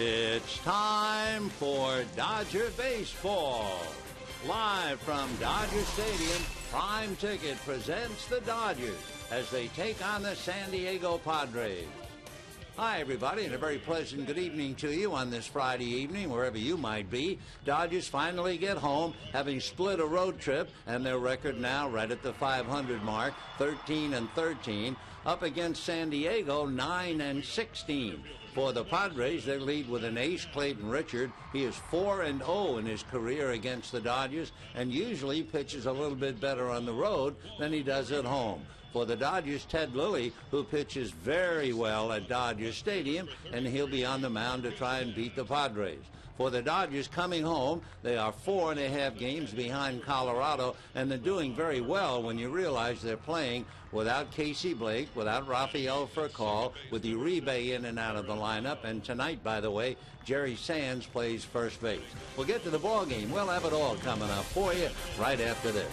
It's time for Dodger Baseball. Live from Dodger Stadium, Prime Ticket presents the Dodgers as they take on the San Diego Padres. Hi, everybody, and a very pleasant good evening to you on this Friday evening, wherever you might be. Dodgers finally get home, having split a road trip, and their record now right at the 500 mark, 13-13, up against San Diego, 9-16. For the Padres, they lead with an ace, Clayton Richard. He is 4-0 in his career against the Dodgers, and usually pitches a little bit better on the road than he does at home. For the Dodgers, Ted Lilly, who pitches very well at Dodger Stadium, and he'll be on the mound to try and beat the Padres. For the Dodgers coming home, they are 4.5 games behind Colorado, and they're doing very well when you realize they're playing without Casey Blake, without Rafael Furcal, with Uribe in and out of the lineup. And tonight, by the way, Jerry Sands plays first base. We'll get to the ball game. We'll have it all coming up for you right after this.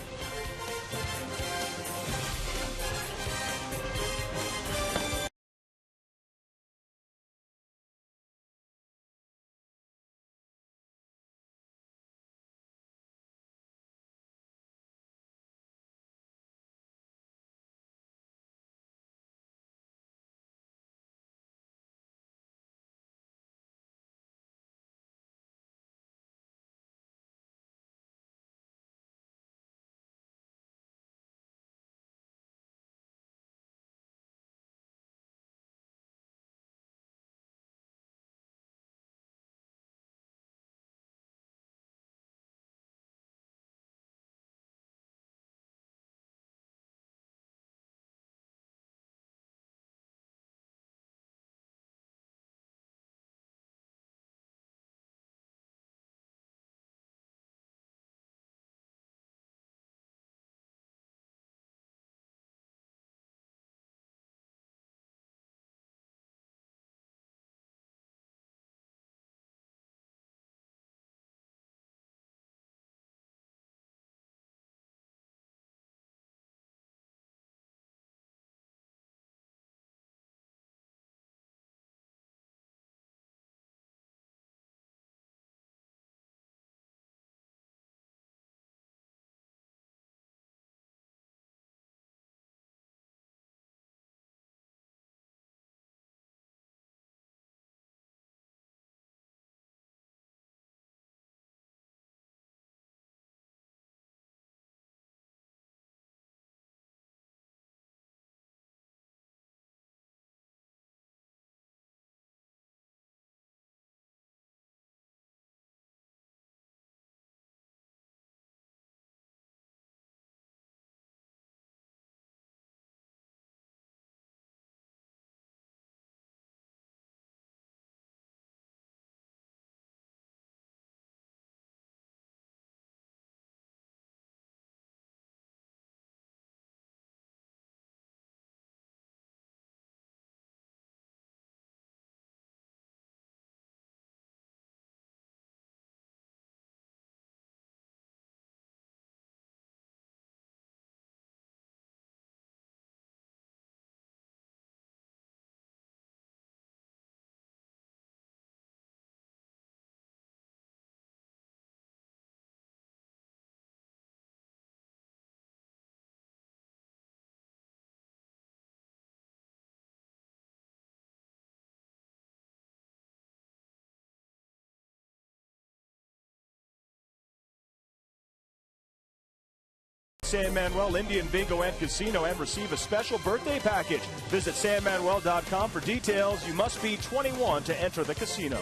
San Manuel Indian Bingo and Casino and receive a special birthday package. Visit sanmanuel.com for details. You must be 21 to enter the casino.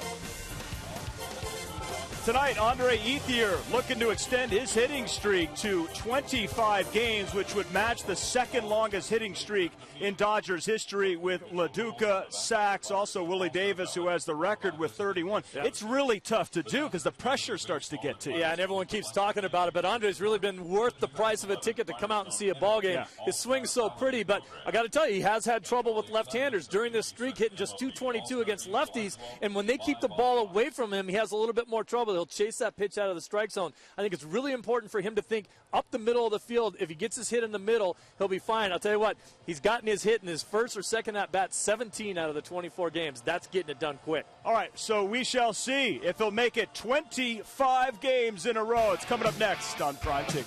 Tonight, Ethier looking to extend his hitting streak to 25 games, which would match the second longest hitting streak in Dodgers history with LaDuca, Sachs, also Willie Davis, who has the record with 31. Yeah. It's really tough to do because the pressure starts to get to you. Yeah, and everyone keeps talking about it, but Andre's really been worth the price of a ticket to come out and see a ball game. Yeah. His swing's so pretty, but I got to tell you, he has had trouble with left-handers during this streak, hitting just .222 against lefties, and when they keep the ball away from him, he has a little bit more trouble. field. He'll chase that pitch out of the strike zone. I think it's really important for him to think up the middle of the field. If he gets his hit in the middle, he'll be fine. I'll tell you what, he's gotten his hit in his first or second at-bat 17 out of the 24 games. That's getting it done quick. All right, so we shall see if he'll make it 25 games in a row. It's coming up next on Prime Ticket.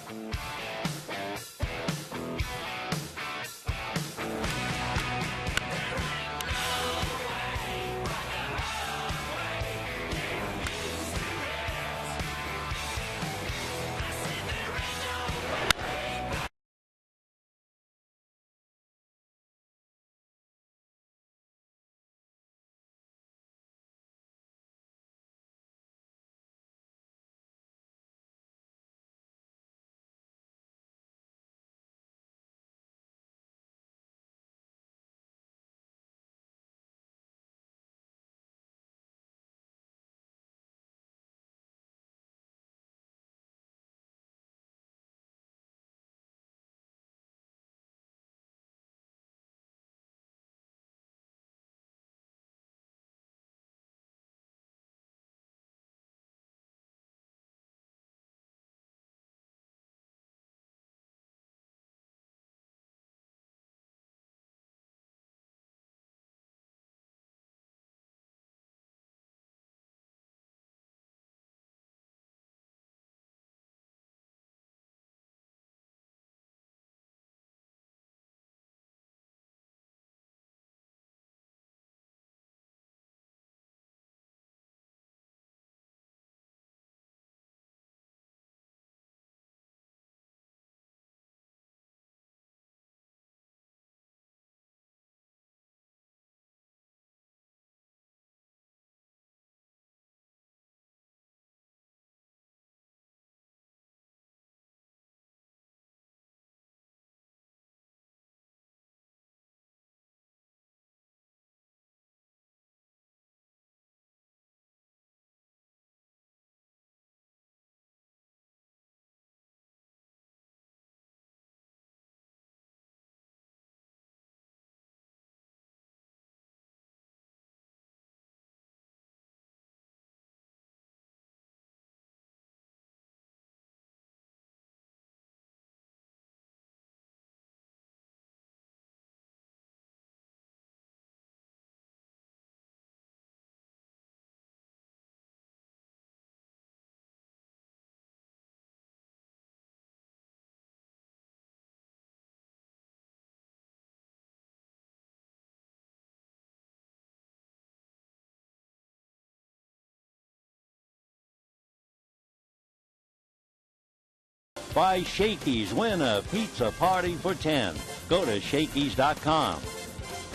By Shakey's, win a pizza party for 10. Go to Shakey's.com.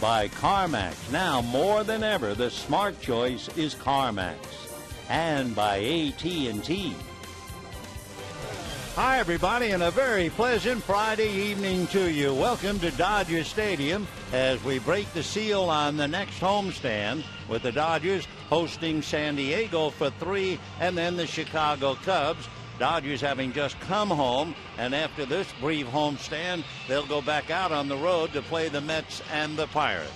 By CarMax, now more than ever, the smart choice is CarMax. And by AT&T. Hi, everybody, and a very pleasant Friday evening to you. Welcome to Dodger Stadium as we break the seal on the next homestand with the Dodgers hosting San Diego for 3 and then the Chicago Cubs. Dodgers having just come home, and after this brief homestand, they'll go back out on the road to play the Mets and the Pirates.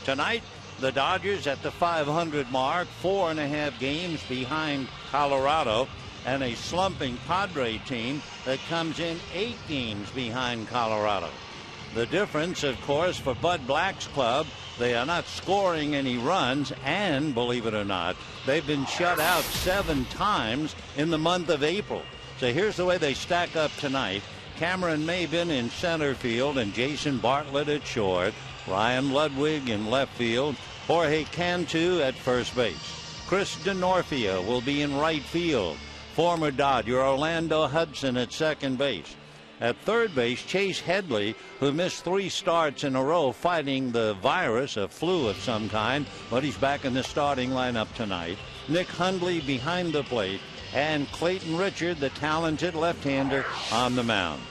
Tonight, the Dodgers at the 500 mark, 4.5 games behind Colorado, and a slumping Padres team that comes in 8 games behind Colorado. The difference, of course, for Bud Black's club, they are not scoring any runs, and believe it or not, they've been shut out 7 times in the month of April. So here's the way they stack up tonight. Cameron Maybin in center field and Jason Bartlett at short. Ryan Ludwig in left field. Jorge Cantu at first base. Chris DeNorfia will be in right field. Former Dodger Orlando Hudson at second base. At third base, Chase Headley, who missed 3 starts in a row fighting the virus, a flu of some kind, but he's back in the starting lineup tonight. Nick Hundley behind the plate, and Clayton Richard, the talented left-hander, on the mound.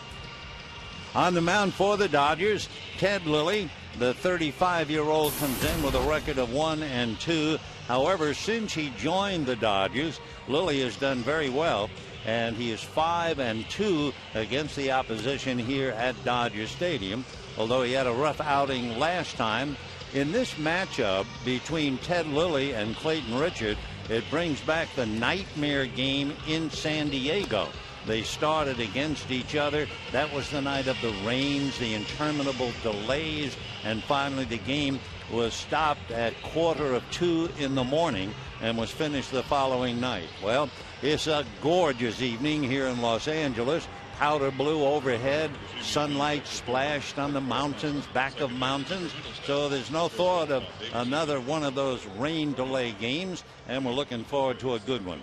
On the mound for the Dodgers, Ted Lilly, the 35-year-old, comes in with a record of 1-2. However, since he joined the Dodgers, Lilly has done very well, and he is 5-2 against the opposition here at Dodger Stadium. Although he had a rough outing last time, In this matchup between Ted Lilly and Clayton Richard, it brings back the nightmare game in San Diego. They started against each other. That was the night of the rains, the interminable delays, and finally the game was stopped at 1:45 in the morning and was finished the following night. Well, it's a gorgeous evening here in Los Angeles. Powder blue overhead, sunlight splashed on the mountains, back of mountains. So there's no thought of another one of those rain delay games, and we're looking forward to a good one.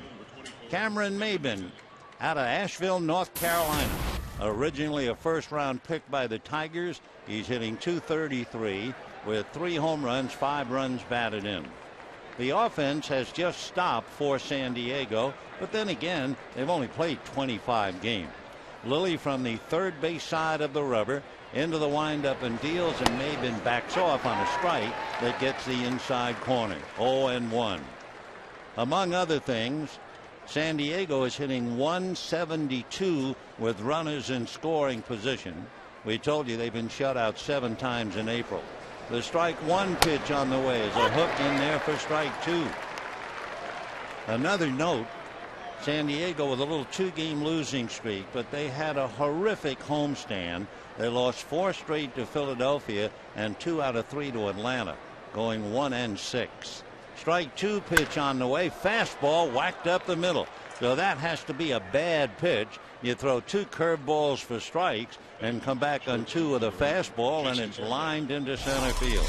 Cameron Maybin out of Asheville, North Carolina. Originally a first-round pick by the Tigers. He's hitting .233 with 3 home runs, 5 runs batted in. The offense has just stopped for San Diego, but then again, they've only played 25 games. Lilly from the third base side of the rubber into the windup and deals, and Maybin backs off on a strike that gets the inside corner. 0-1. Among other things, San Diego is hitting .172 with runners in scoring position. We told you they've been shut out 7 times in April. The strike 1 pitch on the way is a hook in there for strike 2. Another note, San Diego with a little 2-game losing streak, but they had a horrific homestand. They lost 4 straight to Philadelphia and 2 out of 3 to Atlanta, going 1-6. Strike 2 pitch on the way, fastball whacked up the middle. So that has to be a bad pitch. You throw 2 curveballs for strikes and come back on 2 with a fastball, and it's lined into center field.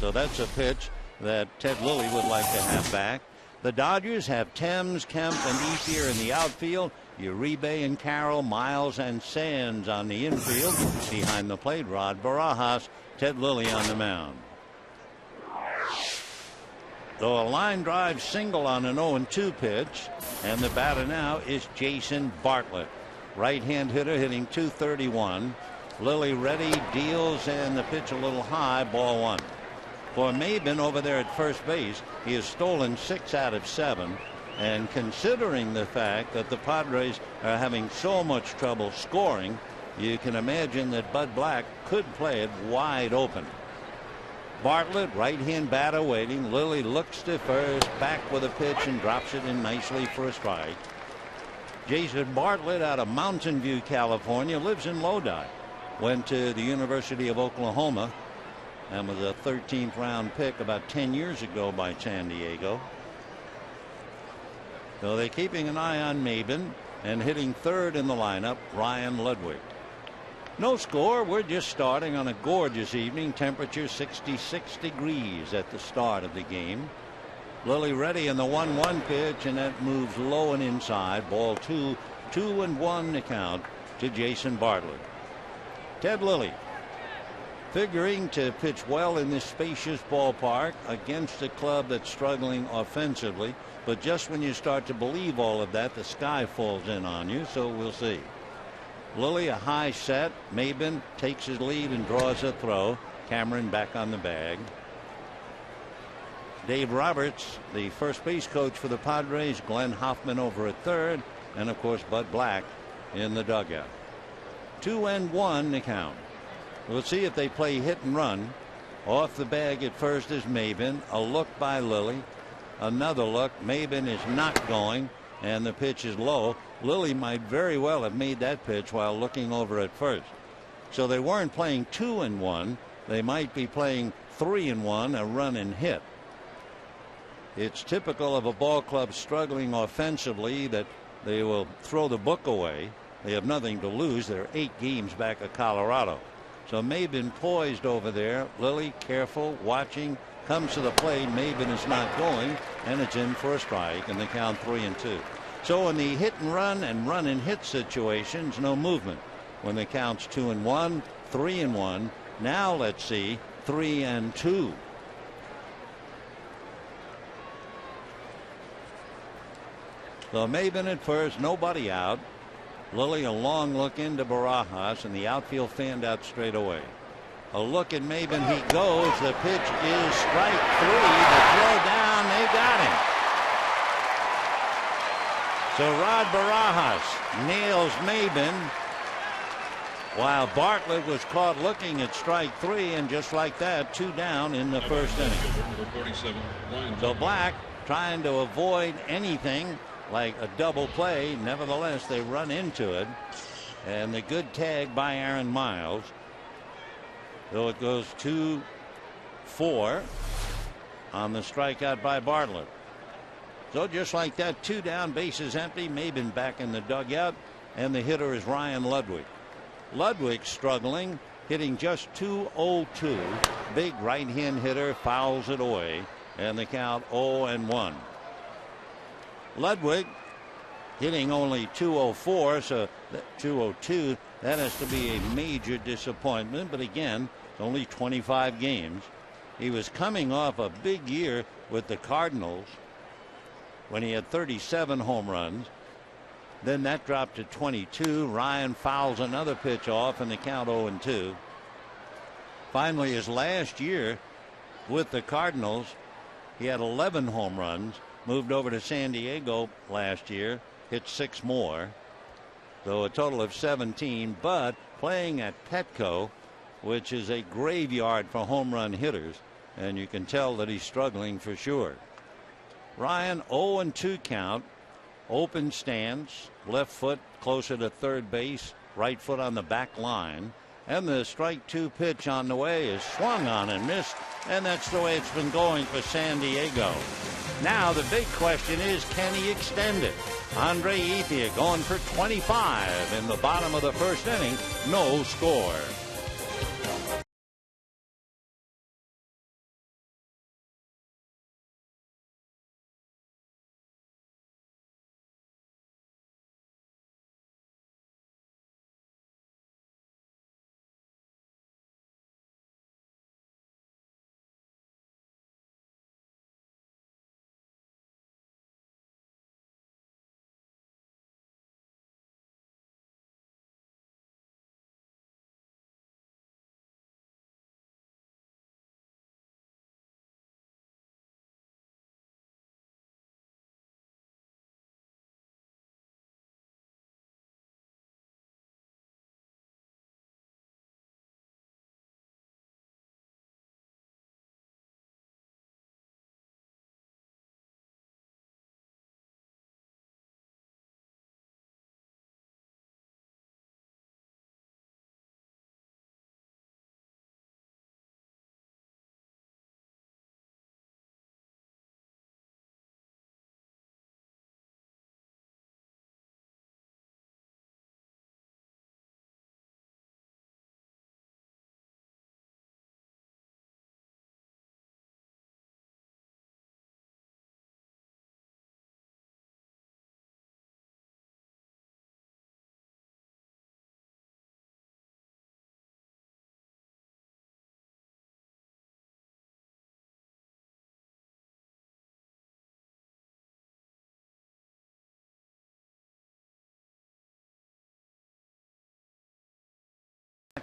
So that's a pitch that Ted Lilly would like to have back. The Dodgers have Thames, Kemp, and Ethier in the outfield. Uribe and Carroll, Miles and Sands on the infield. Behind the plate, Rod Barajas, Ted Lilly on the mound. So a line drive single on an 0-2 pitch, and the batter now is Jason Bartlett. Right-hand hitter hitting .231. Lilly ready, deals, and the pitch a little high, ball 1. For Maybin over there at first base, he has stolen 6 out of 7. And considering the fact that the Padres are having so much trouble scoring, you can imagine that Bud Black could play it wide open. Bartlett, right-hand batter waiting. Lilly looks to first, back with a pitch, and drops it in nicely for a strike. Jason Bartlett out of Mountain View, California, lives in Lodi. Went to the University of Oklahoma and was a 13th round pick about 10 years ago by San Diego. So they're keeping an eye on Maybin, and hitting third in the lineup, Ryan Ludwig. No score. We're just starting on a gorgeous evening. Temperature 66 degrees at the start of the game. Lilly ready in the 1-1 pitch, and that moves low and inside. Ball 2, 2-1 to count to Jason Bartlett. Ted Lilly figuring to pitch well in this spacious ballpark against a club that's struggling offensively. But just when you start to believe all of that, the sky falls in on you. So we'll see. Lilly a high set. Maybin takes his lead and draws a throw. Cameron back on the bag. Dave Roberts, the first base coach for the Padres. Glenn Hoffman over at third, and of course Bud Black in the dugout. 2-1 the count. We'll see if they play hit and run. Off the bag at first is Maybin. A look by Lilly. Another look. Maybin is not going, and the pitch is low. Lilly might very well have made that pitch while looking over at first. So they weren't playing 2-1. They might be playing 3-1, a run and hit. It's typical of a ball club struggling offensively that they will throw the book away. They have nothing to lose. They're 8 games back of Colorado. So Maybin poised over there. Lilly careful, watching, comes to the plate. Maybin is not going, and it's in for a strike, and the count 3-2. So in the hit and run and hit situations, no movement. When the count's 2-1, 3-1. Now let's see 3-2. So Maybin at first, nobody out. Lilly a long look into Barajas, and the outfield fanned out straight away. A look at Maybin, he goes. The pitch is strike 3. The throw down, they got him. So Rod Barajas nails Maybin, while Bartlett was caught looking at strike 3, and just like that, 2 down in the first inning. So Black trying to avoid anything like a double play. Nevertheless, they run into it, and the good tag by Aaron Miles. So it goes 2-4 on the strikeout by Bartlett. So just like that, 2 down, bases empty. Maben back in the dugout, and the hitter is Ryan Ludwig. Ludwig struggling, hitting just .202. Big right-hand hitter, fouls it away, and the count 0-1. Ludwig hitting only .204, so .202. That has to be a major disappointment. But again, it's only 25 games. He was coming off a big year with the Cardinals when he had 37 home runs. Then that dropped to 22. Ryan fouls another pitch off, and the count 0-2. Finally, his last year with the Cardinals, he had 11 home runs. Moved over to San Diego last year, hit 6 more. So a total of 17, but playing at Petco, which is a graveyard for home run hitters, and you can tell that he's struggling for sure. Ryan, 0-2 count. Open stance, left foot closer to third base, right foot on the back line, and the strike 2 pitch on the way is swung on and missed, and that's the way it's been going for San Diego. Now the big question is, can he extend it? Andre Ethier going for 25 in the bottom of the first inning. No score.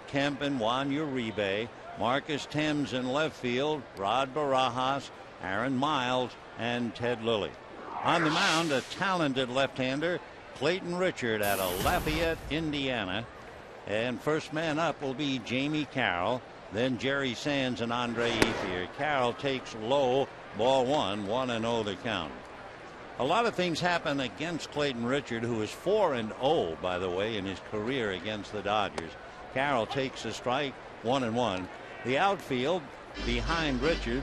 Kemp and Juan Uribe, Marcus Thames in left field, Rod Barajas, Aaron Miles, and Ted Lilly. On the mound, a talented left-hander, Clayton Richard out of Lafayette, Indiana. And first man up will be Jamie Carroll, then Jerry Sands and Andre Ethier. Carroll takes low, ball 1, 1-0 the count. A lot of things happen against Clayton Richard, who is 4-0, by the way, in his career against the Dodgers. Carroll takes a strike, 1-1. The outfield behind Richard,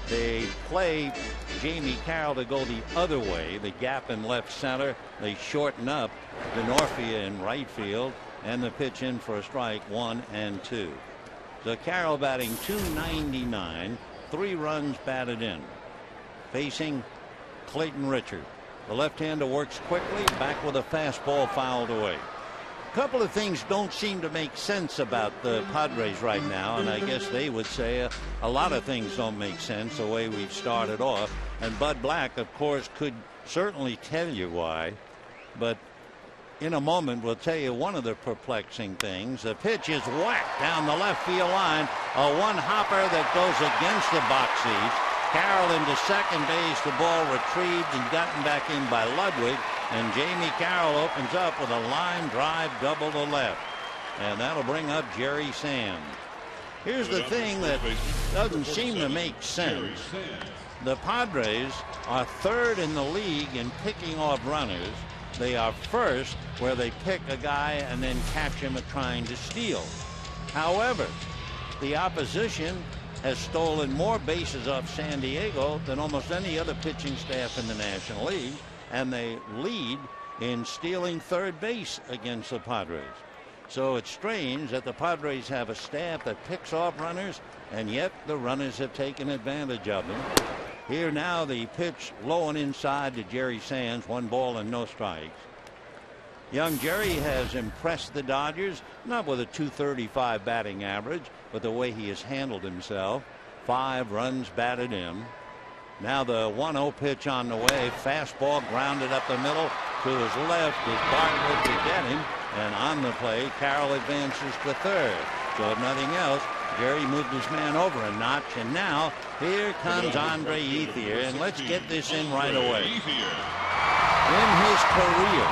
they play Jamie Carroll to go the other way. The gap in left center, they shorten up Denorfia in right field, and the pitch in for a strike, 1-2. So Carroll batting .299, 3 runs batted in. Facing Clayton Richard. The left-hander works quickly, back with a fastball fouled away. A couple of things don't seem to make sense about the Padres right now, and I guess they would say a lot of things don't make sense the way we've started off. And Bud Black, of course, could certainly tell you why, but in a moment we'll tell you one of the perplexing things. The pitch is whacked down the left field line, a one-hopper that goes against the box seats. Carroll into second base, the ball retrieved and gotten back in by Ludwig, and Jamie Carroll opens up with a line drive double to left. and that'll bring up Jerry Sands. Here's the thing that doesn't seem to make sense. The Padres are third in the league in picking off runners. They are first where they pick a guy and then catch him at trying to steal. However, the opposition has stolen more bases off San Diego than almost any other pitching staff in the National League, and they lead in stealing third base against the Padres. So it's strange that the Padres have a staff that picks off runners, and yet the runners have taken advantage of them. Here now the pitch low and inside to Jerry Sands, 1 ball and no strikes. Young Jerry has impressed the Dodgers, not with a .235 batting average, but the way he has handled himself. 5 runs batted in. Now the 1-0 pitch on the way. Fastball grounded up the middle to his left as Bartlett to get him. And on the play, Carroll advances to third. So if nothing else, Jerry moved his man over a notch. And now here comes Andre Ethier. And let's get this in right away. In his career,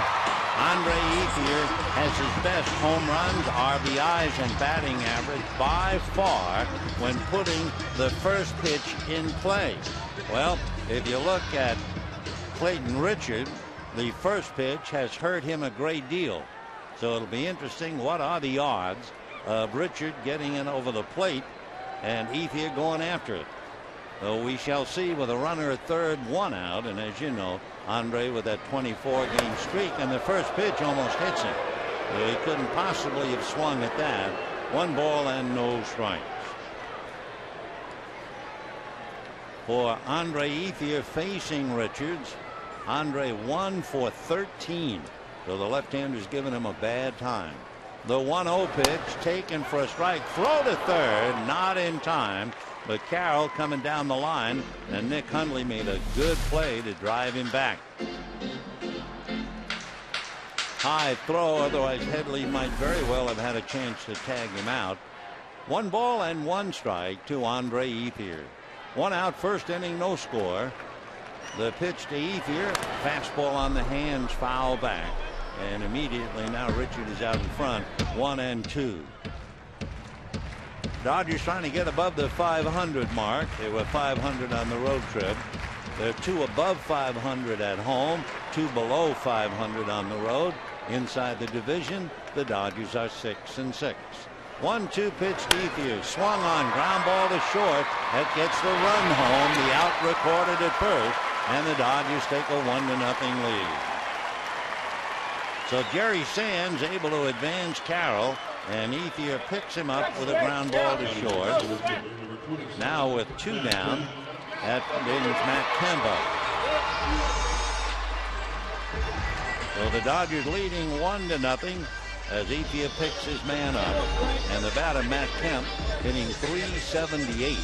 Andre Ethier has his best home runs, RBIs, and batting average by far when putting the first pitch in play. Well, if you look at Clayton Richard, the first pitch has hurt him a great deal. So it'll be interesting. What are the odds of Richard getting in over the plate and Ethier going after it? So we shall see with a runner at third, 1 out. And as you know, Andre with that 24-game streak, and the first pitch almost hits him. So he couldn't possibly have swung at that. 1 ball and no strikes. For Andre Ethier facing Richards, Andre 1 for 13. So the left-hander's giving him a bad time. The 1-0 pitch taken for a strike. Throw to third, not in time. But Carroll coming down the line, and Nick Hundley made a good play to drive him back. High throw, otherwise Headley might very well have had a chance to tag him out. 1 ball and 1 strike to Andre Ethier. 1 out, first inning, no score. The pitch to Ethier, fastball on the hands, foul back. And immediately now Richard is out in front, 1-2. Dodgers trying to get above the 500 mark. They were 500 on the road trip. They're 2 above 500 at home, 2 below 500 on the road. Inside the division, the Dodgers are 6-6. 1-2 pitch to Ethier, swung on, ground ball to short. That gets the run home. The out recorded at first, and the Dodgers take a 1-0 lead. So Jerry Sands able to advance Carroll, and Ethier picks him up with a ground ball to short. Now with 2 down, that brings Matt Kemp up. So the Dodgers leading 1-0 as Ethier picks his man up. And the batter Matt Kemp hitting .378,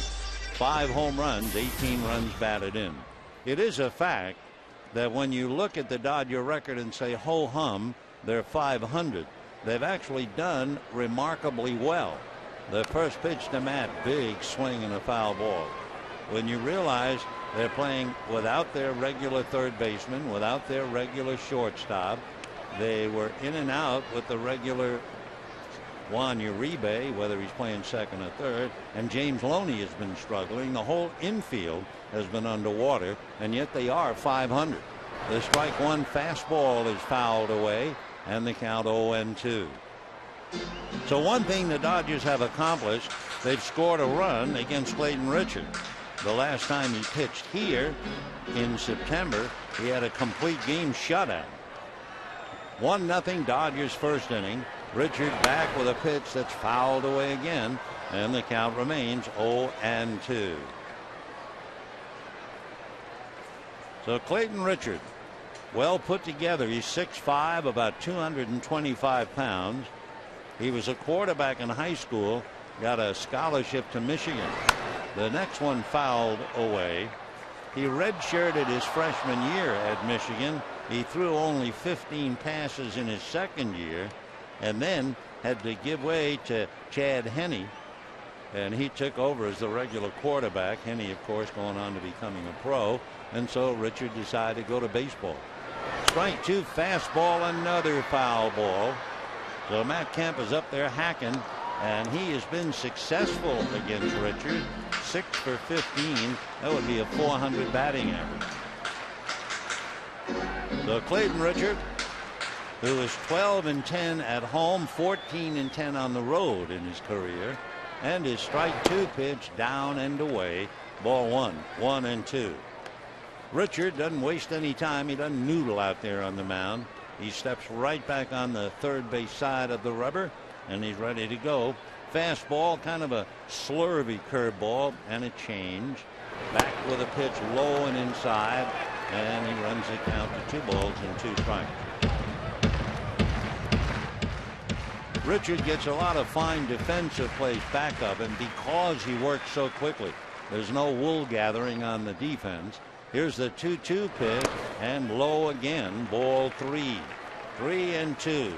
5 home runs, 18 runs batted in. It is a fact that when you look at the Dodger record and say ho hum, they're 500. They've actually done remarkably well. The first pitch to Matt, big swing and a foul ball. When you realize they're playing without their regular third baseman, without their regular shortstop, they were in and out with the regular Uribe, whether he's playing second or third, and James Loney has been struggling. The whole infield has been underwater, and yet they are 500. The strike 1 fastball is fouled away, and the count 0-2. So one thing the Dodgers have accomplished, they've scored a run against Clayton Richard. The last time he pitched here in September, he had a complete game shutout. 1-0 Dodgers first inning. Richard back with a pitch that's fouled away again, and the count remains 0-2. So Clayton Richard, well put together. He's 6'5", about 225 pounds. He was a quarterback in high school, got a scholarship to Michigan. The next one fouled away. He redshirted his freshman year at Michigan. He threw only 15 passes in his second year, and then had to give way to Chad Henne, and he took over as the regular quarterback. Henne, of course, going on to becoming a pro, and so Richard decided to go to baseball. Strike 2 fastball, another foul ball. So Matt Kemp is up there hacking, and he has been successful against Richard. 6 for 15. That would be a .400 batting average. So Clayton Richard, who is 12-10 at home, 14-10 on the road in his career, and his strike 2 pitch down and away. Ball 1, 1-2. Richard doesn't waste any time. He doesn't noodle out there on the mound. He steps right back on the third base side of the rubber, and he's ready to go. Fastball, kind of a slurvy curveball, and a change. Back with a pitch low and inside, and he runs the count to 2 balls and 2 strikes. Richard gets a lot of fine defensive plays back of him because he works so quickly. There's no wool gathering on the defense. Here's the 2-2 pitch, and low again. Ball 3. 3-2.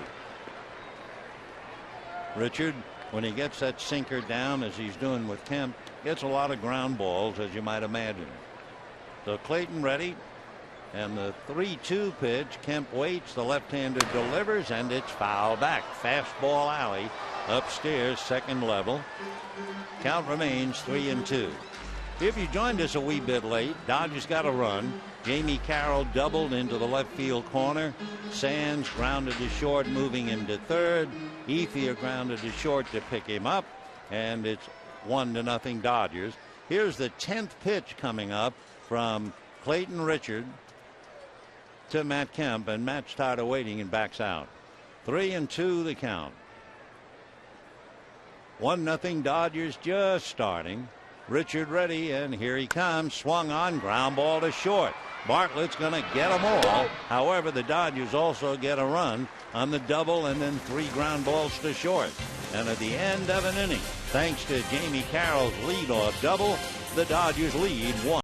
Richard, when he gets that sinker down, as he's doing with Kemp, gets a lot of ground balls, as you might imagine. So Clayton ready, and the 3-2 pitch. Kemp waits. The left-hander delivers, and it's foul back. Fastball alley upstairs, second level. Count remains 3-2. If you joined us a wee bit late, Dodgers got a run. Jamie Carroll doubled into the left field corner. Sands grounded to short, moving into third. Ethier grounded to short to pick him up, and it's 1-0 Dodgers. Here's the 10th pitch coming up from Clayton Richard to Matt Kemp, and Matt's tired of waiting and backs out. 3-2 the count. 1-0 Dodgers just starting. Richard ready, and here he comes. Swung on, ground ball to short. Bartlett's going to get them all. However, the Dodgers also get a run on the double, and then 3 ground balls to short. And at the end of an inning, thanks to Jamie Carroll's leadoff double, the Dodgers lead 1.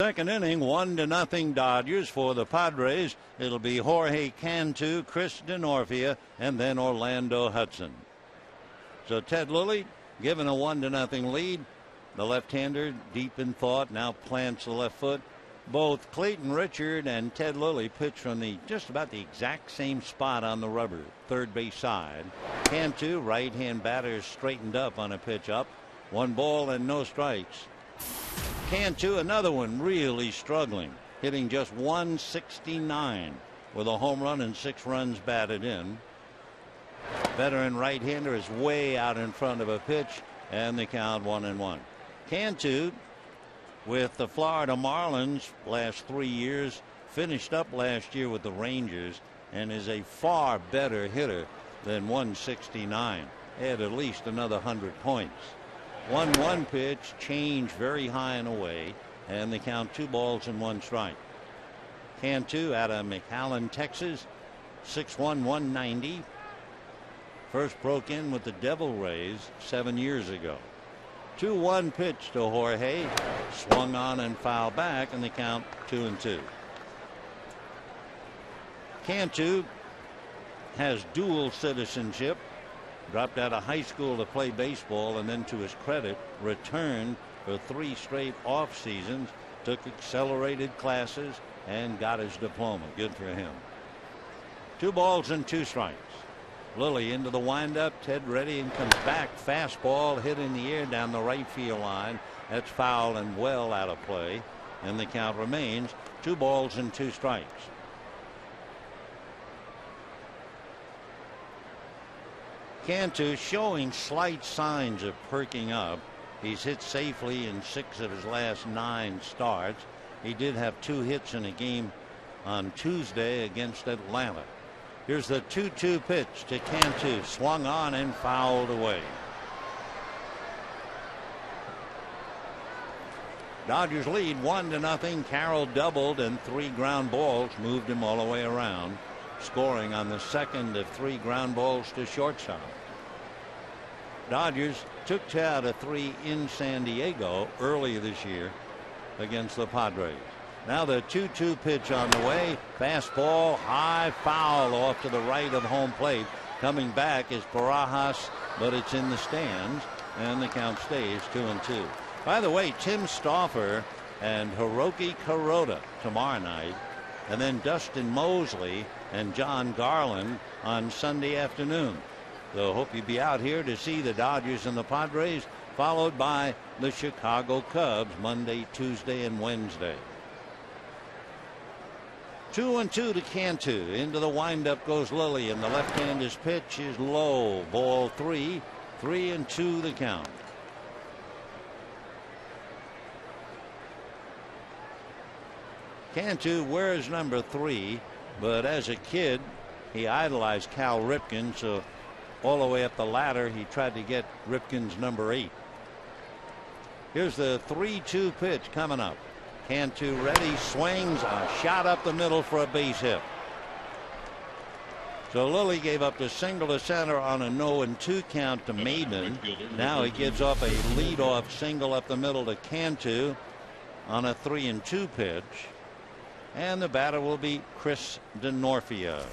Second inning, 1-0 Dodgers. For the Padres, it'll be Jorge Cantu, Chris Denorfia, and then Orlando Hudson. So Ted Lilly given a 1-0 lead. The left-hander, deep in thought, now plants the left foot. Both Clayton Richard and Ted Lilly pitch from the just about the exact same spot on the rubber, third base side. Cantu, right-hand batter, straightened up on a pitch up. 1 ball and no strikes. Cantu, another one, really struggling, hitting just .169 with a home run and 6 runs batted in. Veteran right-hander is way out in front of a pitch, and the count 1-1. Cantu, with the Florida Marlins last 3 years, finished up last year with the Rangers, and is a far better hitter than .169. Had at least another 100 points. 1-1 pitch, change very high and away, and they count 2 balls and 1 strike. Cantu out of McAllen, Texas, 6'1", 190. First broke in with the Devil Rays 7 years ago. 2-1 pitch to Jorge, swung on and fouled back, and the count 2-2. Cantu has dual citizenship, dropped out of high school to play baseball, and then, to his credit, returned for 3 straight off seasons, took accelerated classes, and got his diploma. Good for him. 2 balls and 2 strikes. Lilly into the windup. Ted ready and comes back. Fastball hit in the air down the right field line. That's foul and well out of play. And the count remains 2 balls and 2 strikes. Cantu showing slight signs of perking up. He's hit safely in 6 of his last 9 starts. He did have 2 hits in a game on Tuesday against Atlanta. Here's the 2-2 pitch to Cantu, swung on and fouled away. Dodgers lead 1-0. Carroll doubled, and 3 ground balls moved him all the way around, scoring on the second of 3 ground balls to shortstop. Dodgers took 2 out of 3 in San Diego early this year against the Padres. Now the 2-2 pitch on the way. Fastball, high, foul off to the right of home plate. Coming back is Barajas, but it's in the stands, and the count stays 2-2. By the way, Tim Stauffer and Hiroki Kuroda tomorrow night, and then Dustin Mosley and John Garland on Sunday afternoon. So hope you'll be out here to see the Dodgers and the Padres, followed by the Chicago Cubs Monday, Tuesday, and Wednesday. 2-2 to Cantu. Into the windup goes Lilly, and the left-hander's pitch is low. Ball 3. 3-2 the count. Cantu wears number 3, but as a kid he idolized Cal Ripken, so all the way up the ladder he tried to get Ripken's number 8. Here's the 3-2 pitch coming up. Cantu ready, swings, a shot up the middle for a base hit. So Lilly gave up the single to center on a 0-2 count to Maiden. Now he gives up a leadoff single up the middle to Cantu on a 3-2 pitch. And the batter will be Chris Denorfia.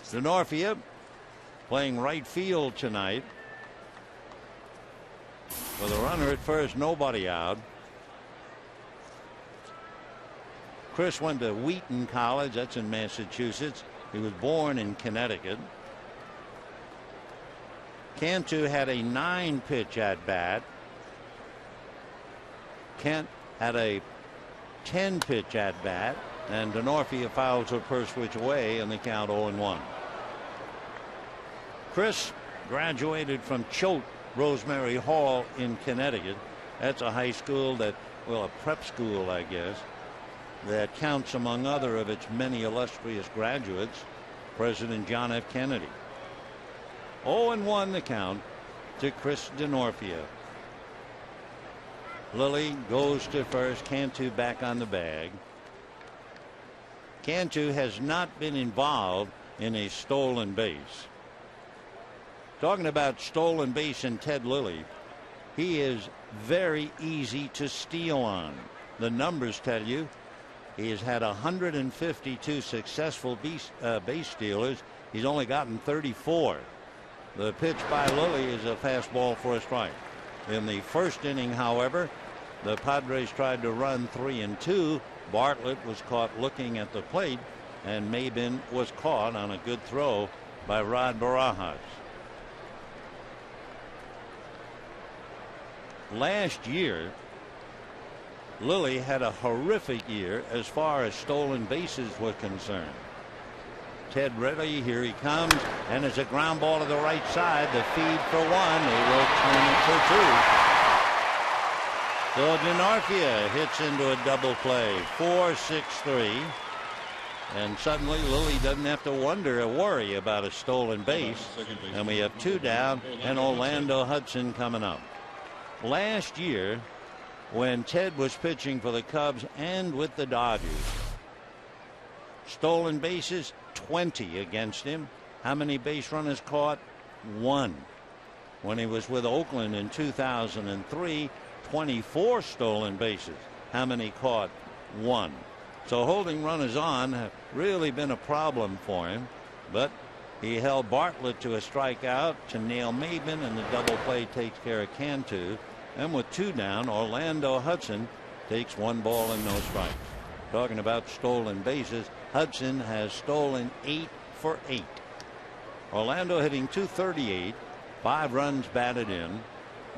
Denorfia playing right field tonight. With a runner at first, nobody out. Chris went to Wheaton College, that's in Massachusetts. He was born in Connecticut. Cantu had a 9-pitch at bat. Kent had a 10-pitch at bat, and Denorfia fouls her first which way, and the count 0-1. Chris graduated from Choate Rosemary Hall in Connecticut. That's a high school that, well, a prep school, I guess, that counts among other of its many illustrious graduates President John F. Kennedy. 0-1 the count to Chris Denorfia. Lilly goes to first. Cantu back on the bag. Cantu has not been involved in a stolen base. Talking about stolen base and Ted Lilly, he is very easy to steal on. The numbers tell you he has had 152 successful base stealers. He's only gotten 34. The pitch by Lilly is a fastball for a strike. In the first inning, however, the Padres tried to run 3-2. Bartlett was caught looking at the plate, and Maben was caught on a good throw by Rod Barajas. Last year, Lilly had a horrific year as far as stolen bases were concerned. Ted ready, here he comes, and it's a ground ball to the right side. The feed for 1. They will turn it for 2. So Denorfia hits into a double play. 4-6-3. And suddenly Lilly doesn't have to wonder or worry about a stolen base. And we have 2 down, and Orlando Hudson coming up. Last year, when Ted was pitching for the Cubs and with the Dodgers, Stolen bases, 20 against him. How many base runners caught? 1. When he was with Oakland in 2003, 24 stolen bases. How many caught? 1. So holding runners on have really been a problem for him, but he held Bartlett to a strikeout to nail Maben, and the double play takes care of Cantu. And with 2 down, Orlando Hudson takes 1 ball and no strikes. Talking about stolen bases, Hudson has stolen 8 for 8. Orlando hitting .238, 5 runs batted in.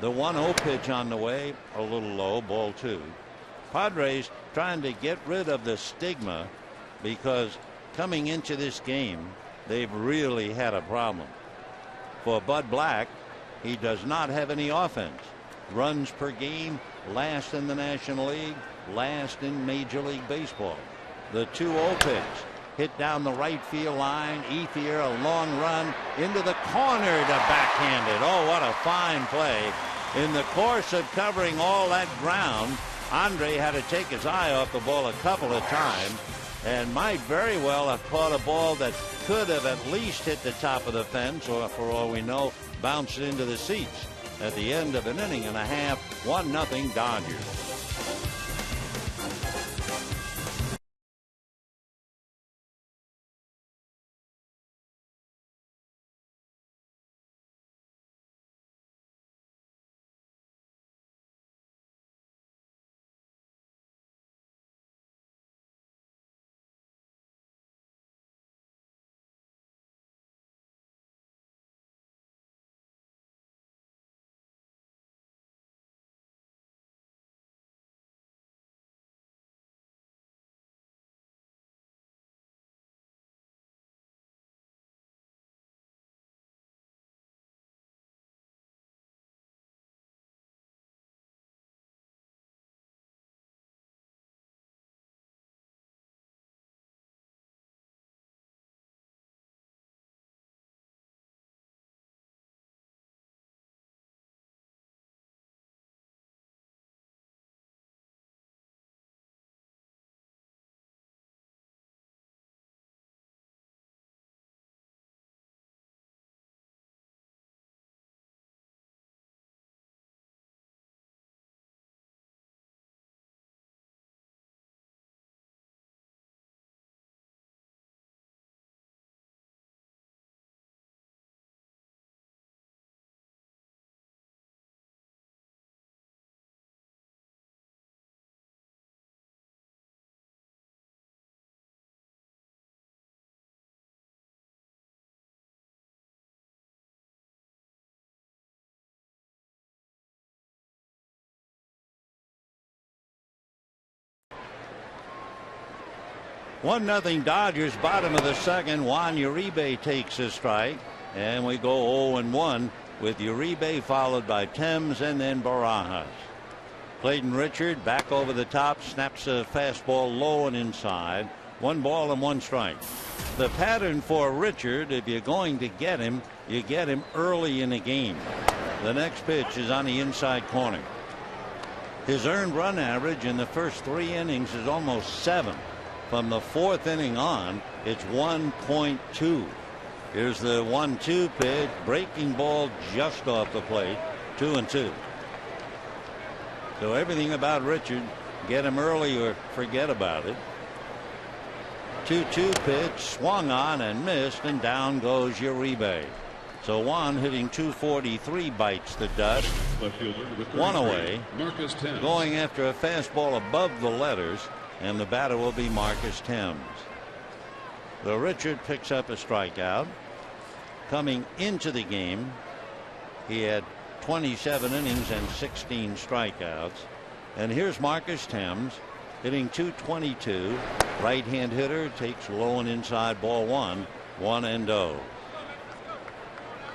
The 1-0 pitch on the way, a little low, ball 2. Padres trying to get rid of the stigma, because coming into this game, they've really had a problem. For Bud Black, he does not have any offense. Runs per game, last in the National League, last in Major League Baseball. The 2-0 pitch hit down the right field line. Ethier, a long run into the corner to backhand it. Oh, what a fine play. In the course of covering all that ground, Andre had to take his eye off the ball a couple of times and might very well have caught a ball that could have at least hit the top of the fence, or for all we know, bounced into the seats. At the end of an inning and a half, 1-0 Dodgers. One nothing Dodgers, bottom of the second. Juan Uribe takes a strike, and we go 0-1 with Uribe followed by Thames and then Barajas. Clayton Richard back over the top, snaps a fastball low and inside. 1 ball and 1 strike. The pattern for Richard, if you're going to get him, you get him early in the game. The next pitch is on the inside corner. His earned run average in the first 3 innings is almost 7. From the 4th inning on, it's 1.2. Here's the 1-2 pitch, breaking ball just off the plate, 2-2. So everything about Richard, get him early or forget about it. 2-2 pitch, swung on and missed, and down goes Uribe. So Juan hitting .243 bites the dust. 1 away, going after a fastball above the letters, and the batter will be Marcus Thames. So Richard picks up a strikeout. Coming into the game, he had 27 innings and 16 strikeouts. And here's Marcus Thames hitting .222. Right hand hitter, takes low and inside, ball 1, 1-0.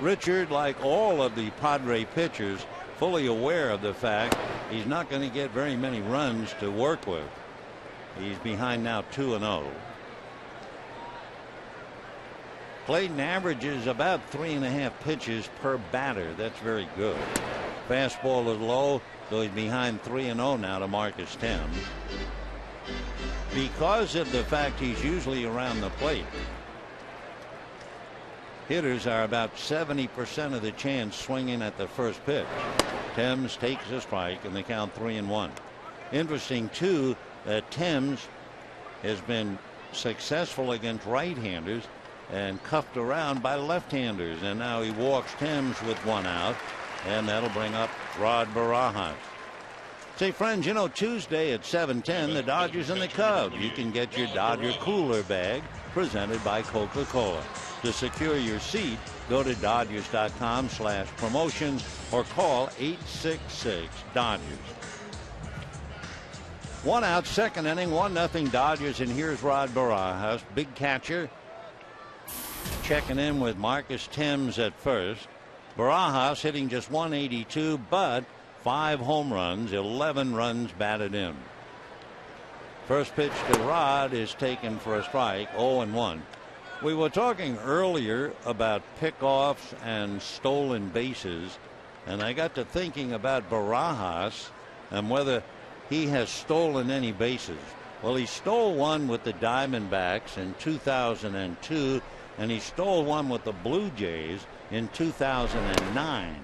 Richard, like all of the Padre pitchers, fully aware of the fact he's not going to get very many runs to work with. He's behind now 2-0. Clayton averages about 3.5 pitches per batter. That's very good. Fastball is low, so he's behind 3-0 now to Marcus Thames. because of the fact he's usually around the plate, hitters are about 70% of the chance swinging at the first pitch. Thames takes a strike and they count 3-1. Interesting too that Thames has been successful against right-handers and cuffed around by left-handers, and now he walks Thames with 1 out, and that'll bring up Rod Barajas. Say, friends, you know, Tuesday at 7:10, the Dodgers and the Cubs. You can get your Dodger cooler bag presented by Coca-Cola. To secure your seat, go to Dodgers.com/promotions or call 866-DODGERS. 1 out, second inning, 1-0 Dodgers, and here's Rod Barajas, big catcher, checking in with Marcus Thames at first. Barajas hitting just .182, but 5 home runs, 11 runs batted in. First pitch to Rod is taken for a strike, 0-1. We were talking earlier about pickoffs and stolen bases, and I got to thinking about Barajas and whether he has stolen any bases. Well, he stole one with the Diamondbacks in 2002, and he stole one with the Blue Jays in 2009.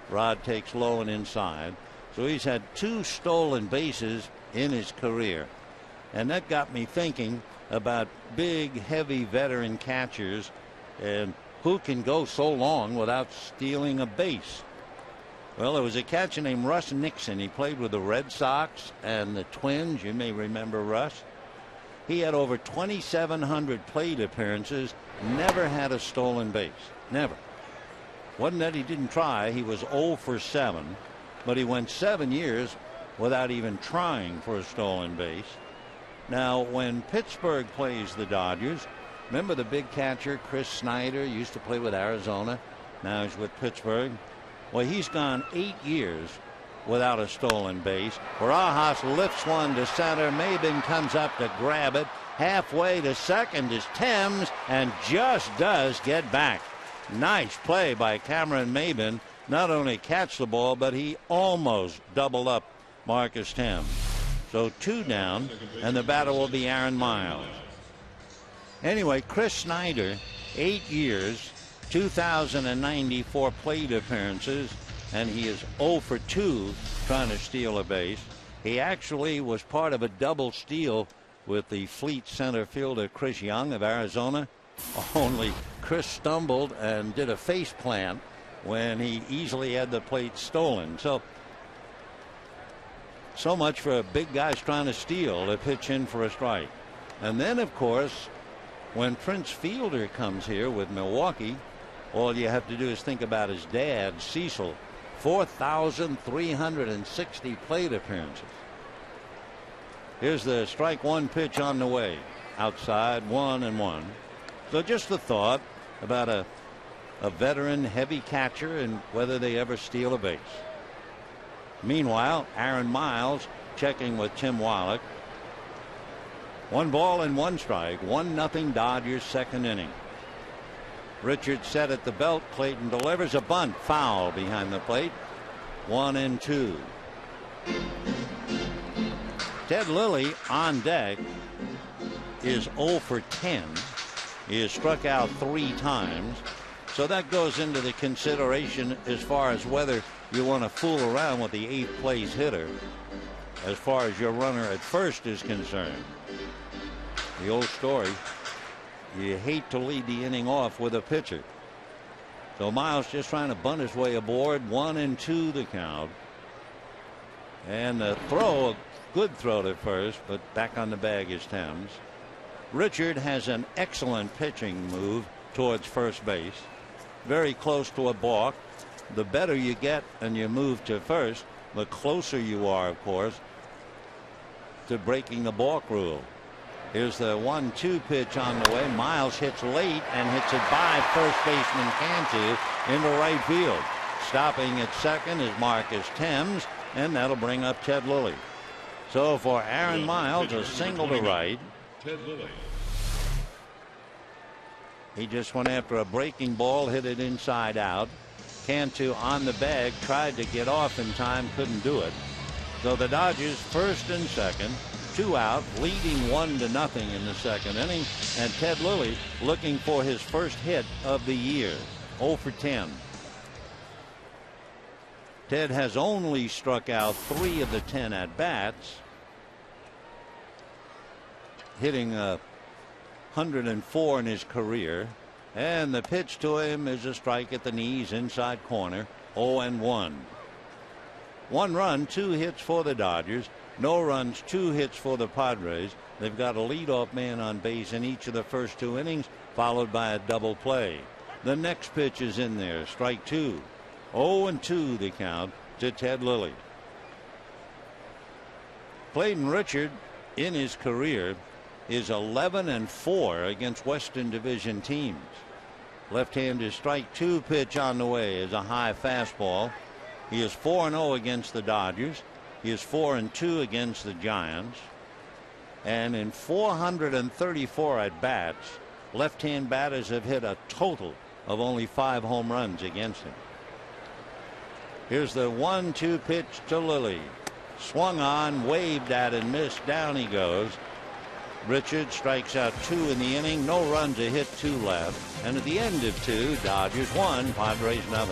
Rod takes low and inside. So he's had 2 stolen bases in his career. And that got me thinking about big, heavy veteran catchers and who can go so long without stealing a base. Well, there was a catcher named Russ Nixon. He played with the Red Sox and the Twins. You may remember Russ. He had over 2,700 plate appearances, never had a stolen base. Never. Wasn't that he didn't try. He was 0 for 7, but he went 7 years without even trying for a stolen base. Now, when Pittsburgh plays the Dodgers, remember the big catcher Chris Snyder used to play with Arizona. Now he's with Pittsburgh. Well, he's gone 8 years without a stolen base. Barajas lifts one to center. Maben comes up to grab it. Halfway to second is Thames, and just does get back. Nice play by Cameron Maben. Not only catch the ball, but he almost doubled up Marcus Thames. So 2 down, and the batter will be Aaron Miles. Anyway, Chris Snyder, 8 years, 2,094 plate appearances, and he is 0 for 2 trying to steal a base. He actually was part of a double steal with the Fleet center fielder Chris Young of Arizona. Only Chris stumbled and did a face plant when he easily had the plate stolen. So much for big guys trying to steal. To pitch in for a strike. And then, of course, when Prince Fielder comes here with Milwaukee, all you have to do is think about his dad, Cecil. 4,360 plate appearances. Here's the strike 1 pitch on the way. Outside, 1-1. So just a thought about a veteran heavy catcher and whether they ever steal a base. Meanwhile, Aaron Miles checking with Tim Wallach. 1 ball and 1 strike. 1-0 Dodgers, second inning. Richard set at the belt. Clayton delivers a bunt, foul behind the plate. 1-2. Ted Lilly on deck is 0 for 10. He has struck out 3 times. So that goes into the consideration as far as whether you want to fool around with the 8th place hitter as far as your runner at first is concerned. The old story, you hate to lead the inning off with a pitcher. So Miles just trying to bunt his way aboard. 1-2 the count. And the throw, a good throw to first, but back on the bag is Thames. Richard has an excellent pitching move towards first base. Very close to a balk. The better you get and you move to first, the closer you are, of course, to breaking the balk rule. Here's the 1-2 pitch on the way. Miles hits late and hits it by first baseman Cantu into right field. Stopping at second is Marcus Thames, and that'll bring up Ted Lilly. So for Aaron Miles, a single to right. He just went after a breaking ball, hit it inside out. Cantu on the bag, tried to get off in time, couldn't do it. So the Dodgers first and second. 2 out, leading 1-0 in the second inning, and Ted Lilly looking for his first hit of the year. 0 for 10. Ted has only struck out 3 of the 10 at bats, hitting 104 in his career, and the pitch to him is a strike at the knees, inside corner. 0-1. 1 run, 2 hits for the Dodgers. No runs, 2 hits for the Padres. They've got a leadoff man on base in each of the first 2 innings, followed by a double play. The next pitch is in there, strike 2. 0-2 the count to Ted Lilly. Clayton Richard in his career is 11-4 against Western Division teams. Left-handed strike 2 pitch on the way is a high fastball. He is 4-0 against the Dodgers. He is 4-2 against the Giants. And in 434 at bats, left-hand batters have hit a total of only 5 home runs against him. Here's the 1-2 pitch to Lilly. Swung on, waved at, and missed. Down he goes. Richard strikes out 2 in the inning. No runs, a hit, 2 left. And at the end of 2, Dodgers 1, Padres 0.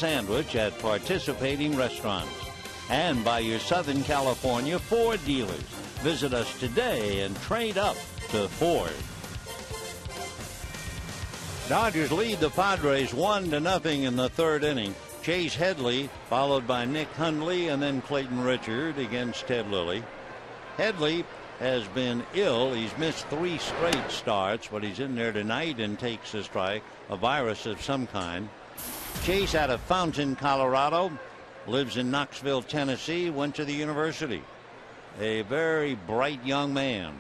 Sandwich at participating restaurants, and by your Southern California Ford dealers. Visit us today and trade up to Ford. Dodgers lead the Padres 1-0 in the third inning. Chase Headley followed by Nick Hundley and then Clayton Richard against Ted Lilly. Headley has been ill. He's missed 3 straight starts, but he's in there tonight and takes a strike, a virus of some kind. Chase out of Fountain, Colorado, lives in Knoxville, Tennessee, went to the university. A very bright young man.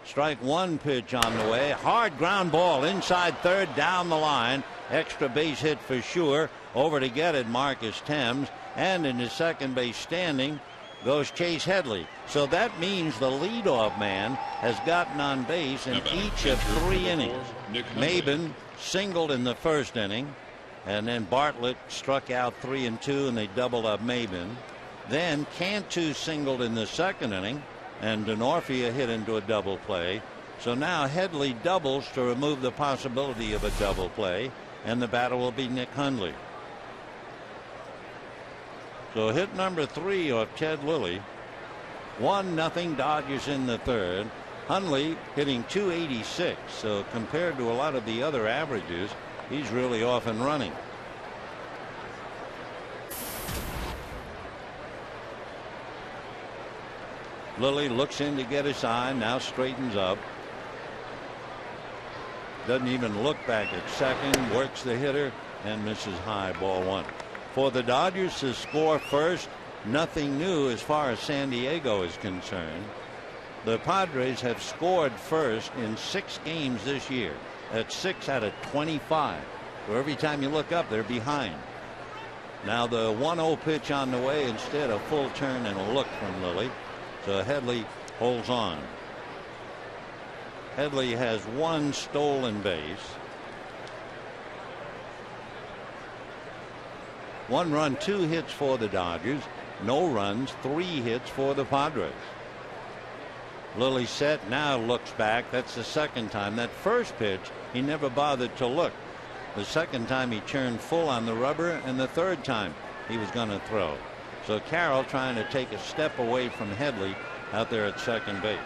Strike 1 pitch on the way. Hard ground ball inside third, down the line. Extra base hit for sure. Over to get it, Marcus Thames. And in his second base standing goes Chase Headley. So that means the leadoff man has gotten on base in each of 3 innings. Maben singled in the first inning. And then Bartlett struck out 3 and 2, and they doubled up Maben. Then Cantu singled in the second inning, and Denorfia hit into a double play. So now Headley doubles to remove the possibility of a double play, and the batter will be Nick Hundley. So hit number 3 of Ted Lilly. 1-0 Dodgers in the third. Hundley hitting .286, so compared to a lot of the other averages, he's really off and running. Lilly looks in to get a sign, now straightens up. Doesn't even look back at second, works the hitter, and misses high, ball one. For the Dodgers to score first, nothing new as far as San Diego is concerned. The Padres have scored first in 6 games this year. That's 6 out of 25. So every time you look up, they're behind. Now the 1-0 pitch on the way, instead a full turn and a look from Lilly. So Headley holds on. Headley has 1 stolen base. 1 run, 2 hits for the Dodgers. No runs, 3 hits for the Padres. Lilly set, now looks back. That's the second time. That first pitch, he never bothered to look. The second time he turned full on the rubber, and the third time he was going to throw. So Carroll trying to take a step away from Headley out there at second base.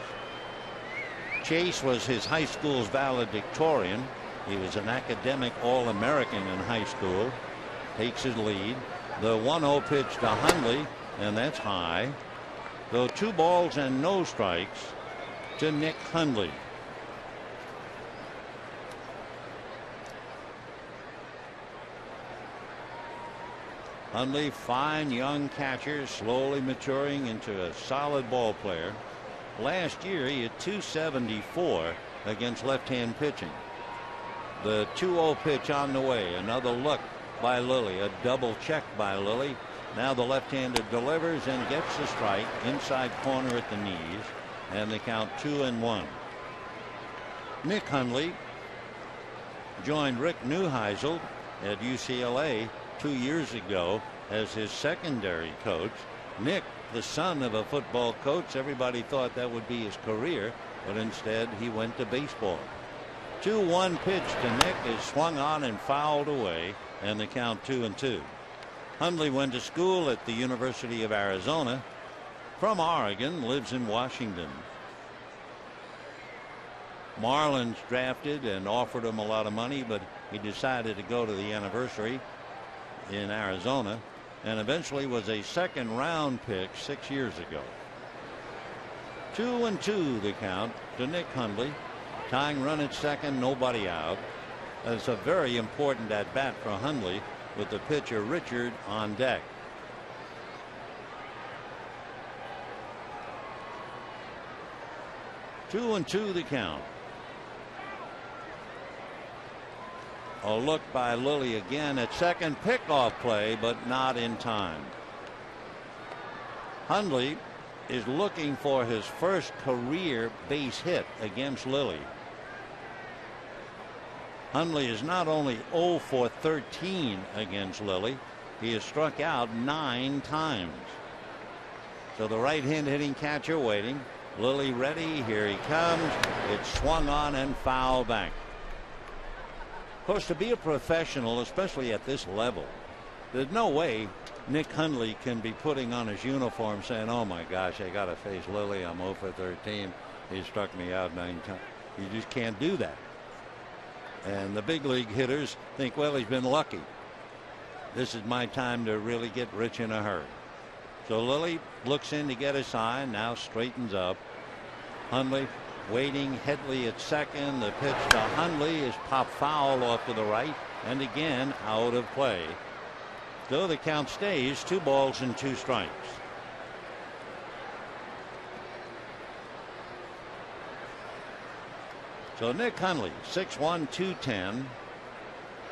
Chase was his high school's valedictorian. He was an academic All-American in high school. Takes his lead. The 1-0 pitch to Hundley, and that's high. So 2 balls and no strikes to Nick Hundley. Hundley, fine young catcher, slowly maturing into a solid ball player. Last year he had 274 against left-hand pitching. The 2-0 pitch on the way. Another look by Lilly. A double check by Lilly. Now the left-hander delivers and gets the strike inside corner at the knees, and they count 2-1. Nick Hundley joined Rick Neuheisel at UCLA 2 years ago as his secondary coach. Nick, the son of a football coach, everybody thought that would be his career, but instead he went to baseball. 2-1 pitch to Nick is swung on and fouled away, and they count 2-2. Hundley went to school at the University of Arizona. From Oregon, lives in Washington. Marlins drafted and offered him a lot of money, but he decided to go to the University in Arizona, and eventually was a second-round pick 6 years ago. 2-2 the count to Nick Hundley. Tying run at second, nobody out. It's a very important at-bat for Hundley with the pitcher Richard on deck. 2-2 the count. A look by Lilly again at second. Pickoff play, but not in time. Hundley is looking for his first career base hit against Lilly. Hundley is not only 0 for 13 against Lilly, he has struck out 9 times. So the right-hand hitting catcher waiting. Lilly ready. Here he comes. It's swung on and fouled back. Of course, to be a professional, especially at this level, there's no way Nick Hundley can be putting on his uniform saying, oh my gosh, I got to face Lilly. I'm 0 for 13. He struck me out 9 times. You just can't do that. And the big league hitters think, well, he's been lucky. This is my time to really get rich in a hurry. So Lilly looks in to get a sign, now straightens up. Hundley waiting. Headley at second. The pitch to Hundley is popped foul off to the right, and again out of play. So the count stays 2 balls and 2 strikes. So Nick Hundley, 6'1", 210,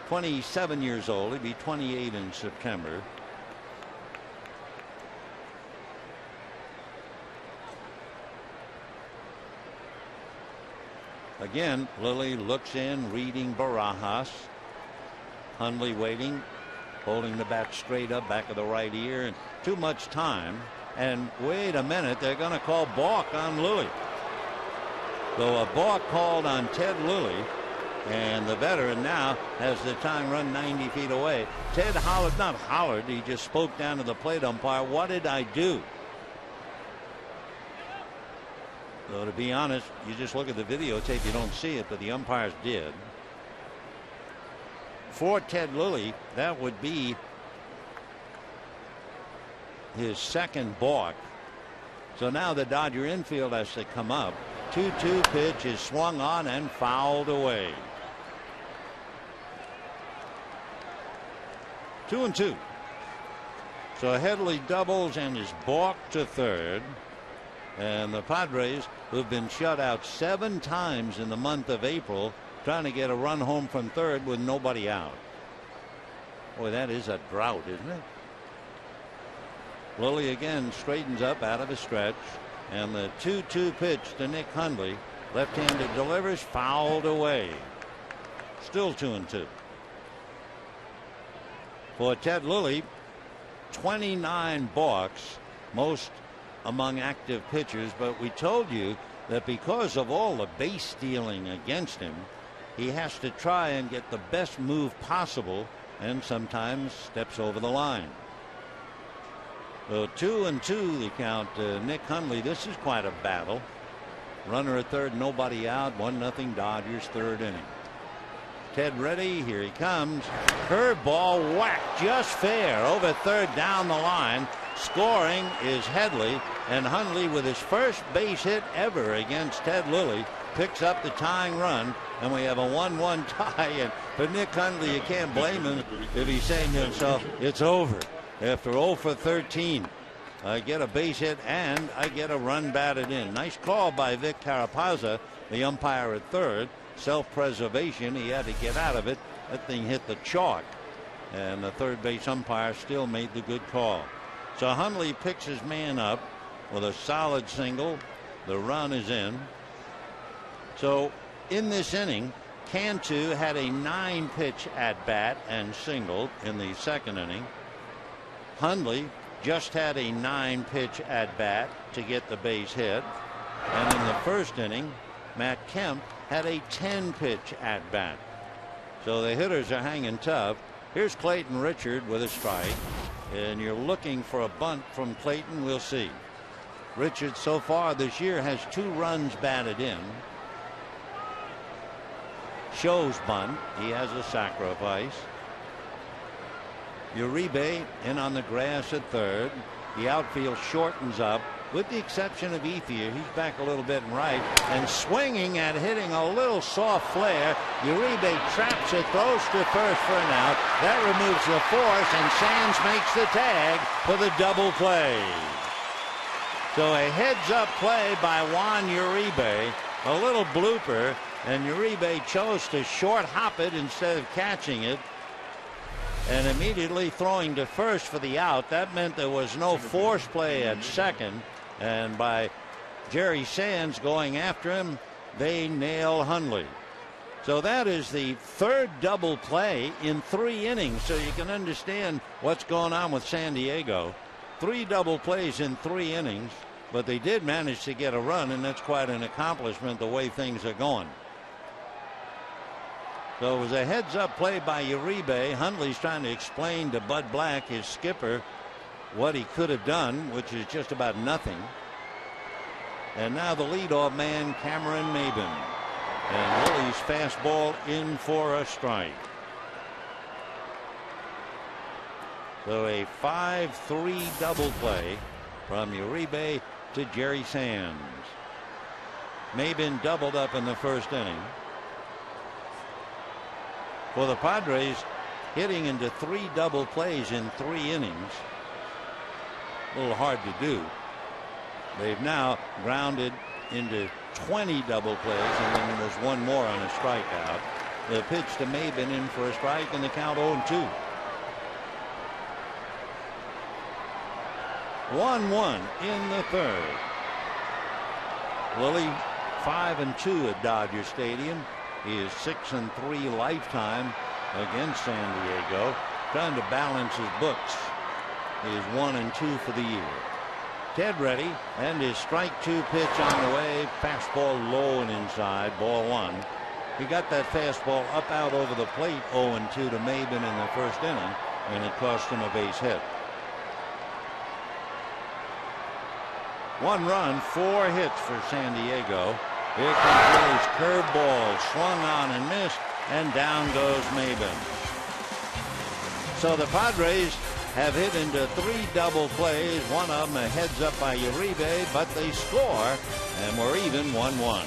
27 years old. He'll be 28 in September. Again, Lilly looks in, reading Barajas. Hundley waiting, holding the bat straight up, back of the right ear, and too much time. And wait a minute, they're going to call balk on Lilly. So a balk called on Ted Lilly, and the veteran now has the tying run 90 feet away. Ted hollered, not hollered, he just spoke down to the plate umpire. What did I do? So to be honest, you just look at the videotape, you don't see it, but the umpires did. For Ted Lilly, that would be his second balk. So now the Dodger infield has to come up. 2-2 pitch is swung on and fouled away. 2-2. So Headley doubles and is balked to third. And the Padres, who've been shut out 7 times in the month of April, trying to get a run home from third with nobody out. Boy, that is a drought, isn't it? Lilly again straightens up out of a stretch. And the 2-2 pitch to Nick Hundley. Left-handed delivers, fouled away. Still 2-2. For Ted Lilly, 29 balks, most among active pitchers, but we told you that because of all the base stealing against him, he has to try and get the best move possible, and sometimes steps over the line. So 2-2 the count. Nick Hundley, this is quite a battle. Runner at third, nobody out, 1-0 Dodgers, third inning. Ted ready, here he comes. Curveball whacked just fair over third down the line. Scoring is Headley, and Hundley, with his first base hit ever against Ted Lilly, picks up the tying run, and we have a 1-1 tie. And for Nick Hundley, you can't blame him if he's saying to himself, it's over. After 0 for 13, I get a base hit and I get a run batted in. Nice call by Vic Carapazza, the umpire at third. Self-preservation, he had to get out of it. That thing hit the chalk, and the third base umpire still made the good call. So Hundley picks his man up with a solid single. The run is in. So in this inning, Cantu had a 9-pitch at bat and singled in the second inning. Hundley just had a 9-pitch at bat to get the base hit, and in the first inning, Matt Kemp had a 10-pitch at bat. So the hitters are hanging tough. Here's Clayton Richard with a strike, and you're looking for a bunt from Clayton. We'll see. Richard so far this year has 2 runs batted in. Shows bunt. He has a sacrifice. Uribe in on the grass at third. The outfield shortens up, with the exception of Ethier. He's back a little bit in right, and swinging and hitting a little soft flare. Uribe traps it, throws to first for an out. That removes the force, and Sands makes the tag for the double play. So a heads-up play by Juan Uribe, a little blooper, and Uribe chose to short hop it instead of catching it, and immediately throwing to first for the out. That meant there was no force play at second, and by Jerry Sands going after him, they nail Hundley. So that is the third double play in 3 innings, so you can understand what's going on with San Diego. 3 double plays in 3 innings, but they did manage to get a run, and that's quite an accomplishment the way things are going. So it was a heads-up play by Uribe. Hundley's trying to explain to Bud Black, his skipper, what he could have done, which is just about nothing. And now the leadoff man, Cameron Maben. And Lilly's fastball in for a strike. So a 5-3 double play from Uribe to Jerry Sands. Maben doubled up in the first inning. For the Padres, hitting into 3 double plays in 3 innings, a little hard to do. They've now grounded into 20 double plays, and then there's 1 more on a strikeout. The pitch to Maben in for a strike, and the count 0-2. 1-1 in the third. Lilly 5-2 at Dodger Stadium. He is 6-3 lifetime against San Diego, trying to balance his books. He is 1-2 for the year. Ted ready, and his strike 2 pitch on the way. Fastball low and inside, ball 1. He got that fastball up out over the plate, 0-2 to Maben in the first inning, and it cost him a base hit. 1 run, 4 hits for San Diego. Here comes Lilly's curveball, swung on and missed, and down goes Maben. So the Padres have hit into 3 double plays, one of them a heads up by Uribe, but they score, and we're even 1-1.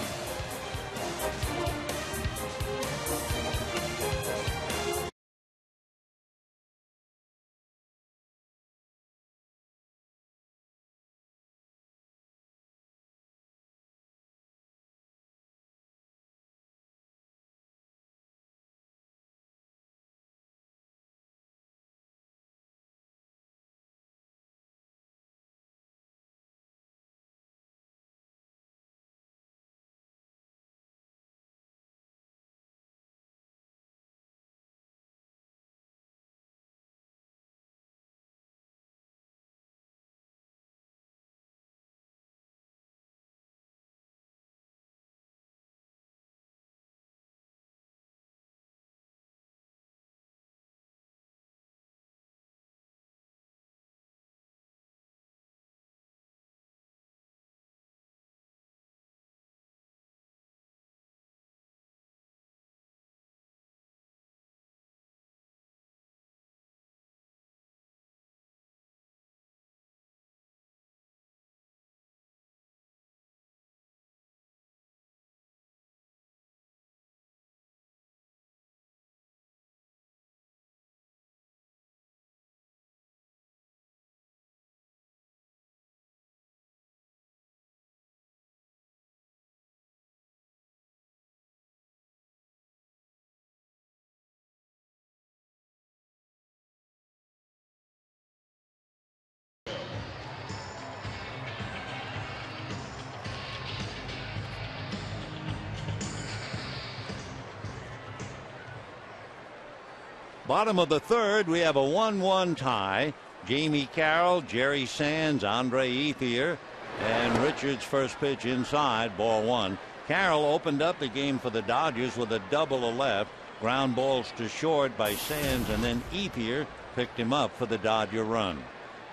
Bottom of the third, we have a 1-1 tie. Jamie Carroll, Jerry Sands, Andre Ethier, and Richards' first pitch inside, ball one. Carroll opened up the game for the Dodgers with a double to left. Ground balls to short by Sands, and then Ethier picked him up for the Dodger run.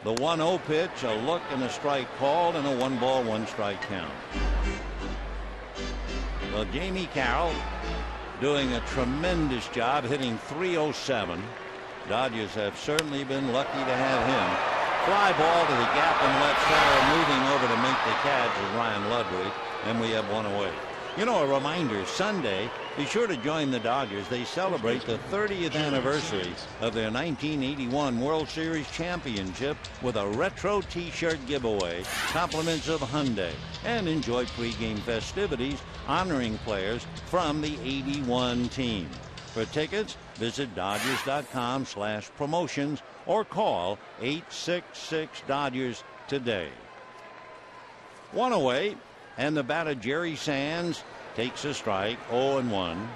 The 1-0 pitch, a look and a strike called, and a 1-ball, 1-strike count. Well, Jamie Carroll doing a tremendous job, hitting .307. Dodgers have certainly been lucky to have him. Fly ball to the gap in left center, moving over to make the catch is Ryan Ludwig, and we have one away. You know, a reminder, Sunday, be sure to join the Dodgers. They celebrate the 30th anniversary of their 1981 World Series championship with a retro T-shirt giveaway, compliments of Hyundai, and enjoy pregame festivities honoring players from the '81 team. For tickets, visit Dodgers.com/promotions or call 866-DODGERS today. One away, and the batter Jerry Sands takes a strike, 0-1.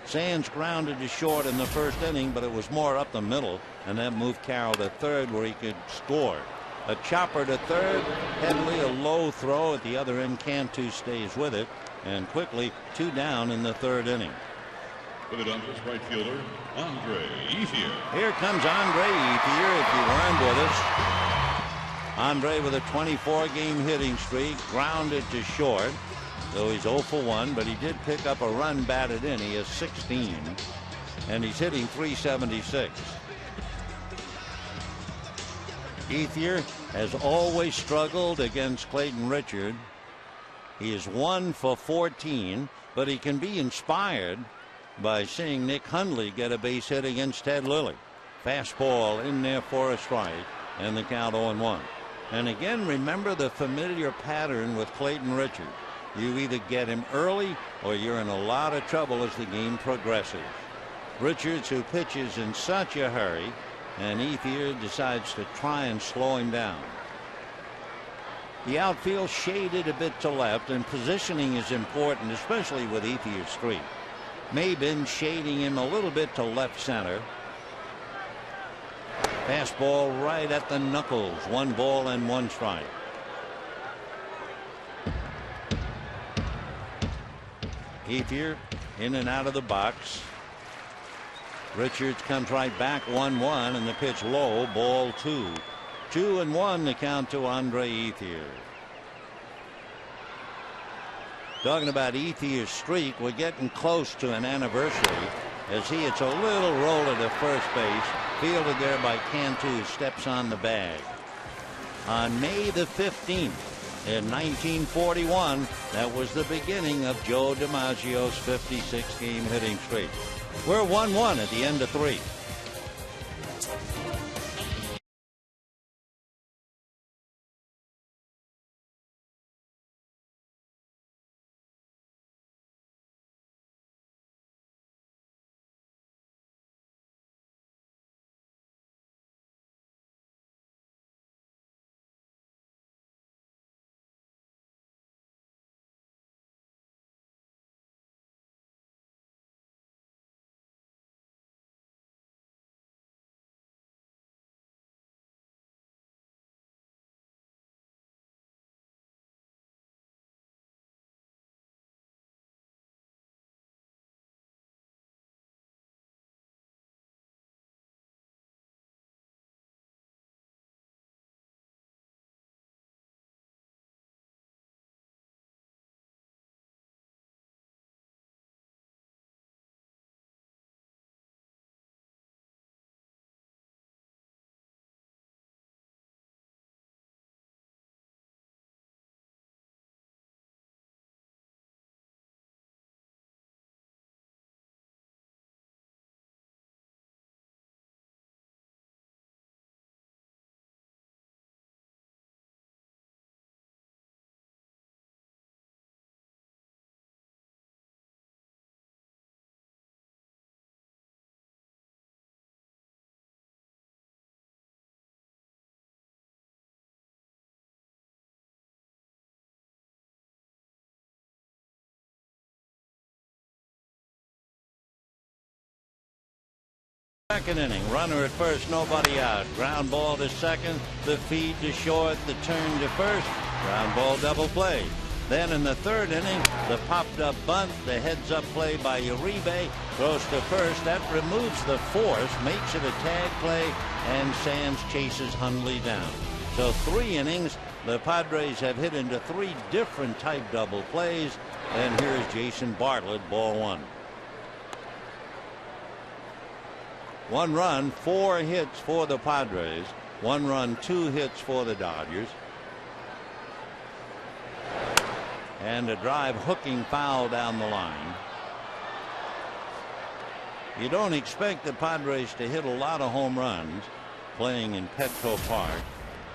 Sands grounded to short in the first inning, but it was more up the middle, and that moved Carroll to third where he could score. A chopper to third, heavily a low throw at the other end. Cantu stays with it, and quickly 2 down in the third inning. For the Dodgers, right fielder Andre Ethier. Here comes Andre Ethier, if you weren't with us. Andre with a 24-game hitting streak, grounded to short, though he's 0 for 1, but he did pick up a run batted in. He has 16, and he's hitting .376. Ethier has always struggled against Clayton Richard. He is 1 for 14, but he can be inspired by seeing Nick Hundley get a base hit against Ted Lilly. Fastball in there for a strike, and the count 0-1. And again, remember the familiar pattern with Clayton Richard. You either get him early or you're in a lot of trouble as the game progresses. Richards, who pitches in such a hurry, and Ethier decides to try and slow him down. The outfield shaded a bit to left, and positioning is important, especially with Ethier's streak. Maben shading him a little bit to left center. Fastball right at the knuckles. 1 ball and 1 strike. Ethier in and out of the box. Richards comes right back, 1-1, and the pitch low, ball 2. 2-1 the count to Andre Ethier. Talking about Ethier's streak, we're getting close to an anniversary as he hits a little roller to first base, fielded there by Cantu, who steps on the bag. On May the 15th in 1941, that was the beginning of Joe DiMaggio's 56-game hitting streak. We're 1-1 at the end of 3. Second inning, runner at first, nobody out. Ground ball to second, the feed to short, the turn to first, ground ball double play. Then in the third inning, the popped up bunt, the heads up play by Uribe, throws to first. That removes the force, makes it a tag play, and Sands chases Hundley down. So 3 innings, the Padres have hit into 3 different type double plays. And here's Jason Bartlett, ball 1. 1 run, 4 hits for the Padres. 1 run, 2 hits for the Dodgers. And a drive hooking foul down the line. You don't expect the Padres to hit a lot of home runs playing in Petco Park,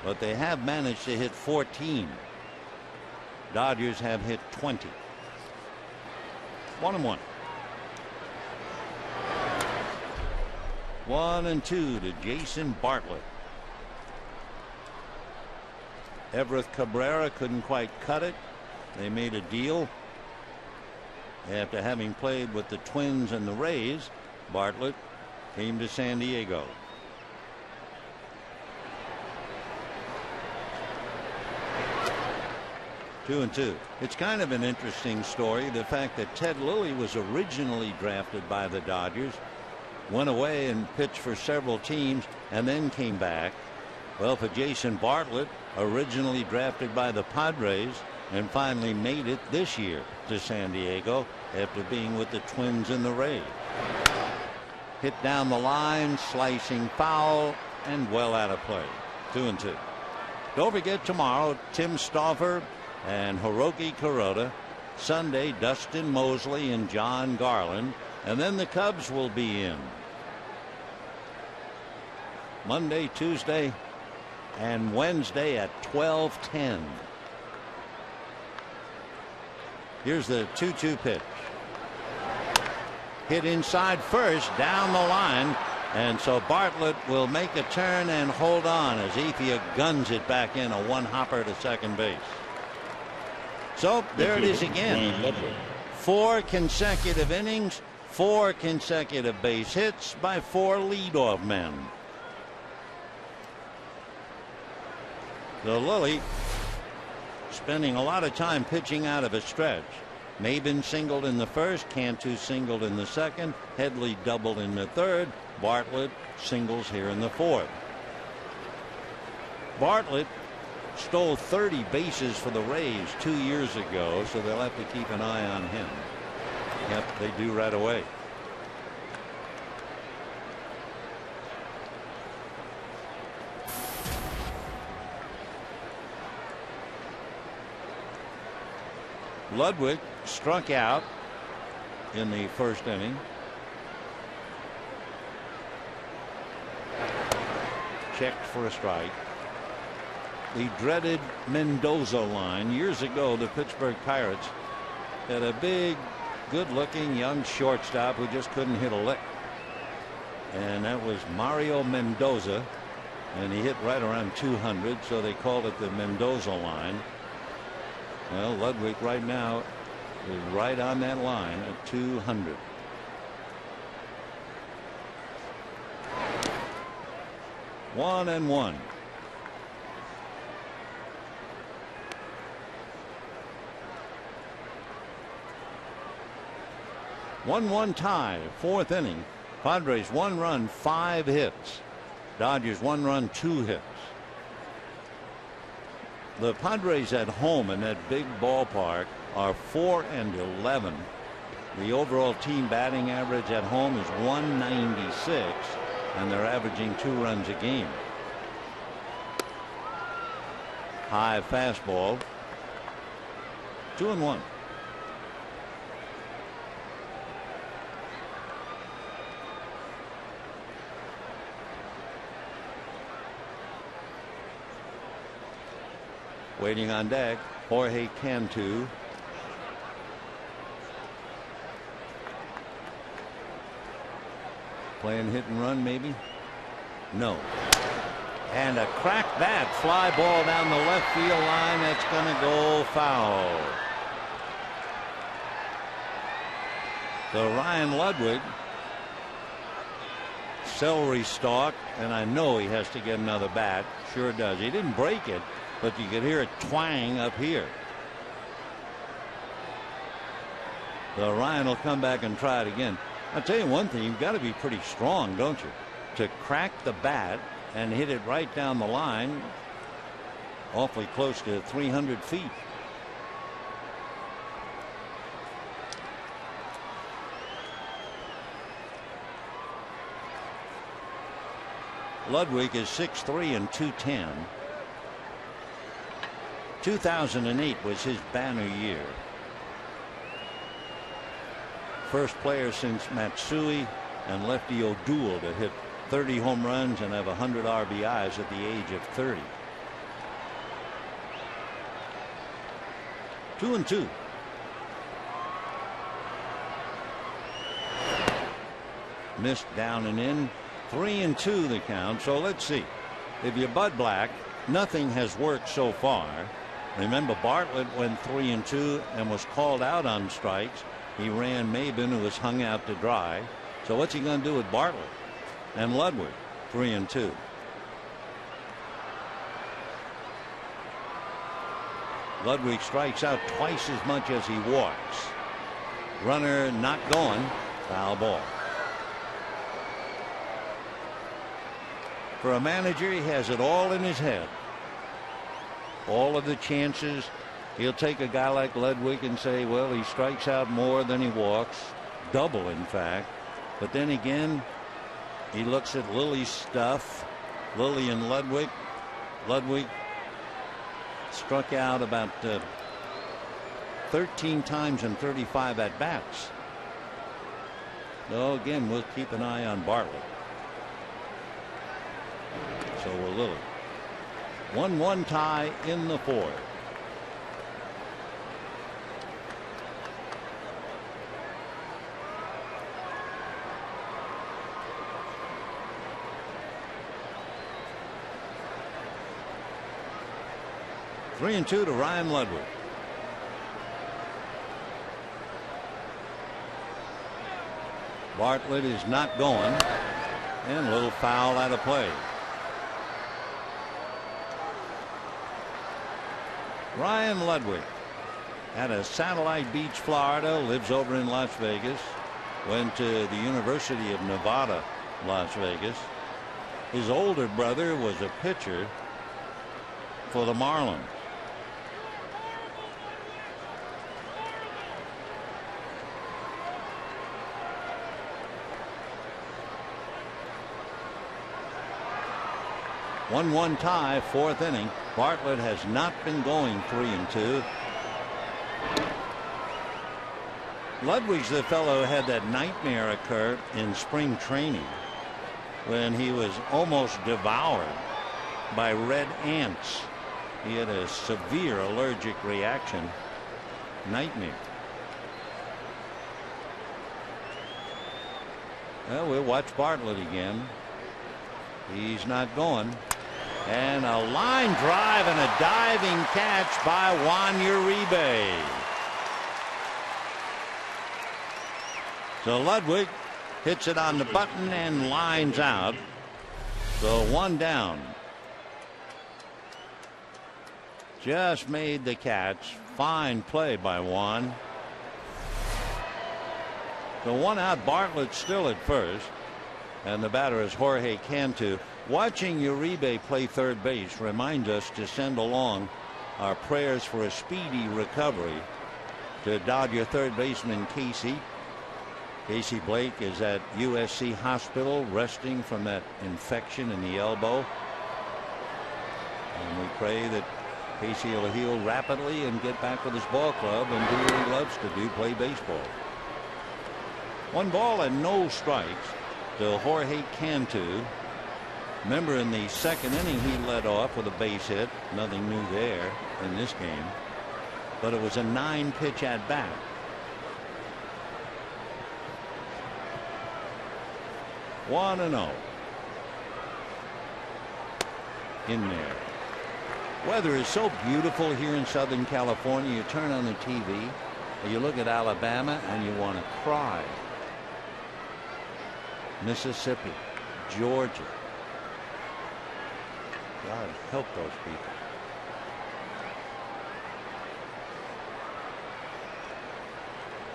but they have managed to hit 14. Dodgers have hit 20. 1-1. 1-2 to Jason Bartlett. Everett Cabrera couldn't quite cut it. They made a deal. After having played with the Twins and the Rays, Bartlett came to San Diego. Two and two. It's kind of an interesting story, the fact that Ted Lilly was originally drafted by the Dodgers, went away and pitched for several teams, and then came back. Well, for Jason Bartlett, originally drafted by the Padres, and finally made it this year to San Diego after being with the Twins and the Rays. Hit down the line, slicing foul, and well out of play. 2-2. Don't forget tomorrow, Tim Stauffer and Hiroki Kuroda. Sunday, Dustin Mosley and John Garland. And then the Cubs will be in. Monday, Tuesday, and Wednesday at 12:10. Here's the 2-2 pitch. Hit inside first, down the line. And so Bartlett will make a turn and hold on as Ethier guns it back in, a one-hopper to second base. So there it is again. 4 consecutive innings, 4 consecutive base hits by 4 leadoff men. So Lilly spending a lot of time pitching out of a stretch. Maben singled in the first, Cantu singled in the second, Headley doubled in the third, Bartlett singles here in the fourth. Bartlett stole 30 bases for the Rays 2 years ago, so they'll have to keep an eye on him. Yep, they do right away. Ludwig struck out in the first inning. Checked for a strike. The dreaded Mendoza line. Years ago, the Pittsburgh Pirates had a big, good-looking young shortstop who just couldn't hit a lick. And that was Mario Mendoza. And he hit right around 200, so they called it the Mendoza line. Well, Ludwig right now is right on that line at 200. One and one. One tie, 4th inning. Padres 1 run, 5 hits. Dodgers 1 run, 2 hits. The Padres at home in that big ballpark are 4-11. The overall team batting average at home is 196, and they're averaging 2 runs a game. High fastball. 2-1. Waiting on deck, Jorge Cantu. Playing hit and run, maybe? No. And a cracked bat, fly ball down the left field line. That's going to go foul. So Ryan Ludwig celery stalk, and I know he has to get another bat. Sure does. He didn't break it, but you could hear it twang up here. So Ryan will come back and try it again. I'll tell you one thing, you've got to be pretty strong, don't you, to crack the bat and hit it right down the line, awfully close to 300 feet. Ludwig is 6'3" and 210. 2008 was his banner year. First player since Matsui and Lefty O'Doul to hit 30 home runs and have 100 RBIs at the age of 30. 2-2. Missed down and in. 3-2 the count. So let's see. If you're Bud Black, nothing has worked so far. Remember, Bartlett went 3-2 and was called out on strikes. He ran Maben, who was hung out to dry. So what's he going to do with Bartlett? And Ludwig, 3-2. Ludwig strikes out twice as much as he walks. Runner not going. Foul ball. For a manager, he has it all in his head. All of the chances. He'll take a guy like Ludwig and say, well, he strikes out more than he walks. Double, in fact. But then again, he looks at Lily's stuff. Lily and Ludwig. Ludwig struck out about 13 times in 35 at-bats. So, again, we'll keep an eye on Bartlett. So will Lily. 1-1 tie in the fourth. Three and 2 to Ryan Ludwig. Bartlett is not going, and a little foul out of play. Ryan Ludwig out of Satellite Beach, Florida, lives over in Las Vegas, went to the University of Nevada, Las Vegas. His older brother was a pitcher for the Marlins. One tie, fourth inning. Bartlett has not been going 3-2. Ludwig's the fellow who had that nightmare occur in spring training when he was almost devoured by red ants. He had a severe allergic reaction. Nightmare. Well, we'll watch Bartlett again. He's not going. And a line drive and a diving catch by Juan Uribe. So Ludwig hits it on the button and lines out. So one down. Just made the catch. Fine play by Juan. So one out. Bartlett still at first. And the batter is Jorge Cantu. Watching Uribe play third base reminds us to send along our prayers for a speedy recovery to Dodger third baseman Casey. Casey Blake is at USC Hospital resting from that infection in the elbow. And we pray that Casey will heal rapidly and get back with his ball club and do what he loves to do, play baseball. 1 ball and no strikes to Jorge Cantu. Remember, in the second inning, he led off with a base hit. Nothing new there in this game. But it was a 9-pitch at bat. One and 0. In there. Weather is so beautiful here in Southern California. You turn on the TV, and you look at Alabama, and you want to cry. Mississippi, Georgia. God help those people.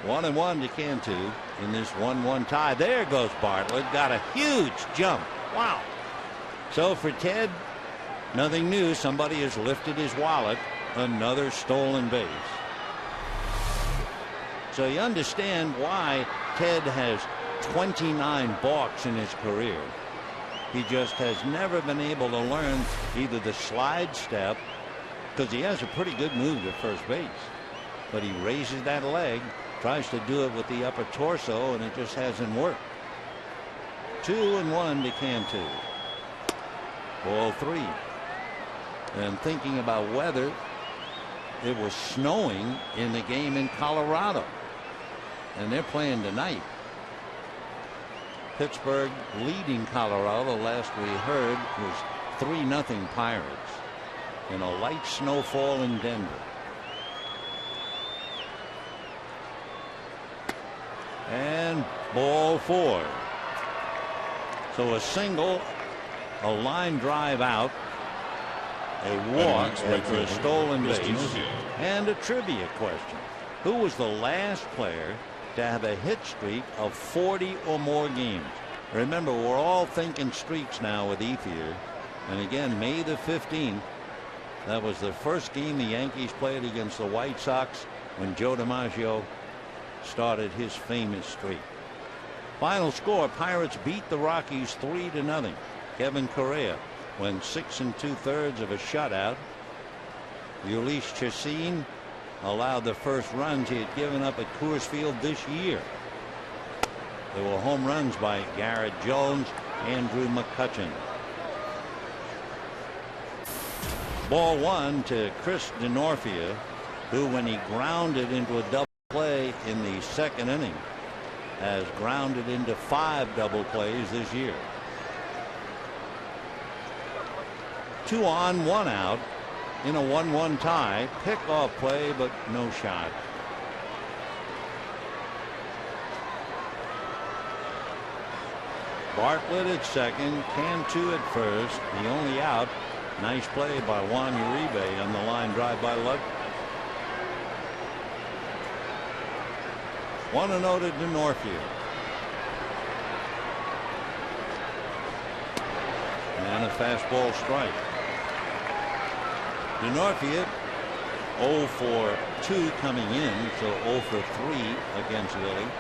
One and one to Cantu in this 1-1 tie. There goes Bartlett. Got a huge jump. Wow. So for Ted, nothing new. Somebody has lifted his wallet. Another stolen base. So you understand why Ted has 29 balks in his career. He just has never been able to learn either the slide step, because he has a pretty good move at first base, but he raises that leg, tries to do it with the upper torso, and it just hasn't worked. 2-1 to Cantu. Ball 3. And thinking about weather, it was snowing in the game in Colorado, and they're playing tonight. Pittsburgh leading Colorado, last we heard, was 3-0 Pirates in a light snowfall in Denver. And ball 4. So a single, a line drive out, a walk after a stolen base, and a trivia question. Who was the last player to have a hit streak of 40 or more games? Remember, we're all thinking streaks now with Ethier. And again, May the 15th, that was the first game the Yankees played against the White Sox when Joe DiMaggio started his famous streak. Final score, Pirates beat the Rockies 3-0. Kevin Correa went 6 2/3 of a shutout. Ulysses Chacin allowed the first runs he had given up at Coors Field this year. There were home runs by Garrett Jones, Andrew McCutchen. Ball 1 to Chris DeNorfia, who, when he grounded into a double play in the second inning, has grounded into 5 double plays this year. 2 on, 1 out in a 1-1 tie. Pickoff play, but no shot. Bartlett at second, Cantu at first. The only out. Nice play by Juan Uribe on the line drive by Lug. 1-0 to DeNorfia. And a fastball strike. DeNorfia 0 for 2 coming in, so 0 for 3 against Willie.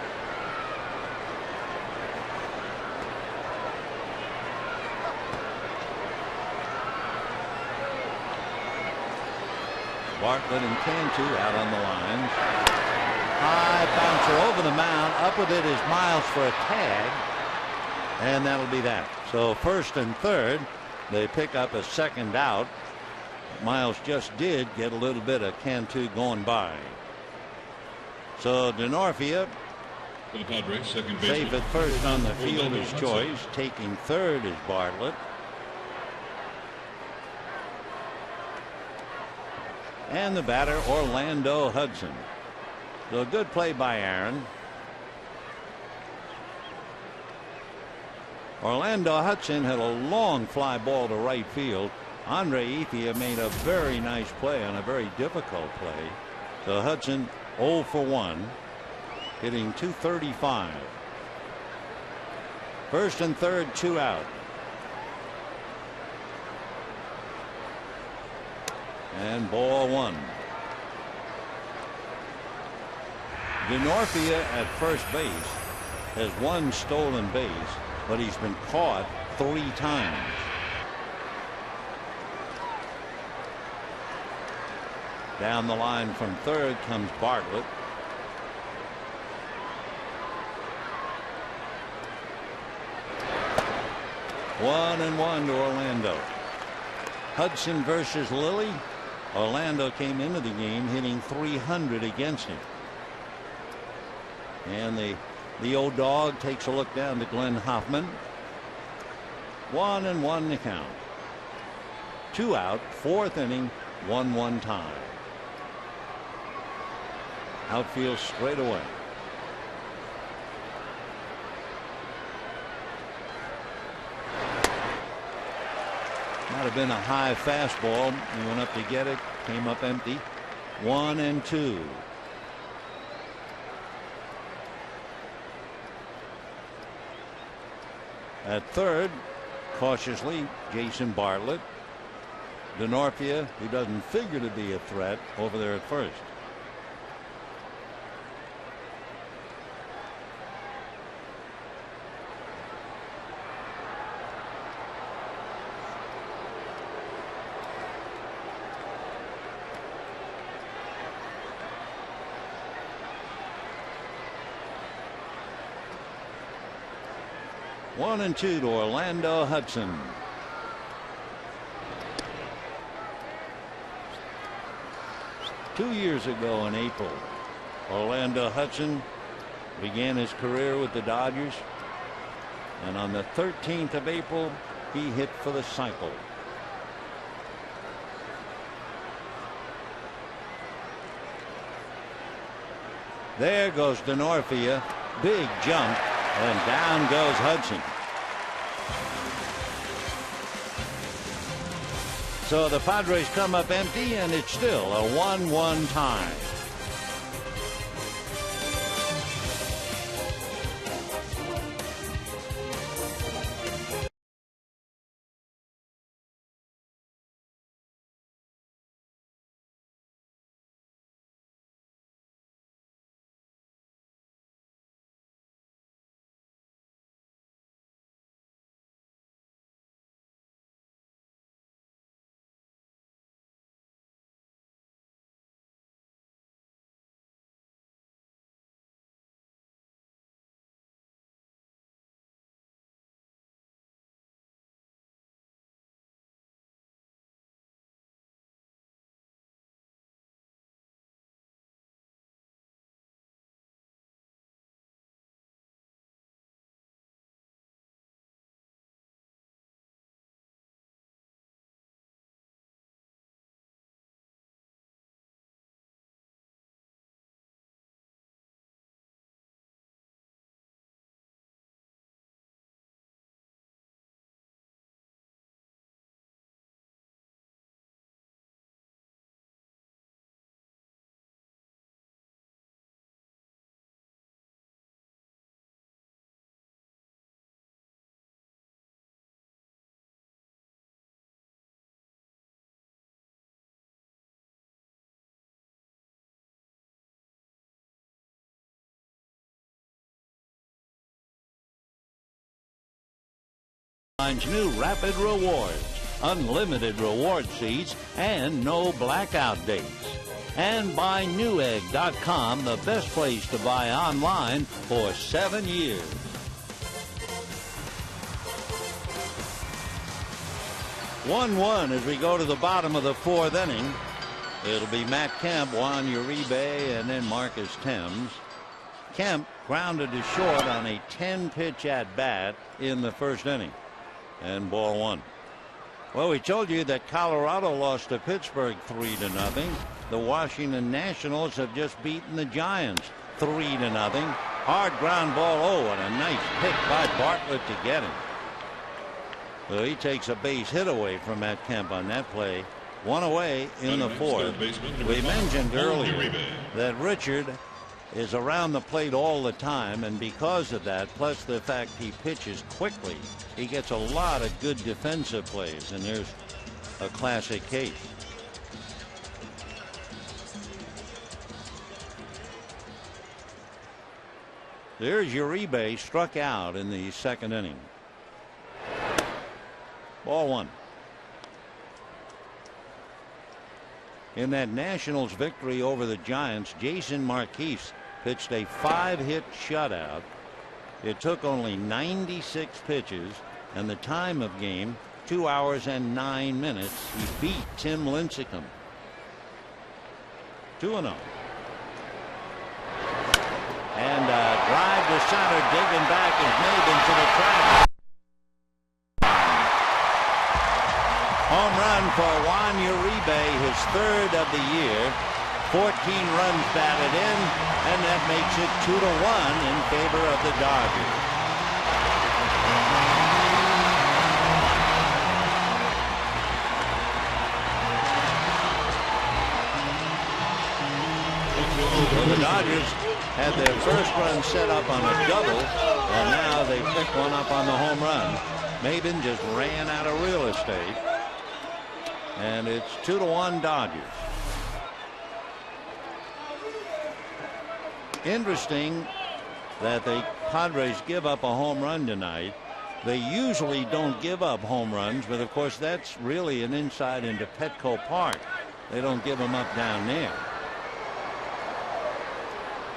Bartlett and Cantu out on the lines. High bouncer over the mound. Up with it is Miles for a tag. And that'll be that. So first and third, they pick up a second out. Miles just did get a little bit of Cantu going by. So DeNorfia For the Padres, second baseman. safe at first on the fielder's choice. Taking third is Bartlett. And the batter, Orlando Hudson. So a good play by Aaron. Orlando Hudson had a long fly ball to right field. Andre Ethier made a very nice play on a very difficult play. So Hudson 0 for 1, hitting .235. First and third, 2 out. And ball 1. DeNorfia at first base has 1 stolen base, but he's been caught 3 times. Down the line from third comes Bartlett. One and 1 to Orlando. Hudson versus Lilly. Orlando came into the game hitting .300 against him. And the old dog takes a look down to Glenn Hoffman. 1 and 1 to count. 2 out, 4th inning, 1-1 tie. Outfield straight away. Might have been a high fastball. He went up to get it, came up empty. 1-2. At third, cautiously, Jason Bartlett. Denorfia, who doesn't figure to be a threat, over there at first. One and two to Orlando Hudson. Two years ago in April, Orlando Hudson began his career with the Dodgers, and on the 13th of April he hit for the cycle. There goes Denorfia, big jump, and down goes Hudson. So the Padres come up empty, and it's still a 1-1 tie. New Rapid Rewards, unlimited reward seats, and no blackout dates. And buy Newegg.com, the best place to buy online for 7 years. One as we go to the bottom of the fourth inning. It'll be Matt Kemp, Juan Uribe, and then Marcus Thames. Kemp grounded to short on a 10-pitch at bat in the first inning. And ball one. Well, we told you that Colorado lost to Pittsburgh 3-0. The Washington Nationals have just beaten the Giants 3-0. Hard ground ball. Oh, and a nice pick by Bartlett to get him. So he takes a base hit away from Matt Kemp on that play. One away in the fourth. We mentioned earlier that Richard is around the plate all the time, and because of that, plus the fact he pitches quickly, he gets a lot of good defensive plays, and there's a classic case. There's Uribe, struck out in the second inning. Ball one. In that Nationals victory over the Giants, Jason Marquise pitched a 5-hit shutout. It took only 96 pitches, and the time of game 2 hours and 9 minutes. He beat Tim Lincecum. 2-0. And a drive to center, digging back is made into the track. Home run for Juan Uribe, his third of the year. 14 runs batted in, and that makes it 2-1 in favor of the Dodgers. Well, the Dodgers had their first run set up on a double, and now they picked one up on the home run. Maben just ran out of real estate, and it's 2-1 Dodgers. Interesting that the Padres give up a home run tonight. They usually don't give up home runs, but of course that's really an insight into Petco Park. They don't give them up down there.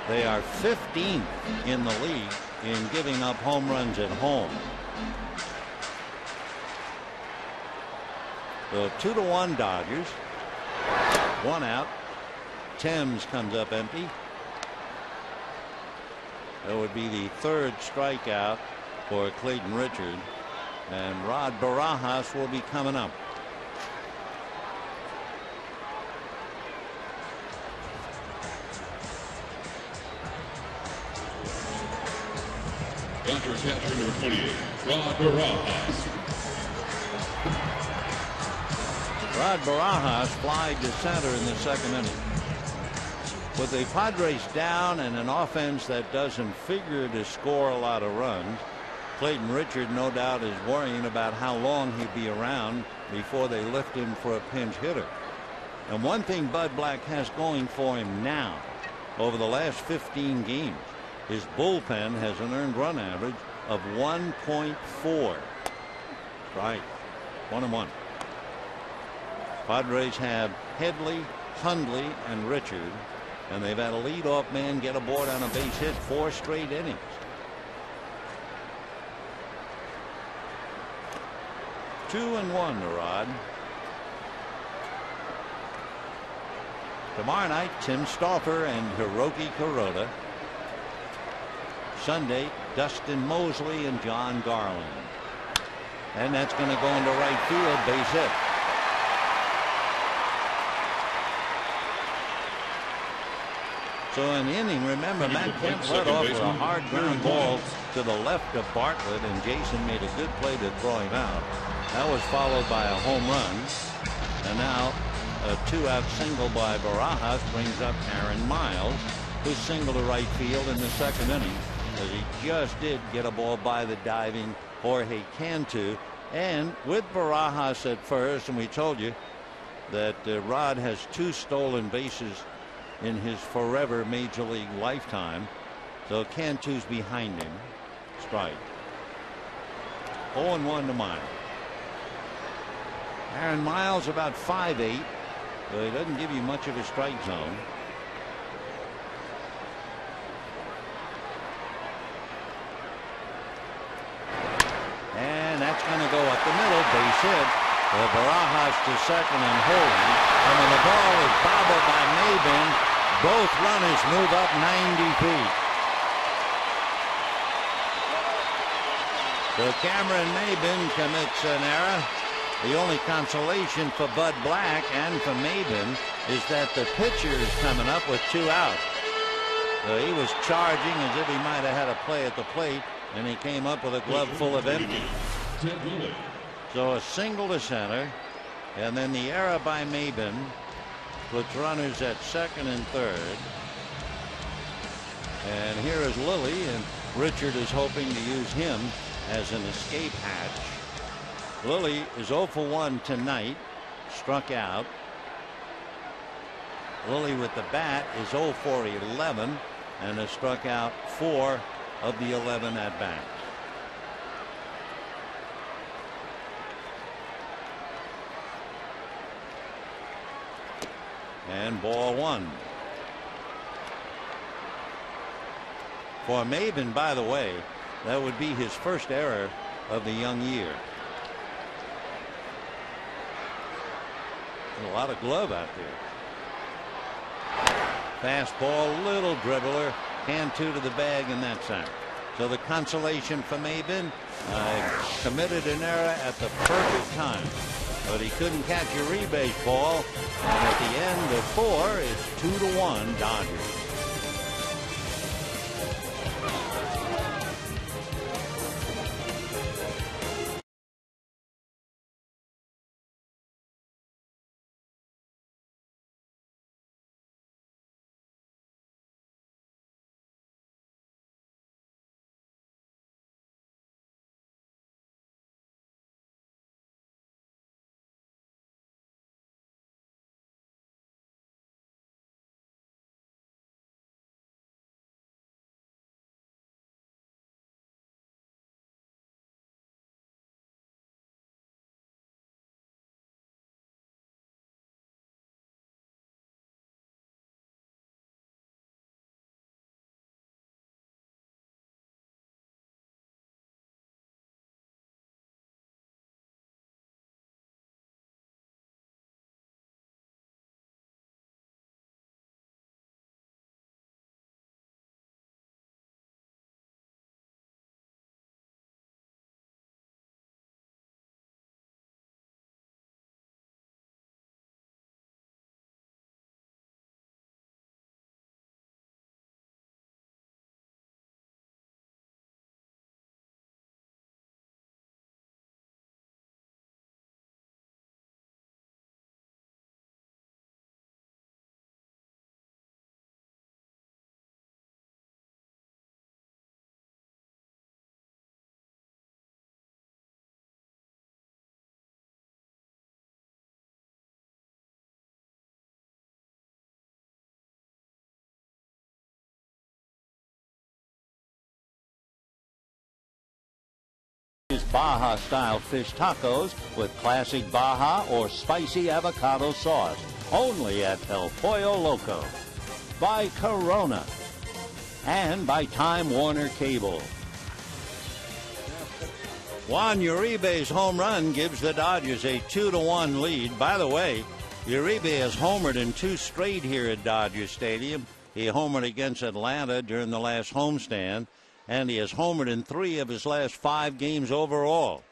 They are 15th in the league in giving up home runs at home. So 2-1 Dodgers. One out. Thames comes up empty. That would be the third strikeout for Clayton Richard, and Rod Barajas will be coming up. Dodger catcher number 28, Rod Barajas. Rod Barajas flied to center in the second inning. With the Padres down and an offense that doesn't figure to score a lot of runs, Clayton Richard no doubt is worrying about how long he'd be around before they lift him for a pinch hitter. And one thing Bud Black has going for him now, over the last 15 games, his bullpen has an earned run average of 1.4. Right. 1-1. Padres have Headley, Hundley, and Richard, and they've had a leadoff man get aboard on a base hit 4 straight innings. Two and 1 to Rod. Tomorrow night, Tim Stauffer and Hiroki Kuroda. Sunday, Dustin Mosley and John Garland. And that's going to go into right field, base hit. So in the inning, remember, Matt Kemp led off with a hard ground ball to the left of Bartlett, and Jason made a good play to throw him out. That was followed by a home run, and now a 2-out single by Barajas brings up Aaron Miles, who singled to right field in the second inning, as he just did get a ball by the diving Jorge Cantu. And with Barajas at first, and we told you that Rod has 2 stolen bases in his forever major league lifetime, so Cantu's behind him. Strike. 0-1 to Miles. Aaron Miles about 5'8", so he doesn't give you much of a strike zone. And that's going to go up the middle, base hit. Barajas to second and holding, and when the ball is bobbled by Maben, both runners move up 90 feet. So Cameron Maben commits an error. The only consolation for Bud Black and for Maben is that the pitcher is coming up with 2 outs. So he was charging as if he might have had a play at the plate, and he came up with a glove full of empty. So a single to center, and then the error by Maben puts runners at second and third. And here is Lilly, and Richard is hoping to use him as an escape hatch. Lilly is 0 for 1 tonight, struck out. Lilly with the bat is 0 for 11 and has struck out 4 of the 11 at bats. And ball 1. For Maben, by the way, that would be his first error of the young year. A lot of glove out there. Fastball, little dribbler, Cantu to the bag, and that's out. So the consolation for Maben, committed an error at the perfect time, but he couldn't catch Uribe's ball, and at the end of 4, it's 2-1 Dodgers. Baja-style fish tacos with classic Baja or spicy avocado sauce. Only at El Pollo Loco. By Corona. And by Time Warner Cable. Juan Uribe's home run gives the Dodgers a 2-1 lead. By the way, Uribe has homered in 2 straight here at Dodger Stadium. He homered against Atlanta during the last homestand, and he has homered in 3 of his last 5 games overall.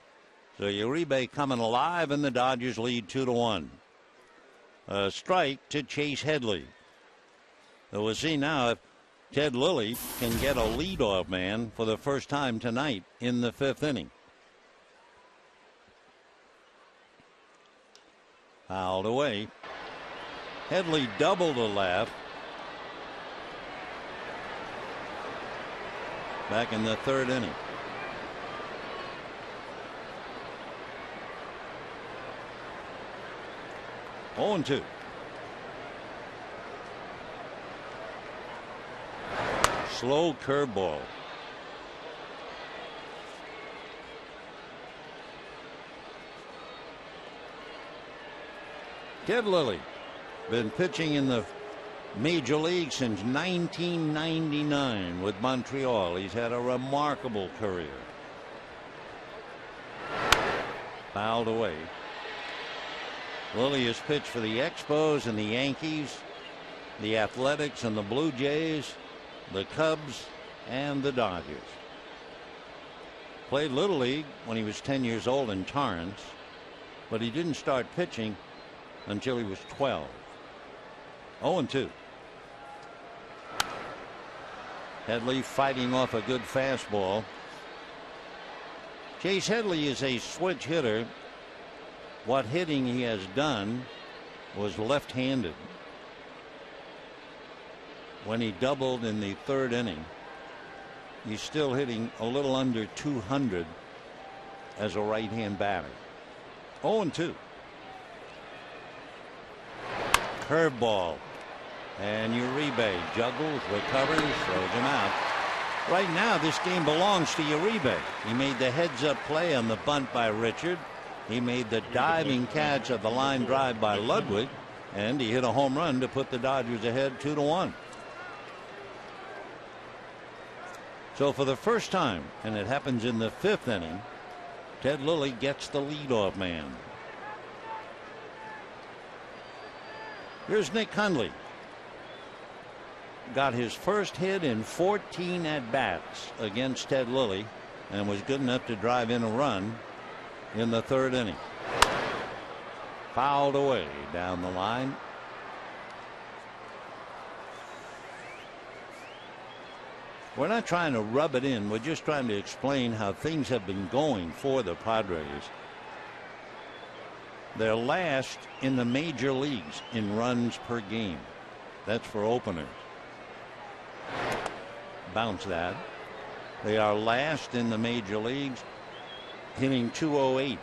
So Uribe coming alive, and the Dodgers lead 2-1. A strike to Chase Headley. So we'll see now if Ted Lilly can get a leadoff man for the first time tonight in the 5th inning. Fouled away. Headley doubled to left. Back in the 3rd inning. Oh, 0-2. Slow curveball. Ted Lilly been pitching in the Major League since 1999 with Montreal. He's had a remarkable career. Fouled away. Lilly has pitched for the Expos and the Yankees, the Athletics and the Blue Jays, the Cubs and the Dodgers. Played Little League when he was 10 years old in Torrance, but he didn't start pitching until he was 12. 0-2. Headley fighting off a good fastball. Chase Headley is a switch hitter. What hitting he has done was left-handed. When he doubled in the 3rd inning, he's still hitting a little under 200 as a right-hand batter. 0-2. Curveball. And Uribe juggles, recovers, throws him out. Right now, this game belongs to Uribe. He made the heads-up play on the bunt by Richard. He made the diving catch of the line drive by Ludwig. And he hit a home run to put the Dodgers ahead 2-1. So for the first time, and it happens in the 5th inning, Ted Lilly gets the leadoff man. Here's Nick Hundley. Got his first hit in 14 at-bats against Ted Lilly and was good enough to drive in a run in the 3rd inning. Fouled away down the line. We're not trying to rub it in. We're just trying to explain how things have been going for the Padres. They're last in the major leagues in runs per game. That's for openers. Bounce that. They are last in the major leagues, hitting .208.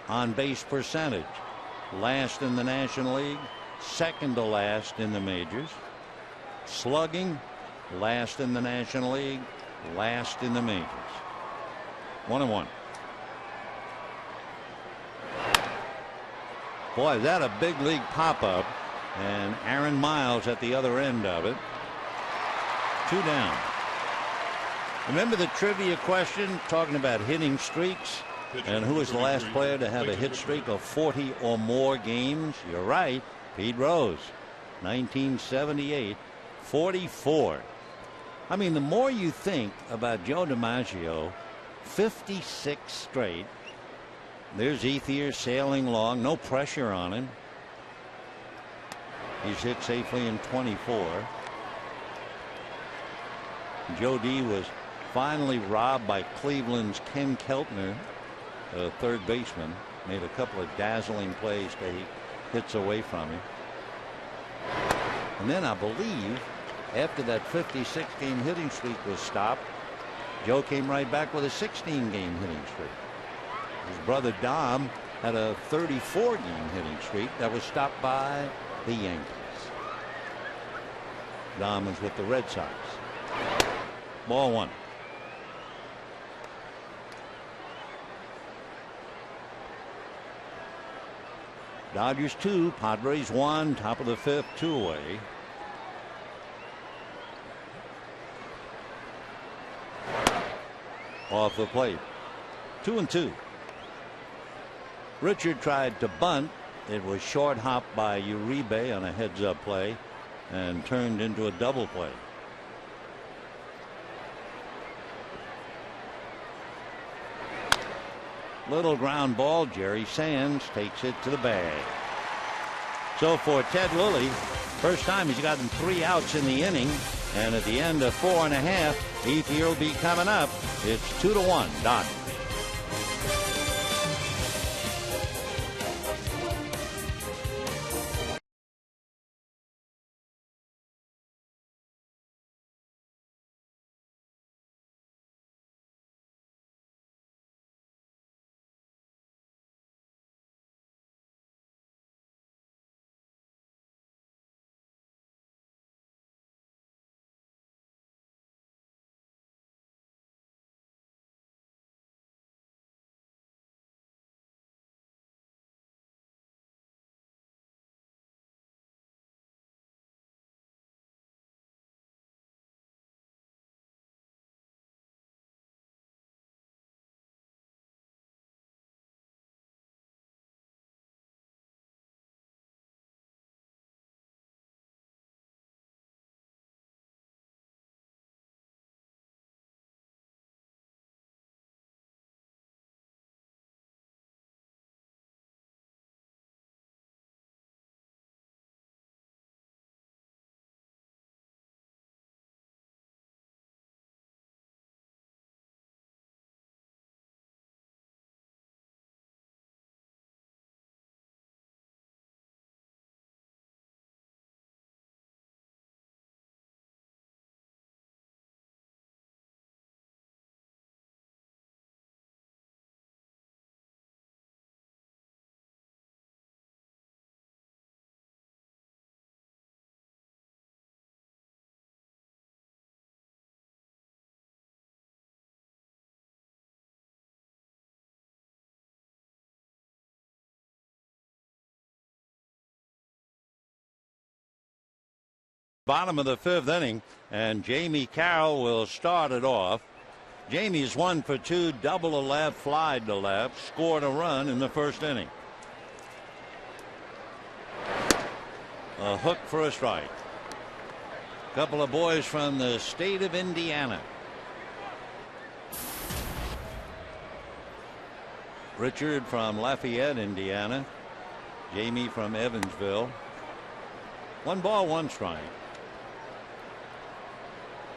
On base percentage, last in the National League, second to last in the majors. Slugging, last in the National League, last in the majors. 1-1. Boy, is that a big league pop-up, and Aaron Miles at the other end of it. 2 down. Remember the trivia question talking about hitting streaks and who was the last player to have a hit streak of 40 or more games? You're right, Pete Rose, 1978, 44. I mean, the more you think about Joe DiMaggio, 56 straight. There's Ethier sailing along, no pressure on him. He's hit safely in 24. Joe D was finally robbed by Cleveland's Ken Keltner, a third baseman. Made a couple of dazzling plays to hits away from him. And then I believe after that 56-game hitting streak was stopped, Joe came right back with a 16-game hitting streak. His brother Dom had a 34-game hitting streak that was stopped by the Yankees. Dom was with the Red Sox. Ball 1. Dodgers 2, Padres 1, top of the 5th, 2 away. Off the plate. 2-2. Richard tried to bunt. It was short hopped by Uribe on a heads-up play and turned into a double play. Little ground ball. Jerry Sands takes it to the bag. So for Ted Lilly, first time he's gotten 3 outs in the inning, and at the end of 4 1/2, Ethier will be coming up. It's 2-1 Dodgers. Bottom of the 5th inning, and Jamie Carroll will start it off. Jamie's 1 for 2, double to left, fly to left, scored a run in the first inning. A hook for a strike. Couple of boys from the state of Indiana. Richard from Lafayette, Indiana. Jamie from Evansville. 1 ball, 1 strike.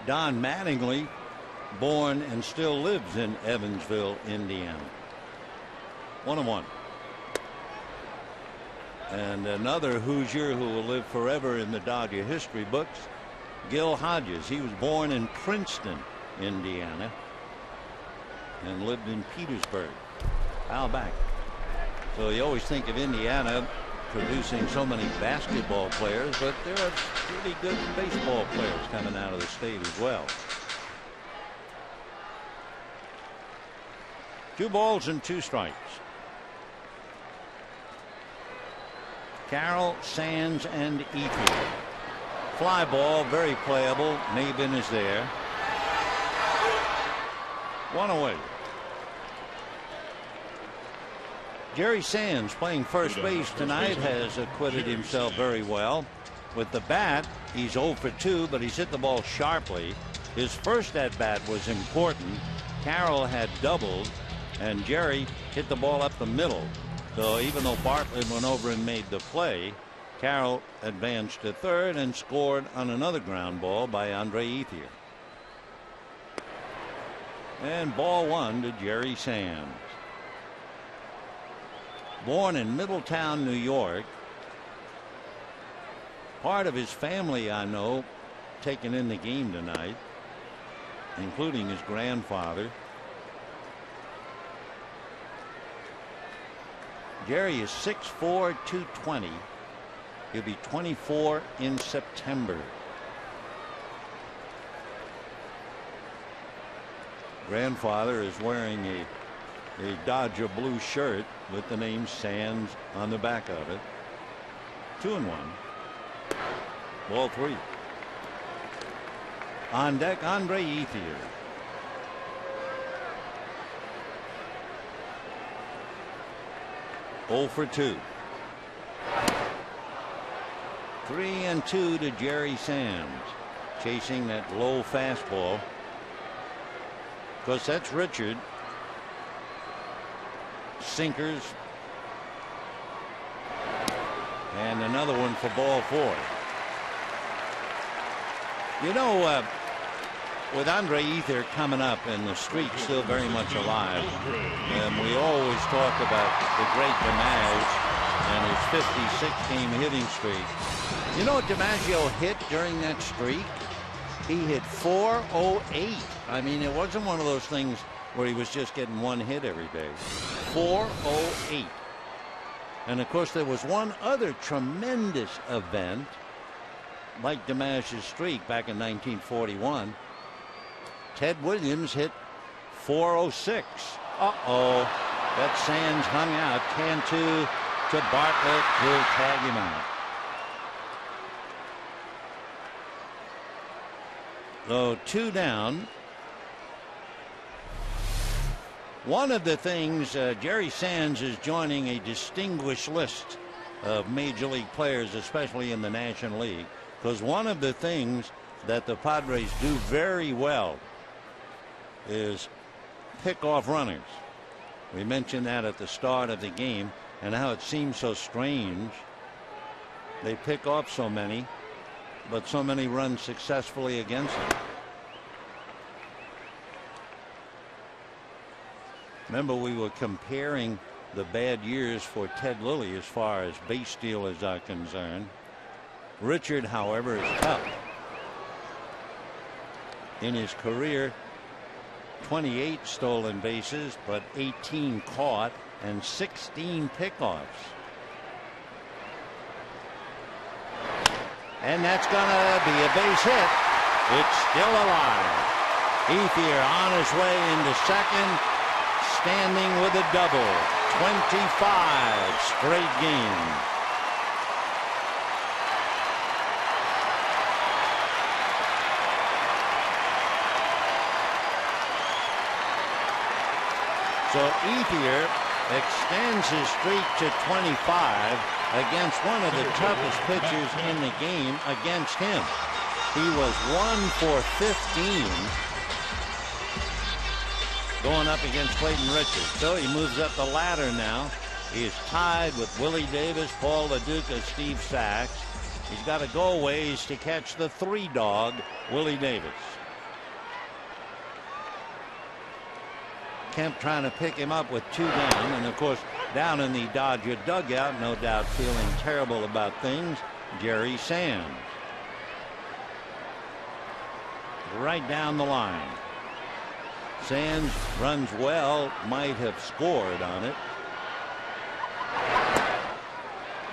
Don Mattingly, born and still lives in Evansville, Indiana. 1-1. And another Hoosier who will live forever in the Dodger history books, Gil Hodges. He was born in Princeton, Indiana, and lived in Petersburg. Foul back. So you always think of Indiana producing so many basketball players, but there are pretty good baseball players coming out of the state as well. 2 balls and 2 strikes. Carroll, Sands, and Ethier. Fly ball, very playable. Maben is there. 1 away. Jerry Sands, playing first base tonight, has acquitted himself very well. With the bat, he's 0 for 2, but he's hit the ball sharply. His first at bat was important. Carroll had doubled, and Jerry hit the ball up the middle. So even though Bartlett went over and made the play, Carroll advanced to third and scored on another ground ball by Andre Ethier. And ball 1 to Jerry Sands. Born in Middletown, New York. Part of his family, I know, taking in the game tonight, including his grandfather. Jerry is 6'4", 220. He'll be 24 in September. Grandfather is wearing a a Dodger blue shirt with the name Sands on the back of it. 2-1. Ball 3. On deck, Andre Ethier. Oh for 2. 3-2 to Jerry Sands, chasing that low fastball. Of course, that's Richard. Sinkers. And another one for ball 4. You know, with Andre Ethier coming up and the streak still very much alive, we always talk about the great DiMaggio and his 56-game hitting streak. You know what DiMaggio hit during that streak? He hit .408. I mean, it wasn't one of those things where he was just getting one hit every day. .408. And of course, there was one other tremendous event like DiMaggio's streak back in 1941. Ted Williams hit .406. That Sands hung out. Cantu to Bartlett, will tag him out. So 2 down. One of the things, Jerry Sands is joining a distinguished list of major league players, especially in the National League, because one of the things that the Padres do very well is pick off runners. We mentioned that at the start of the game and how it seems so strange. They pick off so many, but so many run successfully against them. Remember, we were comparing the bad years for Ted Lilly as far as base stealers are concerned. Richard, however, is tough. In his career, 28 stolen bases, but 18 caught and 16 pickoffs. And that's going to be a base hit. It's still alive. Ethier on his way into second, standing with a double. 25 straight games. So Ethier extends his streak to 25 against one of the toughest pitchers in the game against him. He was 1 for 15 going up against Clayton Richards. So he moves up the ladder now. He is tied with Willie Davis, Paul LaDuca, Steve Sachs. He's got to go ways to catch the 3-dog, Willie Davis. Kemp trying to pick him up with 2 down, and of course down in the Dodger dugout, no doubt feeling terrible about things, Jerry Sands. Right down the line. Sands runs well, might have scored on it.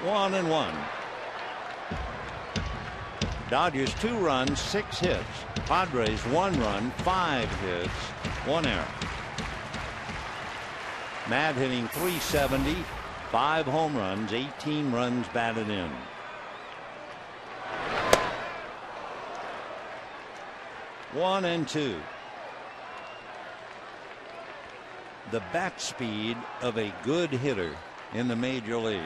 1-1. Dodgers 2 runs, 6 hits. Padres 1 run, 5 hits, 1 error. Matt hitting .370, 5 home runs, 18 runs batted in. One and 2. The bat speed of a good hitter in the major leagues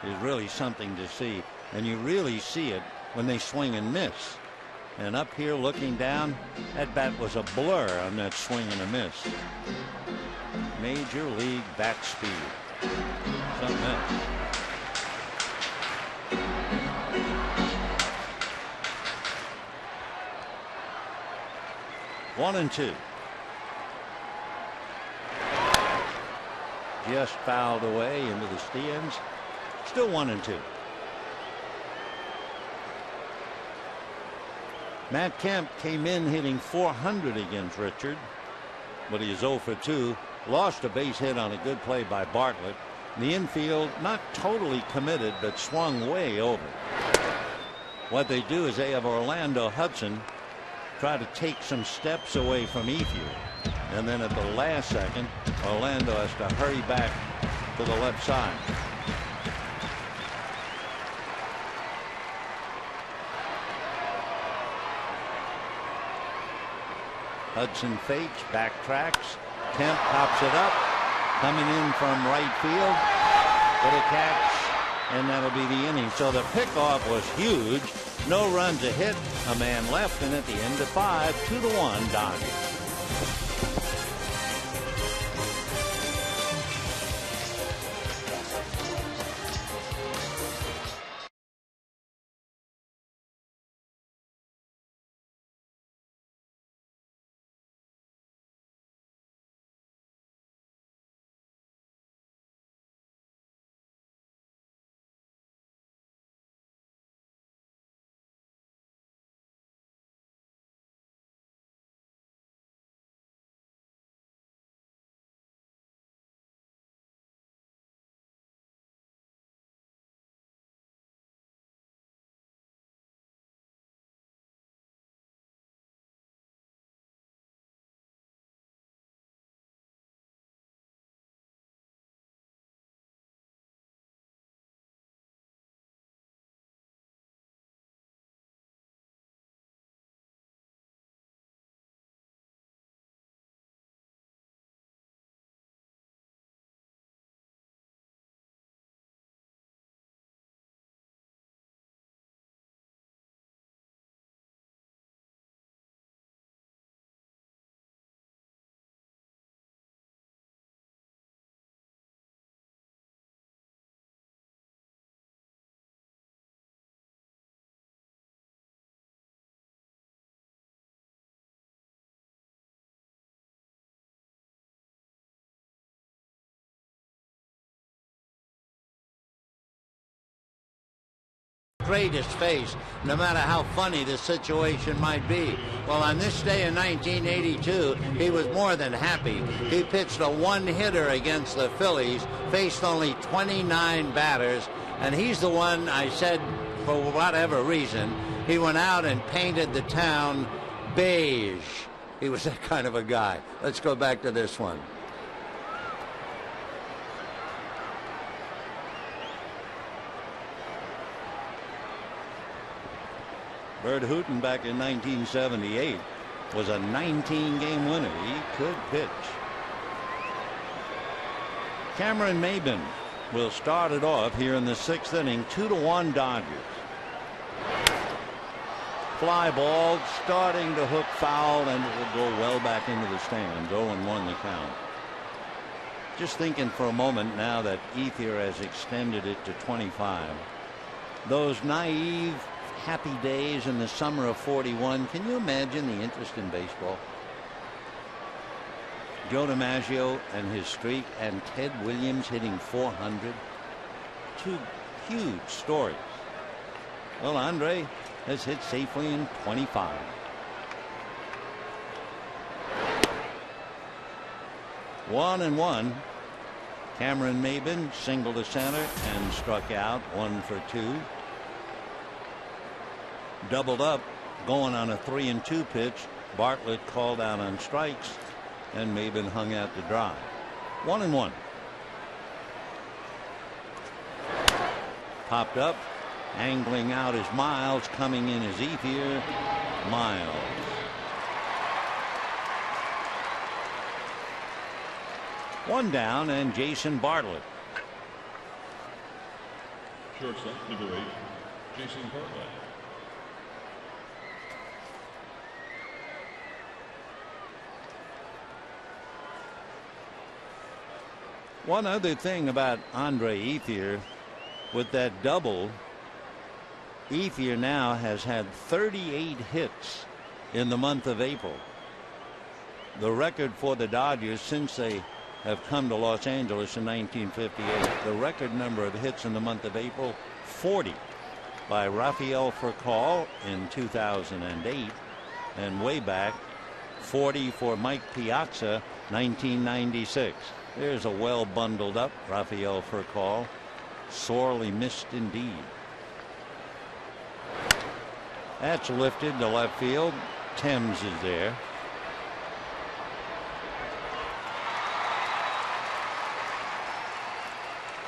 is really something to see, and you really see it when they swing and miss. And up here looking down, that bat was a blur on that swing and a miss. Major league bat speed. Something else. One and 2. Just fouled away into the stands. Still 1 and 2. Matt Kemp came in hitting .400 against Richard, but he is 0 for 2. Lost a base hit on a good play by Bartlett. The infield not totally committed, but swung way over. What they do is they have Orlando Hudson try to take some steps away from Ethier. And then at the last second, Orlando has to hurry back to the left side. Hudson fakes, backtracks. Kemp pops it up. Coming in from right field. With a catch. And that'll be the inning. So the pickoff was huge. No runs, a hit, a man left, and at the end of 5, 2-1 Dodgers. Greatest face, no matter how funny the situation might be. Well, on this day in 1982, he was more than happy. He pitched a one-hitter against the Phillies, faced only 29 batters, and he's the one I said, for whatever reason, he went out and painted the town beige. He was that kind of a guy. Let's go back to this one. Bert Hooton back in 1978 was a 19-game winner. He could pitch. Cameron Maybin will start it off here in the 6th inning. 2-1 Dodgers. Fly ball starting to hook foul, and it will go well back into the stands. 0-1 the count. Just thinking for a moment now that Ethier has extended it to 25. Those naive, happy days in the summer of 41. Can you imagine the interest in baseball? Joe DiMaggio and his streak, and Ted Williams hitting 400. Two huge stories. Well, Andre has hit safely in 25. One and one. Cameron Maybin singled to center and struck out. 1 for 2. Doubled up, going on a 3-2 pitch. Bartlett called out on strikes, and Maybin hung out to dry. 1-1. Popped up, angling out is Miles, coming in is Ethier. Miles. One down, and Jason Bartlett. Shortstop, number 8, Jason Bartlett. One other thing about Andre Ethier, with that double, Ethier now has had 38 hits in the month of April. The record for the Dodgers since they have come to Los Angeles in 1958. The record number of hits in the month of April, 40, by Rafael Furcal in 2008, and way back 40 for Mike Piazza, 1996. There's a well bundled up Rafael Furcal. Sorely missed indeed. That's lifted to left field. Thames is there.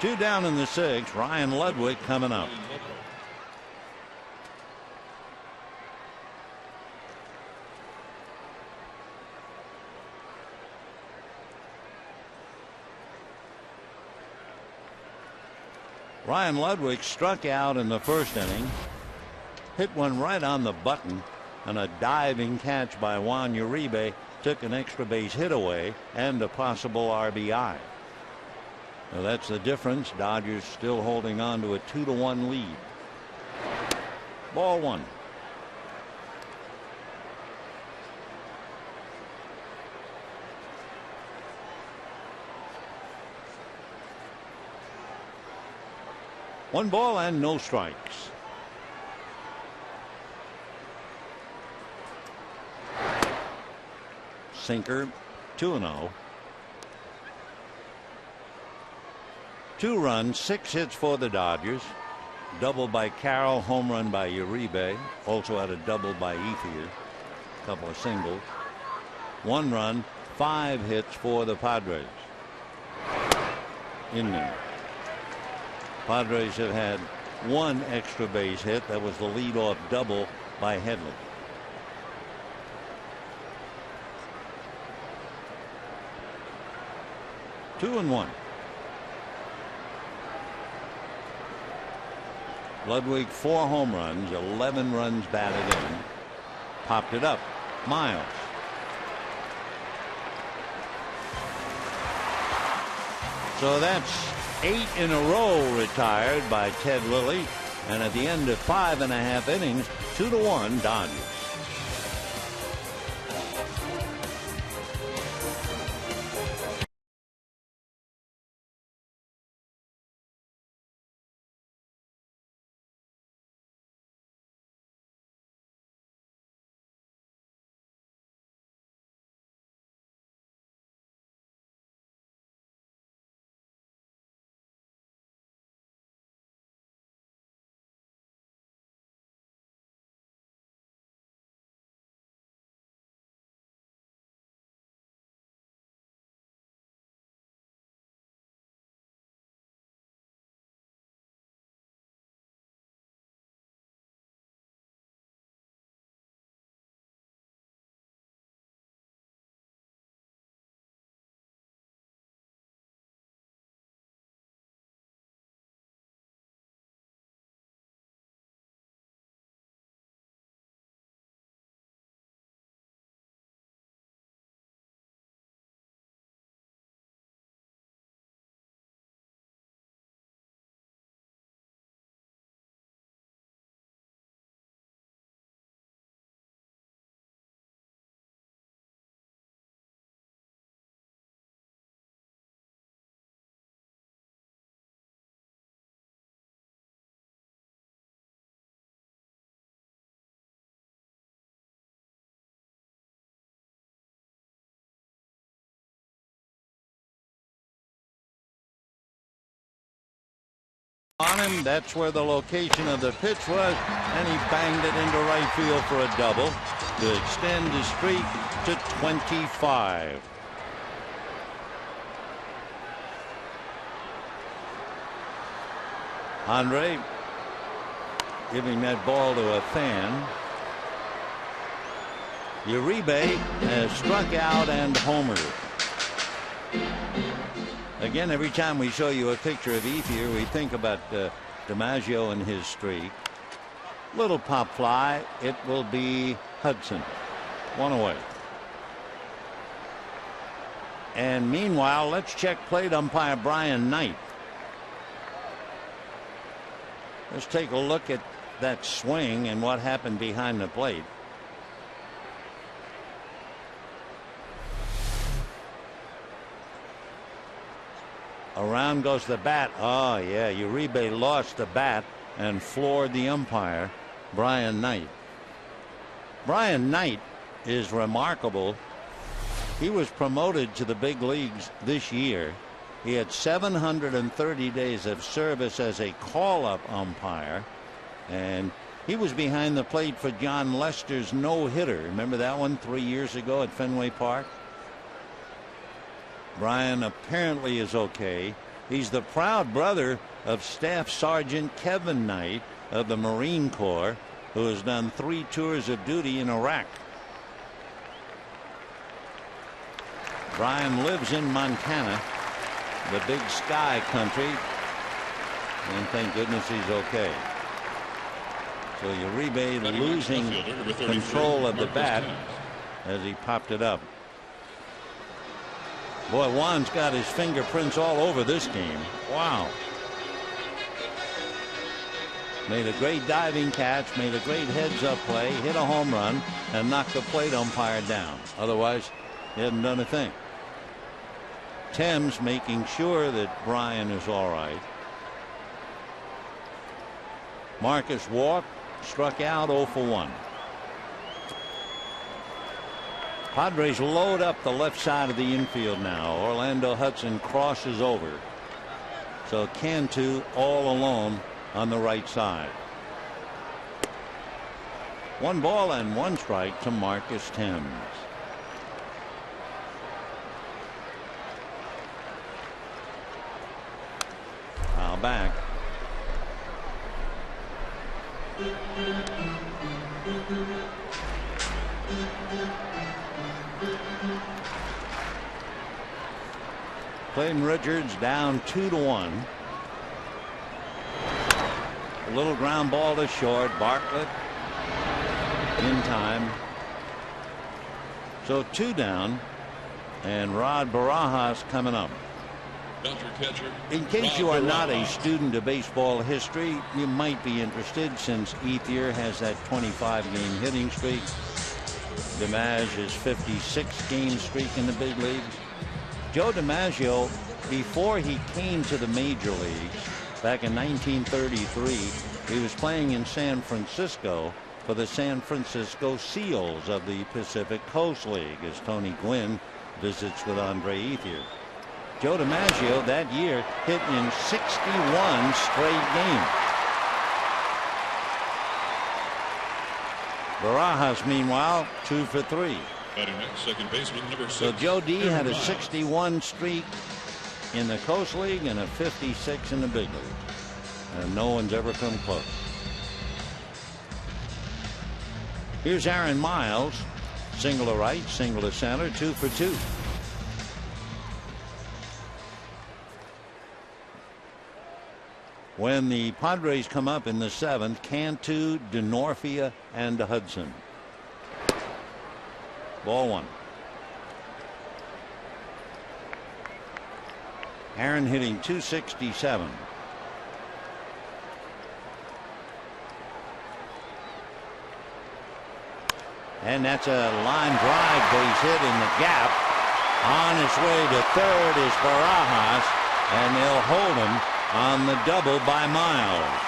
2 down in the 6th. Ryan Ludwig coming up. Ryan Ludwig struck out in the 1st inning, hit one right on the button, and a diving catch by Juan Uribe took an extra base hit away and a possible RBI. Now that's the difference. Dodgers still holding on to a 2-1 lead. Ball 1. One ball and no strikes. Sinker, 2-0. 2 runs, 6 hits for the Dodgers. Double by Carroll, home run by Uribe. Also had a double by Ethier. A couple of singles. 1 run, 5 hits for the Padres. Inning. Padres have had 1 extra base hit. That was the leadoff double by Headley. Two and 1. Ludwig 4 home runs, 11 runs batted in. Popped it up. Miles. So that's 8 in a row retired by Ted Lilly, and at the end of 5.5 innings, 2-1 Dodgers. On him, that's where the location of the pitch was, and he banged it into right field for a double to extend his streak to 25. Andre giving that ball to a fan. Uribe has struck out and homered. Again, every time we show you a picture of Ethier, we think about DiMaggio and his streak. Little pop fly. It will be Hudson. 1 away. And meanwhile, let's check plate umpire Brian Knight. Let's take a look at that swing and what happened behind the plate. Around goes the bat. Oh, yeah. Uribe lost the bat and floored the umpire, Brian Knight. Brian Knight is remarkable. He was promoted to the big leagues this year. He had 730 days of service as a call-up umpire, and he was behind the plate for John Lester's no-hitter. Remember that one 3 years ago at Fenway Park? Brian apparently is okay. He's the proud brother of Staff Sergeant Kevin Knight of the Marine Corps, who has done 3 tours of duty in Iraq. Brian lives in Montana, the big sky country, and thank goodness he's okay. So Uribe losing control of the bat as he popped it up. Boy, Juan's got his fingerprints all over this game. Wow. Made a great diving catch, made a great heads-up play, hit a home run, and knocked the plate umpire down. Otherwise, he hadn't done a thing. Thames making sure that Brian is all right. Marcus walked, struck out 0 for 1. Padres load up the left side of the infield now. Orlando Hudson crosses over. So Cantu all alone on the right side. 1 ball and 1 strike to Marcus Thames. Foul back. Clayton Richards down 2 to 1. A little ground ball to short. Bartlett in time. So 2 down, and Rod Barajas coming up. In case you are not a student of baseball history, you might be interested, since Ethier has that 25-game hitting streak. DiMaggio's 56-game streak in the big leagues. Joe DiMaggio, before he came to the major leagues back in 1933, he was playing in San Francisco for the San Francisco Seals of the Pacific Coast League, as Tony Gwynn visits with Andre Ethier. Joe DiMaggio that year hit in 61 straight games. Barajas, meanwhile, 2 for 3. Second baseman, number 6. So Joe D had a 61 streak in the Coast League and a 56 in the big league, and no one's ever come close. Here's Aaron Miles, single to right, single to center, 2 for 2. When the Padres come up in the 7th, Cantu, DeNorfia, and Hudson. Ball 1. Aaron hitting .267. And that's a line drive base hit in the gap. On his way to third is Barajas, and they'll hold him on the double by Miles.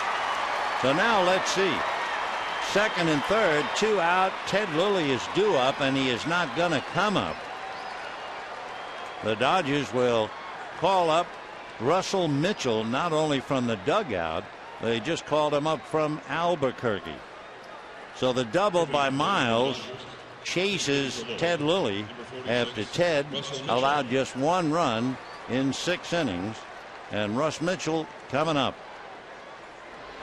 So now let's see. Second and third, 2 out. Ted Lilly is due up, and he is not going to come up. The Dodgers will call up Russell Mitchell, not only from the dugout, they just called him up from Albuquerque. So the double by Miles chases Ted Lilly after Ted allowed just 1 run in 6 innings. And Russ Mitchell coming up.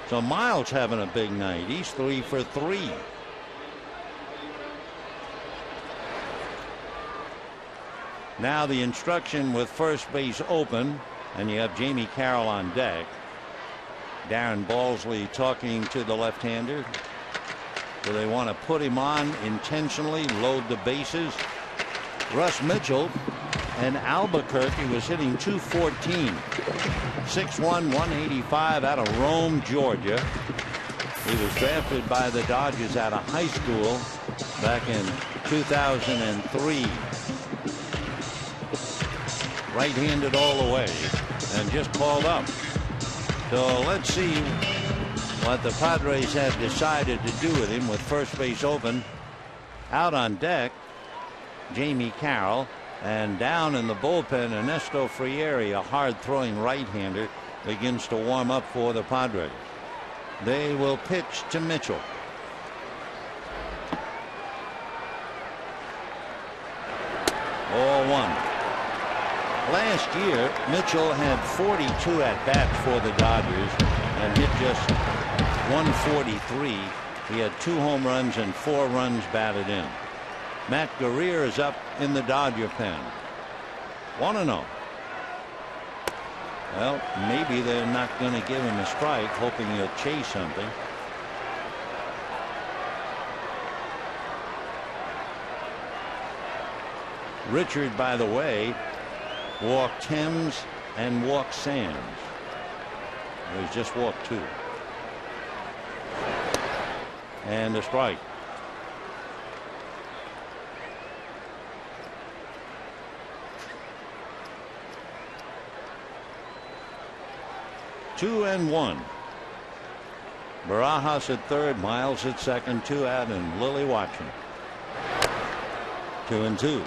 So Miles having a big night. He's 3 for 3. Now the instruction with first base open, and you have Jamie Carroll on deck. Darren Balsley talking to the left-hander. Do they want to put him on intentionally, load the bases? Russ Mitchell and Albuquerque was hitting .214. 6'1", 185 out of Rome, Georgia. He was drafted by the Dodgers out of high school back in 2003. Right-handed all the way, and just called up. So let's see what the Padres have decided to do with him, with first base open. Out on deck, Jamie Carroll, and down in the bullpen, Ernesto Frieri, a hard-throwing right-hander, begins to warm up for the Padres. They will pitch to Mitchell. Ball 1. Last year, Mitchell had 42 at-bats for the Dodgers and hit just 143. He had 2 home runs and 4 runs batted in. Matt Guerrier is up in the Dodger pen. 1-0. Well, maybe they're not going to give him a strike, hoping he'll chase something. Richard, by the way, walked Thames and walked Sands. He's just walked 2. And a strike. Two and 1. Barajas at third, Miles at second, 2 out, and Lilly watching. 2 and 2.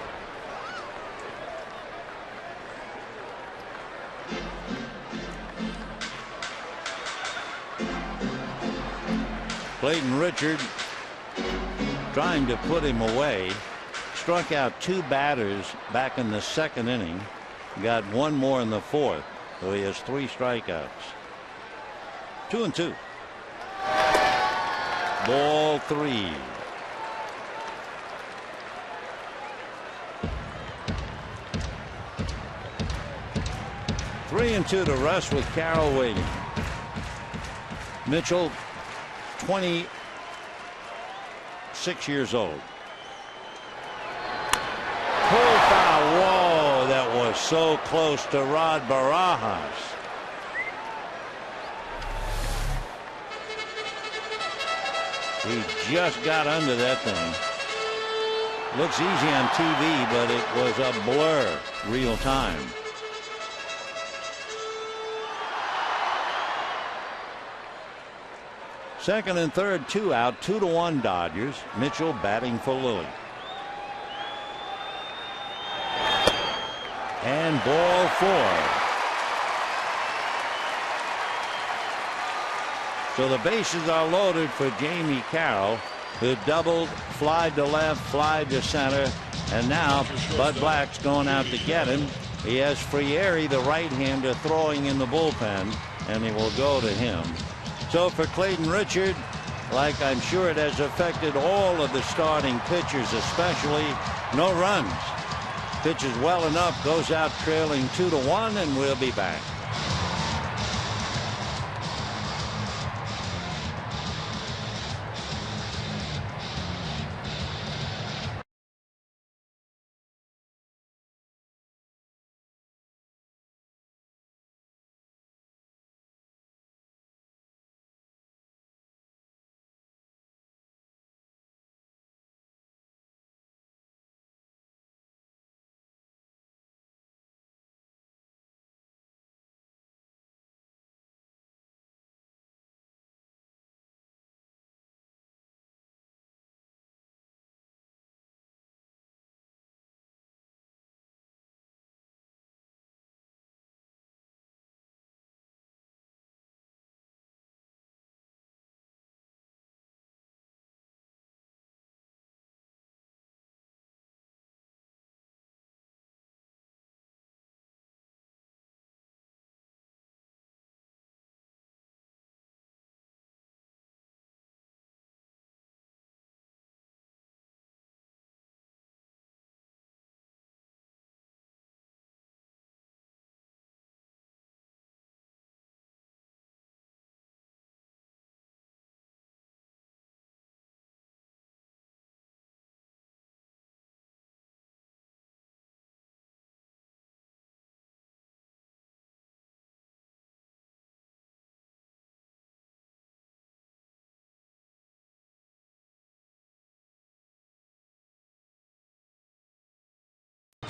Clayton Richard trying to put him away. Struck out 2 batters back in the second inning. Got 1 more in the fourth. So he has 3 strikeouts. 2 and 2. Ball 3. Three and 2 to Russ with Carroll waiting. Mitchell, 26 years old. Pull foul. Whoa, that was so close to Rod Barajas. He just got under that thing. Looks easy on TV, but it was a blur real time. Second and third, 2 out, 2-1 Dodgers. Mitchell batting for Lilly. And ball 4. So the bases are loaded for Jamie Carroll, who doubled, flied to left, flied to center, and now Bud Black's going out to get him. He has Frieri, the right-hander, throwing in the bullpen, and he will go to him. So for Clayton Richard, like I'm sure it has affected all of the starting pitchers, especially no runs. Pitches well enough, goes out trailing 2-1, and we'll be back.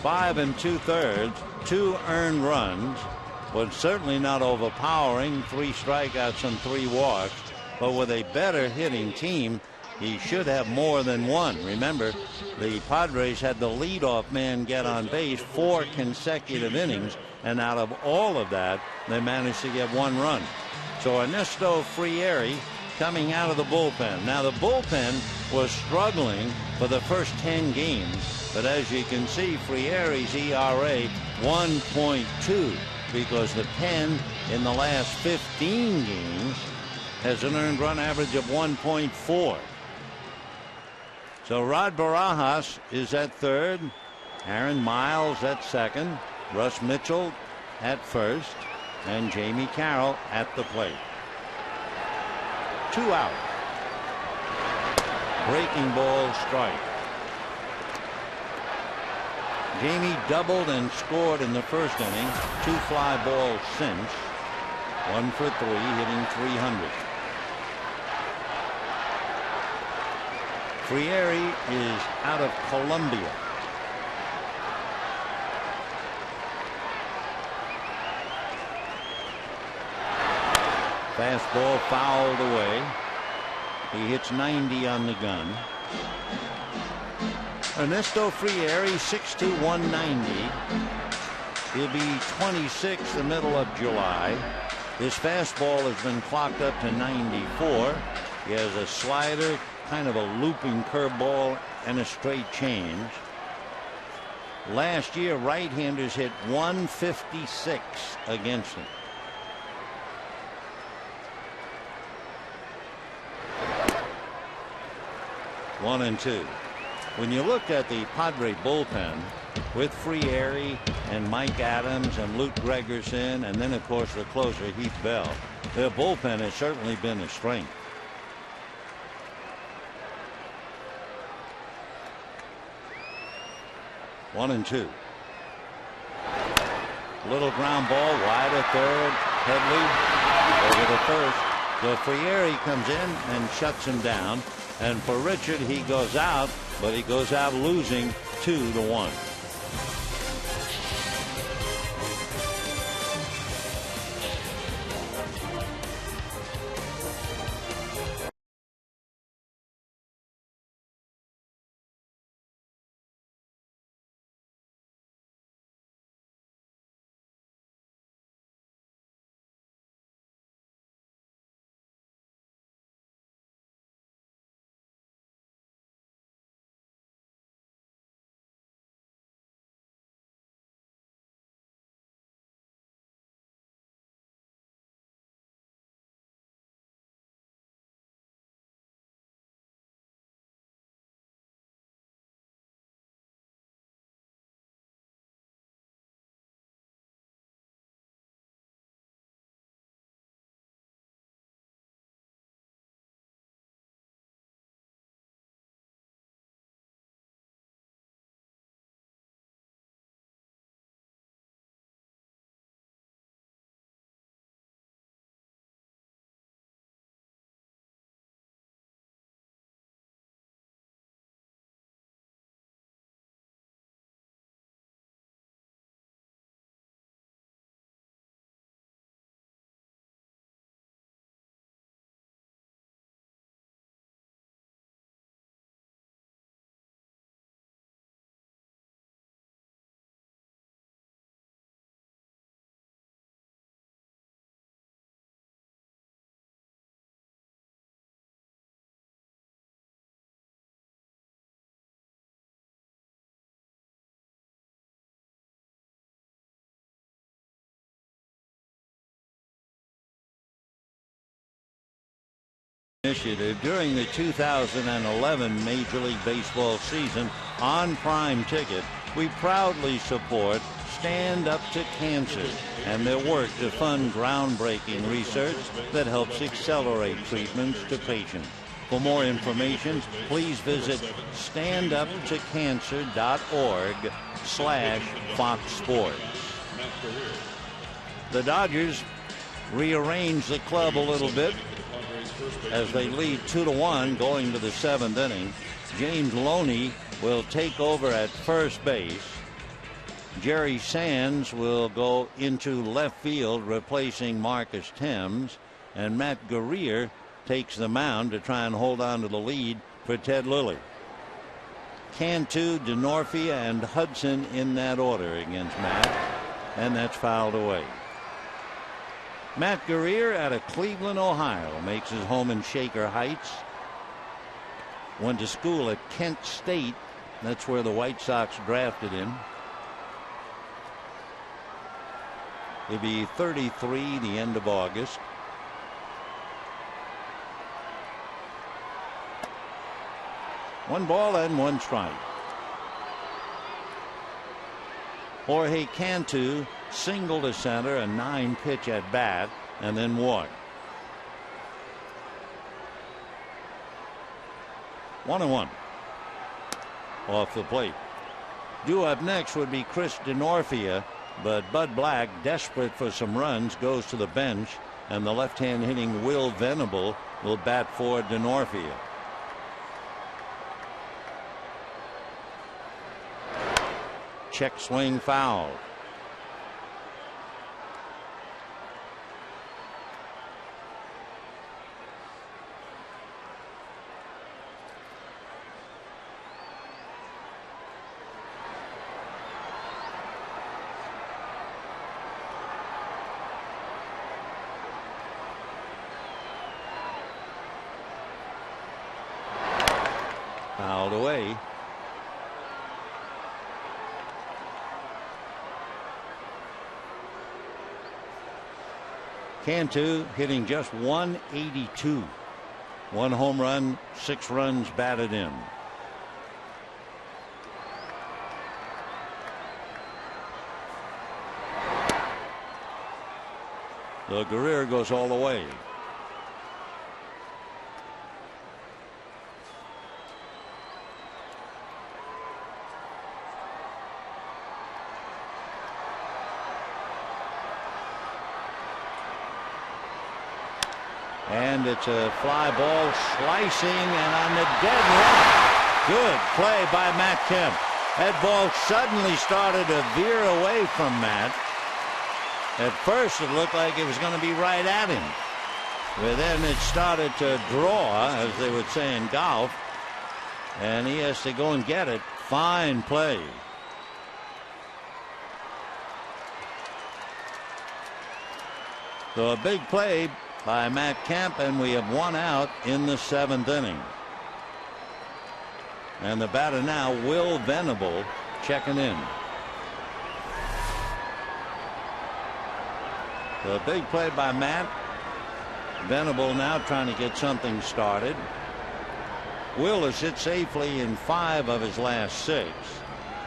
Five and 2/3, 2 earned runs. Was certainly not overpowering. 3 strikeouts and 3 walks. But with a better hitting team, he should have more than 1. Remember, the Padres had the leadoff man get on base 4 consecutive innings, and out of all of that, they managed to get 1 run. So Ernesto Frieri coming out of the bullpen. Now the bullpen was struggling for the first 10 games. But as you can see, Friere's ERA 1.2 because the pen in the last 15 games has an earned run average of 1.4. So Rod Barajas is at third, Aaron Miles at second, Russ Mitchell at first, and Jamie Carroll at the plate. 2 out. Breaking ball strike. Jamie doubled and scored in the first inning. 2 fly balls since. 1 for 3, hitting .300. Friere is out of Columbia. Fastball fouled away. He hits 90 on the gun. Ernesto Friere, 6'2", 190. He'll be 26 the middle of July. His fastball has been clocked up to 94. He has a slider, kind of a looping curveball, and a straight change. Last year, right-handers hit 156 against him. One and two. When you look at the Padre bullpen with Friere and Mike Adams and Luke Gregerson, and then of course the closer Heath Bell, their bullpen has certainly been a strength. One and two. Little ground ball wide of third. Headley over to first. So Friere comes in and shuts him down. And for Richard, he goes out, but he goes out losing 2-1. Initiative during the 2011 Major League Baseball season on Prime Ticket, we proudly support Stand Up to Cancer and their work to fund groundbreaking research that helps accelerate treatments to patients. For more information, please visit standuptocancer.org/Fox Sports. The Dodgers rearrange the club a little bit as they lead 2-1 going to the seventh inning. James Loney will take over at first base. Jerry Sands will go into left field replacing Marcus Thames, and Matt Guerrier takes the mound to try and hold on to the lead for Ted Lilly. Cantu, DeNorfia, and Hudson in that order against Matt, and that's fouled away. Matt Guerrier out of Cleveland, Ohio, makes his home in Shaker Heights. Went to school at Kent State That's where the White Sox drafted him. He'll be 33 the end of August. One ball and one strike. Jorge Cantu single to center, a 9-pitch at bat, and then walk. 1-1 off the plate. Due up next would be Chris Denorfia, but Bud Black, desperate for some runs, goes to the bench, and the left-hand hitting Will Venable will bat for Denorfia. Check swing foul. Fouled away. Cantu hitting just 182. 1 home run, 6 runs batted in. The Guerrero goes all the way. And it's a fly ball slicing and on the dead run. Good play by Matt Kemp. That ball suddenly started to veer away from Matt. At first it looked like it was going to be right at him. But then it started to draw, as they would say in golf. And he has to go and get it. Fine play. So a big play by Matt Kemp, and we have 1 out in the 7th inning. And the batter now, Will Venable, checking in. So a big play by Matt. Venable now trying to get something started. Will has hit safely in 5 of his last 6.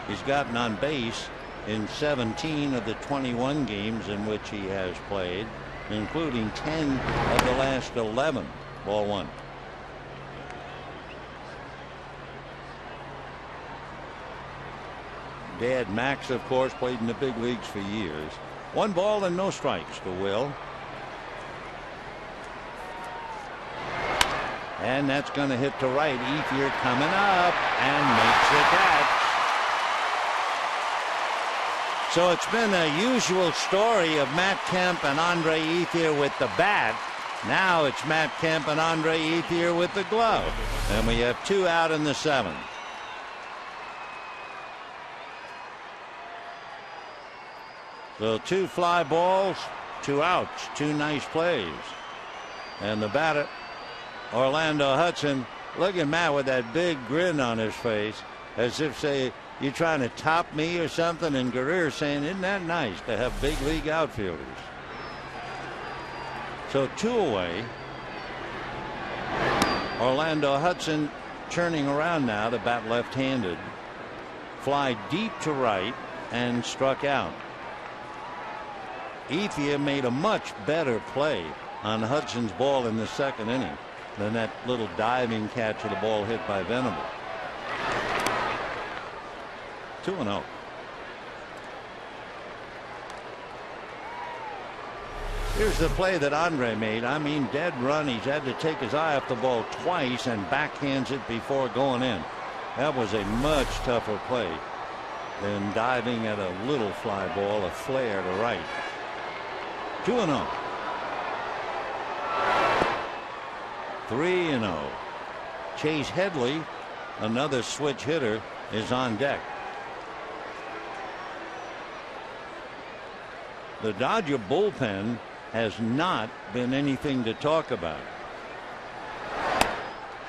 He's gotten on base in 17 of the 21 games in which he has played, including 10 of the last 11. Ball 1. Dad Max, of course, played in the big leagues for years. 1 ball and no strikes to Will. And that's going to hit to right. Ethier coming up and makes the catch. So it's been a usual story of Matt Kemp and Andre Ethier with the bat. Now it's Matt Kemp and Andre Ethier with the glove. And we have 2 out in the 7th. So 2 fly balls, 2 outs, 2 nice plays. And the batter, Orlando Hudson, look at Matt with that big grin on his face, as if say, you trying to top me or something, and Guerrero saying, isn't that nice to have big league outfielders? So 2 away. Orlando Hudson churning around now to bat left-handed. Fly deep to right and struck out. Ethier made a much better play on Hudson's ball in the 2nd inning than that little diving catch of the ball hit by Venable. 2-0. Here's the play that Andre made. I mean, dead run. He's had to take his eye off the ball twice and backhands it before going in. That was a much tougher play than diving at a little fly ball, a flare to right. 2-0. 3-0. Chase Headley, another switch hitter, is on deck. The Dodger bullpen has not been anything to talk about.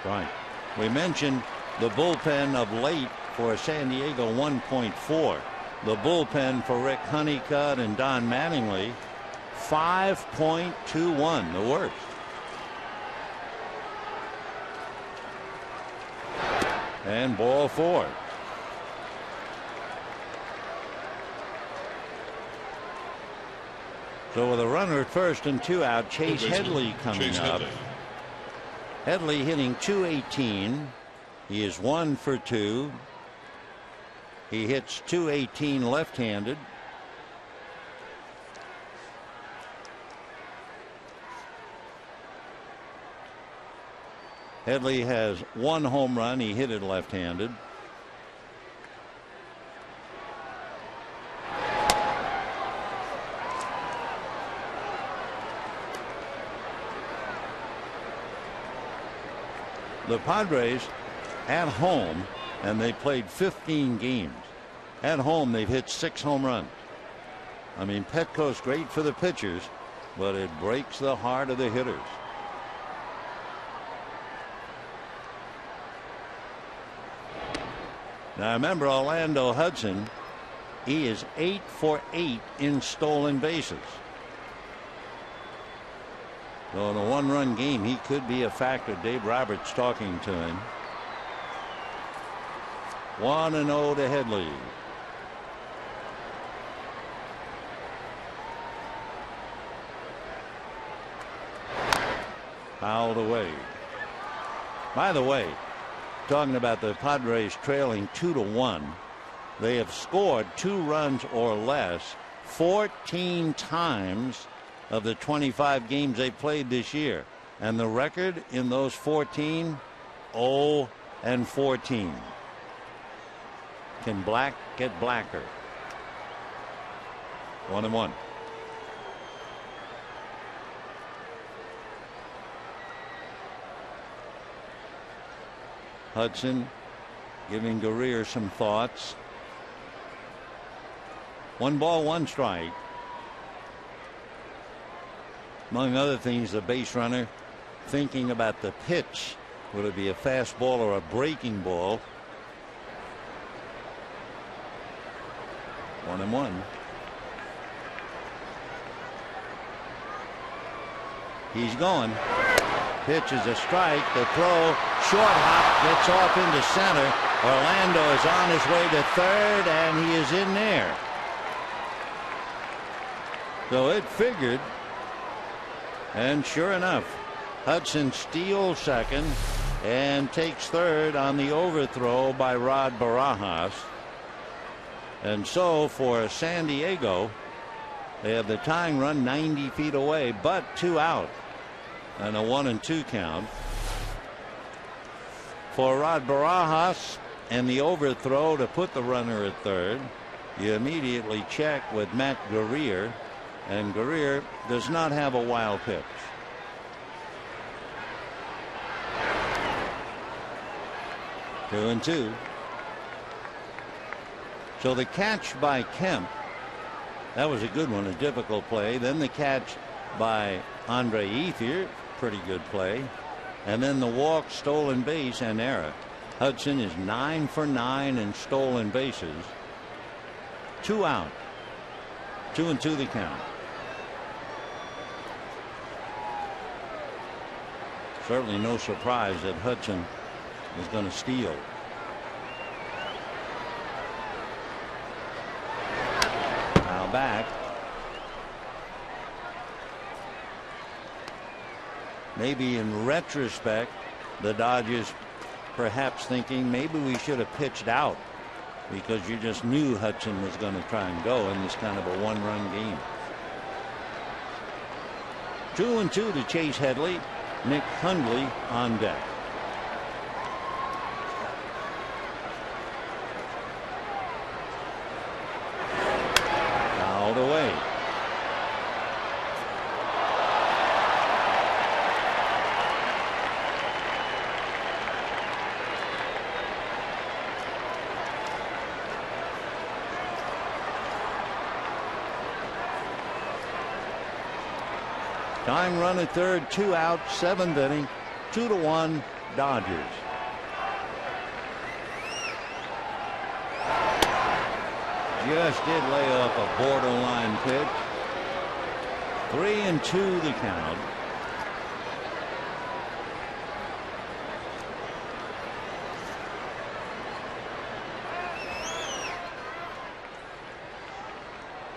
Right. We mentioned the bullpen of late for San Diego 1.4. The bullpen for Rick Honeycutt and Don Mattingly 5.21, the worst. And ball 4. So with a runner at first and 2 out, Chase Headley coming up. Headley hitting .218. He is 1 for 2. He hits .218 left-handed. Headley has 1 home run. He hit it left-handed. The Padres at home, and they played 15 games. At home, they've hit 6 home runs. I mean, Petco's great for the pitchers, but it breaks the heart of the hitters. Now remember, Orlando Hudson, he is 8 for 8 in stolen bases. So in a 1-run game, he could be a factor. Dave Roberts talking to him. 1-0 to Headley. Fouled away. By the way, talking about the Padres trailing 2-1, they have scored 2 runs or less 14 times of the 25 games they played this year, and the record in those 14, 0-14. Can black get blacker? 1-1. Hudson giving Guerrier some thoughts. 1 ball, 1 strike. Among other things, the base runner thinking about the pitch. Would it be a fastball or a breaking ball? 1-1. He's going. Pitch is a strike. The throw, short hop, gets off into center. Orlando is on his way to third, and he is in there. So it figured. And sure enough, Hudson steals second and takes third on the overthrow by Rod Barajas. And so for San Diego, they have the tying run 90 feet away, but 2 out and a 1-2 count. For Rod Barajas and the overthrow to put the runner at third, you immediately check with Matt Guerrier. And Guerrier does not have a wild pitch. Two and two. So the catch by Kemp, that was a good one, a difficult play. Then the catch by Andre Ethier, pretty good play. And then the walk, stolen base, and error. Hudson is 9 for 9 in stolen bases. 2 out. 2-2 the count. Certainly no surprise that Hudson is going to steal. Now back. Maybe in retrospect, the Dodgers perhaps thinking maybe we should have pitched out, because you just knew Hudson was going to try and go in this kind of a 1-run game. 2-2 to Chase Headley. Nick Hundley on deck. Fouled away. Tying run at third, 2 out, 7th inning, 2-1 Dodgers. just did lay off a borderline pitch. 3-2 the count.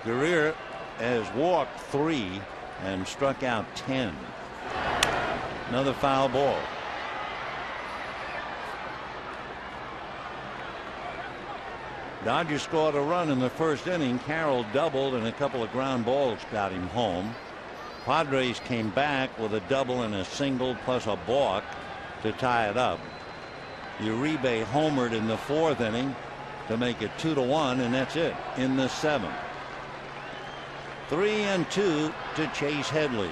Uribe has walked 3 and struck out 10. Another foul ball. Dodgers scored a run in the first inning. Carroll doubled and a couple of ground balls got him home. Padres came back with a double and a single plus a balk to tie it up. Uribe homered in the 4th inning to make it 2-1, and that's it in the 7th. 3-2 to Chase Headley.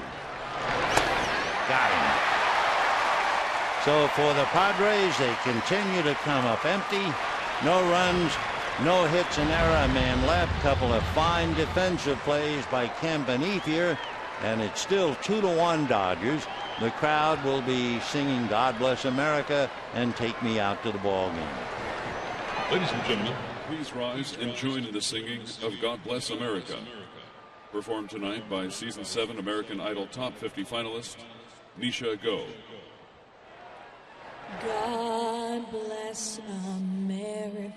Got him. So for the Padres, they continue to come up empty. No runs, no hits, and error. A man left. Couple of fine defensive plays by Kemp and Ethier, and it's still 2-1 Dodgers. The crowd will be singing "God Bless America" and "Take Me Out to the Ball Game." Ladies and gentlemen, please rise and join in the singing of "God Bless America." Performed tonight by Season 7 American Idol Top 50 finalist, Nisha Go. God bless America,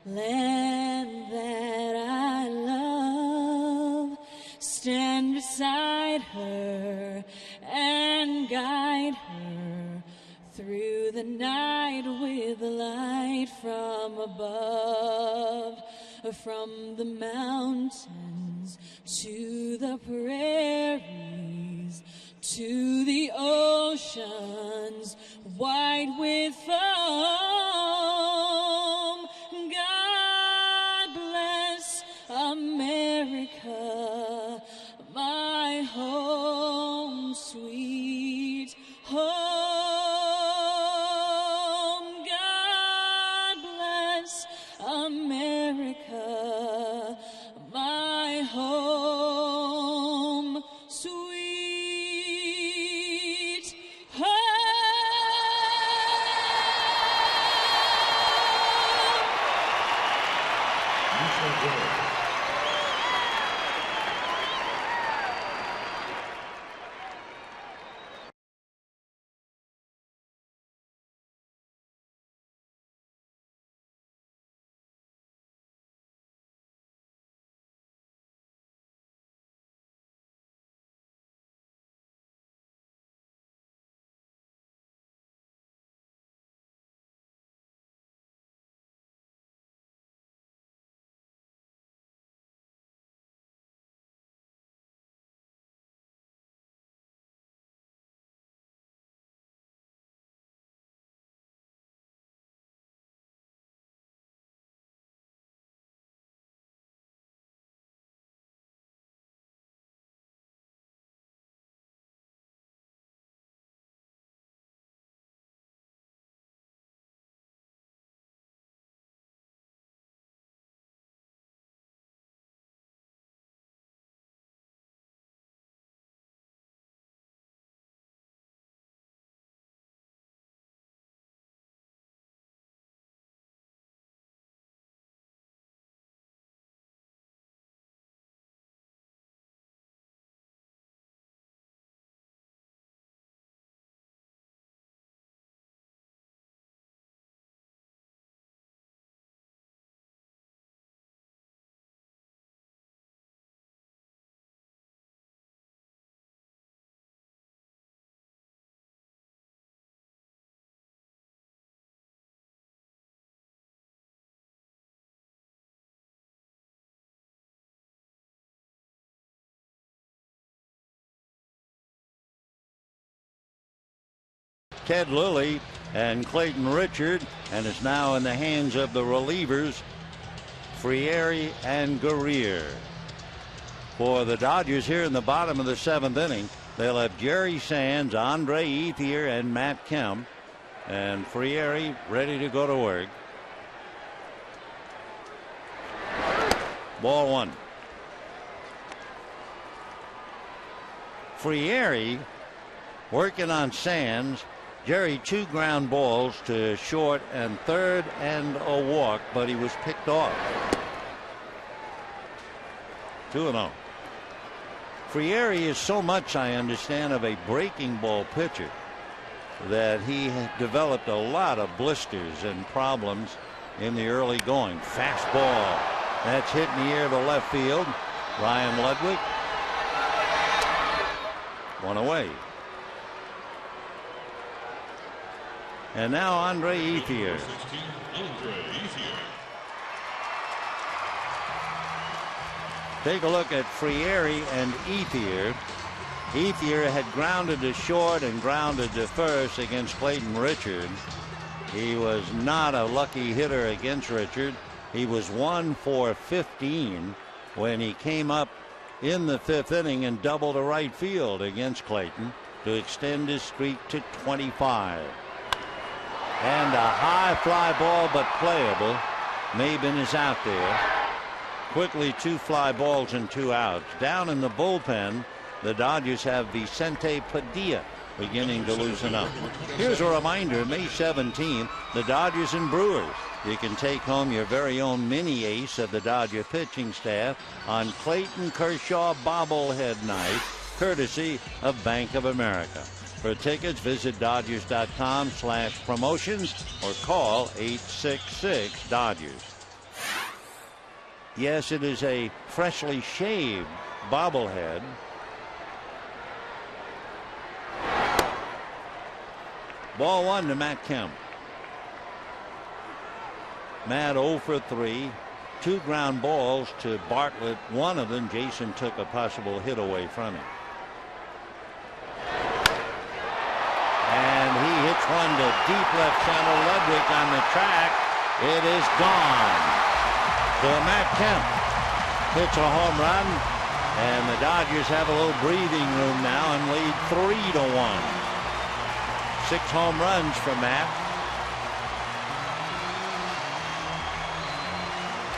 land that I love. Stand beside her and guide her through the night with light from above. From the mountains to the prairies to the oceans wide with foam. God bless America, my home, sweet home. God bless America, my home, sweet home. Ted Lilly and Clayton Richard, and is now in the hands of the relievers, Frieri and Guerrier. For the Dodgers here in the bottom of the 7th inning, they'll have Jerry Sands, Andre Ethier, and Matt Kemp, and Frieri ready to go to work. Ball 1. Frieri working on Sands. Jerry 2 ground balls to short and third and a walk, but he was picked off. 2-0. Frieri is so much, I understand, of a breaking ball pitcher that he developed a lot of blisters and problems in the early going. Fastball. That's hit in the air to left field. Ryan Ludwig. One away. And now Andre Ethier. Take a look at Frieri and Ethier. Ethier had grounded to short and grounded to first against Clayton Richard. He was not a lucky hitter against Richard. He was 1 for 15 when he came up in the 5th inning and doubled to right field against Clayton to extend his streak to 25. And a high fly ball, but playable. Maben is out there. Quickly 2 fly balls and 2 outs. Down in the bullpen, the Dodgers have Vicente Padilla beginning to loosen up. Here's a reminder, May 17th, the Dodgers and Brewers. You can take home your very own mini ace of the Dodger pitching staff on Clayton Kershaw bobblehead night, courtesy of Bank of America. For tickets, visit Dodgers.com/promotions or call 866-DODGERS. Yes, it is a freshly shaved bobblehead. Ball 1 to Matt Kemp. Matt 0 for 3. 2 ground balls to Bartlett. One of them, Jason took a possible hit away from him. And he hits one to deep left center. Ludwig on the track. It is gone. So Matt Kemp hits a home run, and the Dodgers have a little breathing room now and lead 3-1. 6 home runs for Matt.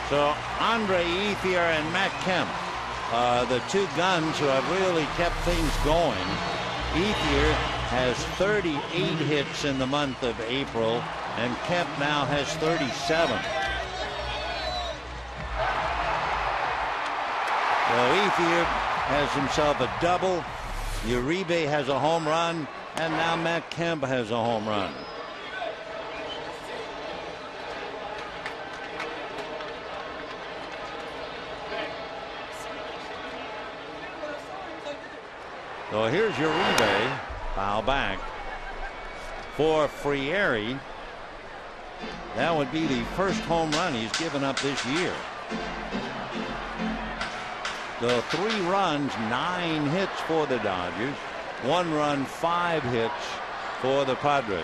So Andre Ethier and Matt Kemp, the 2 guns who have really kept things going. Ethier has 38 hits in the month of April, and Kemp now has 37. Well, Ethier has himself a double. Uribe has a home run, and now Matt Kemp has a home run. So here's Uribe, foul back. For Frieri, that would be the first home run he's given up this year. So 3 runs, 9 hits for the Dodgers. 1 run, 5 hits for the Padres.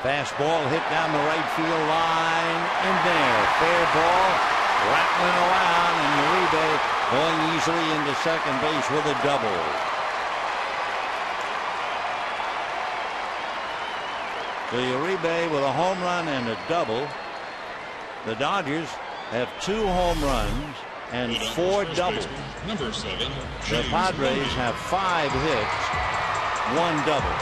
Fastball hit down the right field line. In there. Fair ball. Rattling around, and Uribe going easily into second base with a double. So Uribe with a home run and a double. The Dodgers have 2 home runs and 4 doubles. The Padres have 5 hits, 1 double.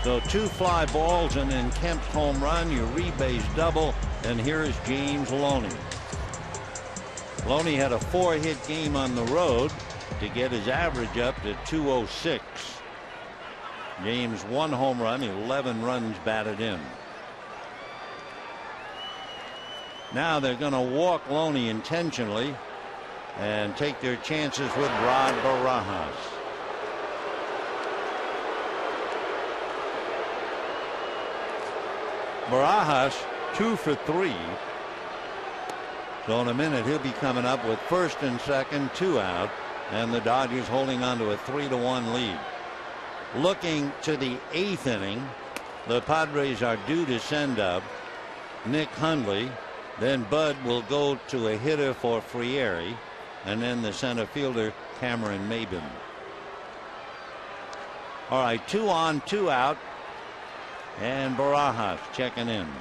So 2 fly balls and then Kemp's home run, Uribe's double, and here is James Loney. Loney had a 4-hit game on the road to get his average up to 206. James 1 home run, 11 runs batted in. Now they're going to walk Loney intentionally and take their chances with Rod Barajas. Barajas 2 for 3. So in a minute he'll be coming up with first and second, 2 out, and the Dodgers holding on to a 3-1 lead. Looking to the 8th inning, the Padres are due to send up Nick Hundley. Then Bud will go to a hitter for Frieri, and then the center fielder Cameron Maben. All right, 2 on, 2 out, and Barajas checking in.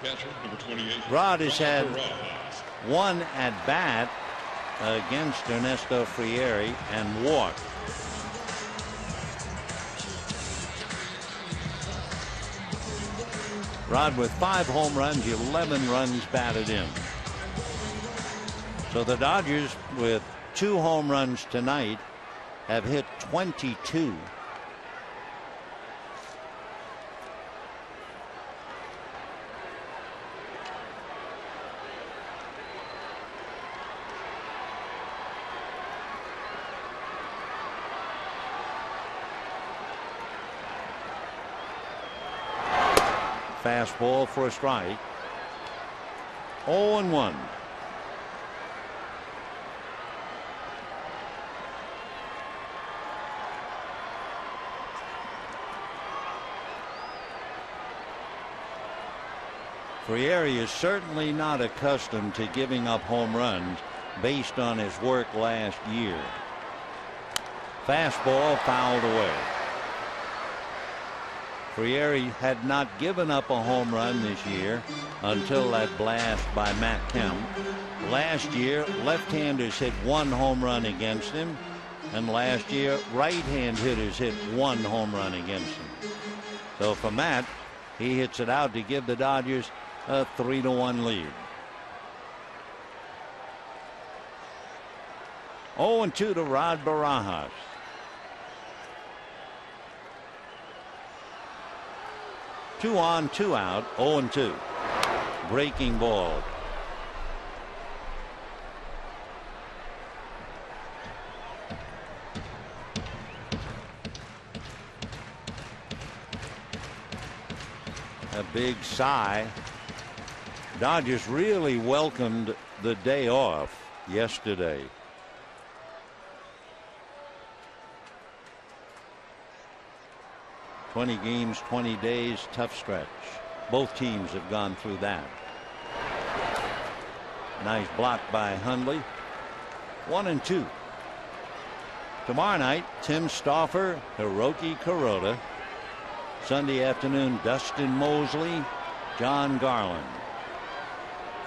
Catcher, number 28. Rod has had 1 at bat against Ernesto Frieri and walked. Rod with 5 home runs, 11 runs batted in. So the Dodgers with 2 home runs tonight have hit 22. Fastball for a strike. 0-1. Frieri is certainly not accustomed to giving up home runs based on his work last year. Fastball fouled away. Frieri had not given up a home run this year until that blast by Matt Kemp. Last year, left-handers hit 1 home run against him, and last year, right-hand hitters hit 1 home run against him. So for Matt, he hits it out to give the Dodgers a 3-1 lead. 0-2 to Rod Barajas. 2 on, 2 out, 0-2. Breaking ball. A big sigh. Dodgers really welcomed the day off yesterday. "20 games, 20 days, tough stretch." Both teams have gone through that. Nice block by Hundley. 1-2. Tomorrow night, Tim Stauffer, Hiroki Kuroda. Sunday afternoon, Dustin Mosley, John Garland.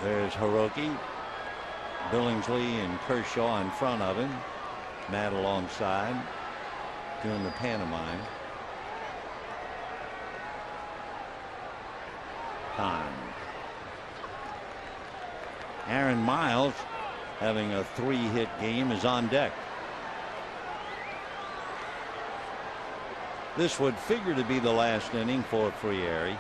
There's Hiroki, Billingsley and Kershaw in front of him. Matt alongside, doing the pantomime. Time. Aaron Miles, having a 3-hit game, is on deck. This would figure to be the last inning for Frieri.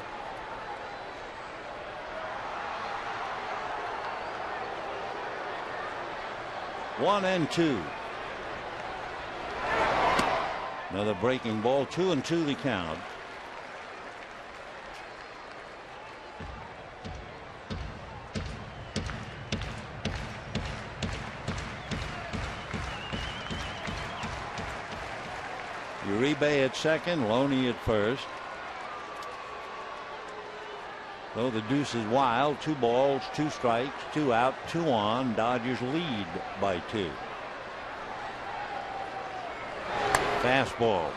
One and 2. Another breaking ball. 2-2 the count. Uribe at second, Loney at first. So the deuce is wild. 2 balls, 2 strikes, 2 out, 2 on. Dodgers lead by 2. Fastball.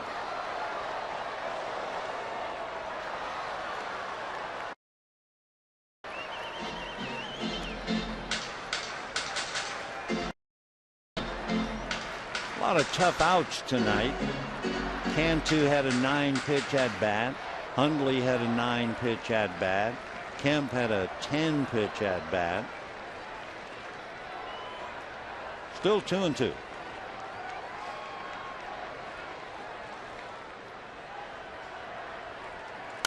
A lot of tough outs tonight. Cantu had a 9-pitch at bat. Hundley had a 9-pitch at bat. Kemp had a 10-pitch at bat. Still 2-2.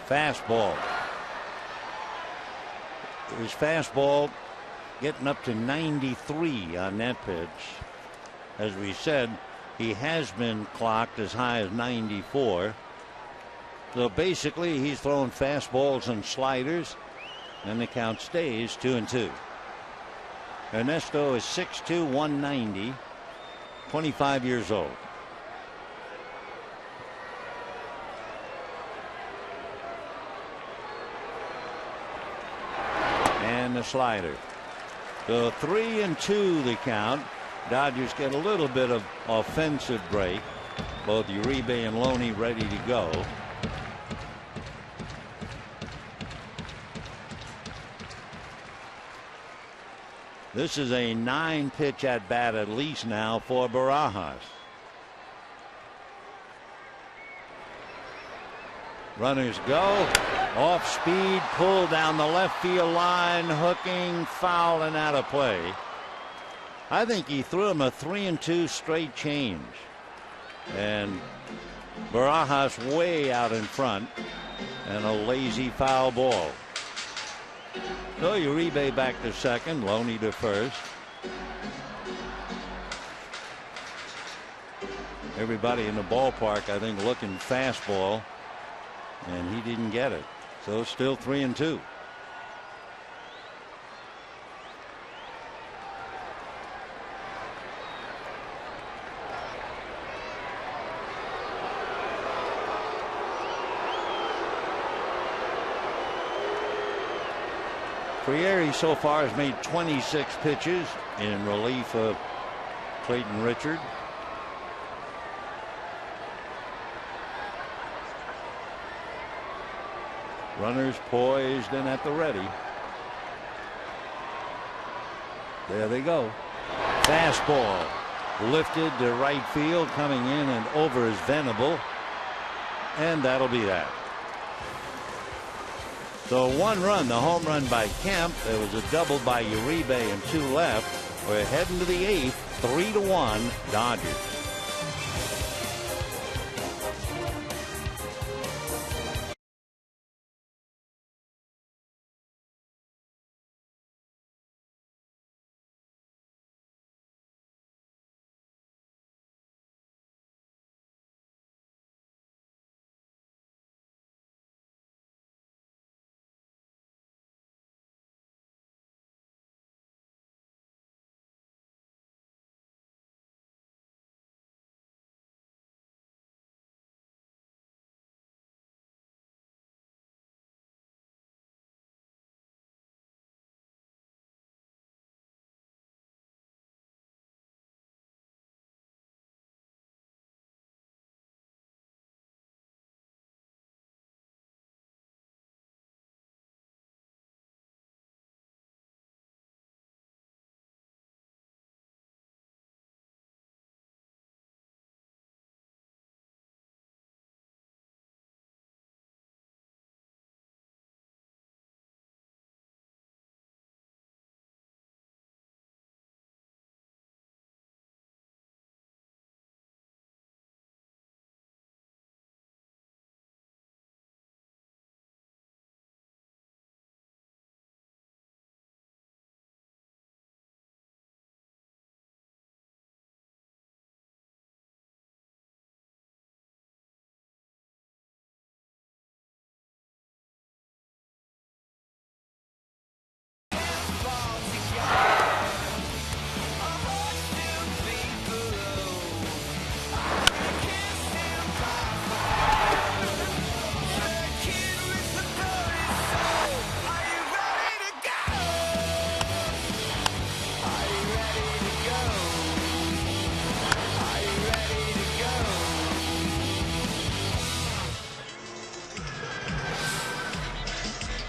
Fastball. His fastball getting up to 93 on that pitch. As we said, he has been clocked as high as 94. So basically, he's throwing fastballs and sliders, and the count stays 2-2. Ernesto is 6'2", 190, 25 years old. And the slider. So 3-2 the count. Dodgers get a little bit of offensive break. Both Uribe and Loney ready to go. This is a 9-pitch at bat at least now for Barajas. Runners go. Off speed, pull down the left field line, hooking, foul, and out of play. I think he threw him a 3-2 straight change. And Barajas way out in front, and a lazy foul ball. So Uribe back to second, Loney to first. Everybody in the ballpark, I think, looking fastball, and he didn't get it. So still 3-2. Frieri so far has made 26 pitches in relief of Clayton Richard. Runners poised and at the ready. There they go. Fastball lifted to right field, coming in and over is Venable, and that'll be that. So 1 run, the home run by Kemp. There was a double by Uribe and 2 left. We're heading to the 8th, 3-1 Dodgers.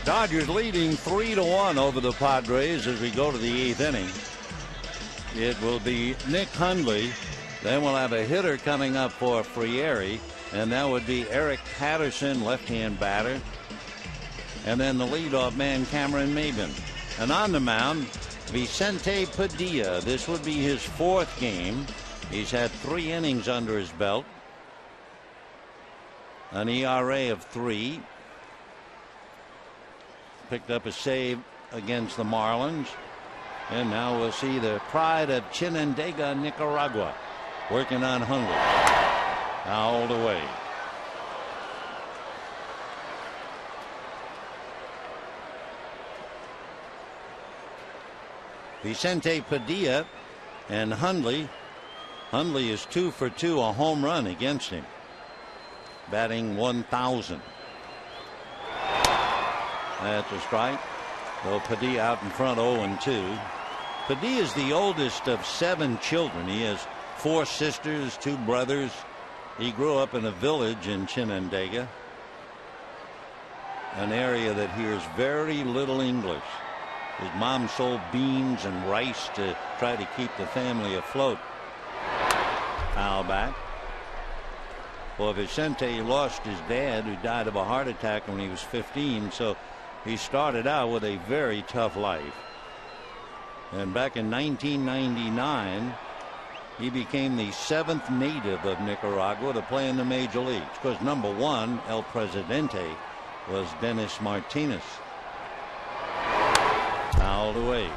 Dodgers leading 3-1 over the Padres as we go to the 8th inning. It will be Nick Hundley. Then we'll have a hitter coming up for Frieri, and that would be Eric Patterson, left-hand batter. And then the leadoff man, Cameron Maben. And on the mound, Vicente Padilla. This would be his 4th game. He's had 3 innings under his belt. An ERA of 3. Picked up a save against the Marlins. And now we'll see the pride of Chinandega, Nicaragua, working on Hundley. Fouled away. Vicente Padilla and Hundley. Hundley is 2 for 2, a home run against him. Batting 1,000. That's a strike. So Padilla out in front, 0-2. Padilla is the oldest of 7 children. He has 4 sisters, 2 brothers. He grew up in a village in Chinandega, an area that hears very little English. His mom sold beans and rice to try to keep the family afloat. Foul back. For Vicente, he lost his dad, who died of a heart attack when he was 15, so he started out with a very tough life. And back in 1999, he became the 7th native of Nicaragua to play in the major leagues, because number 1, El Presidente, was Dennis Martinez. Fouled away.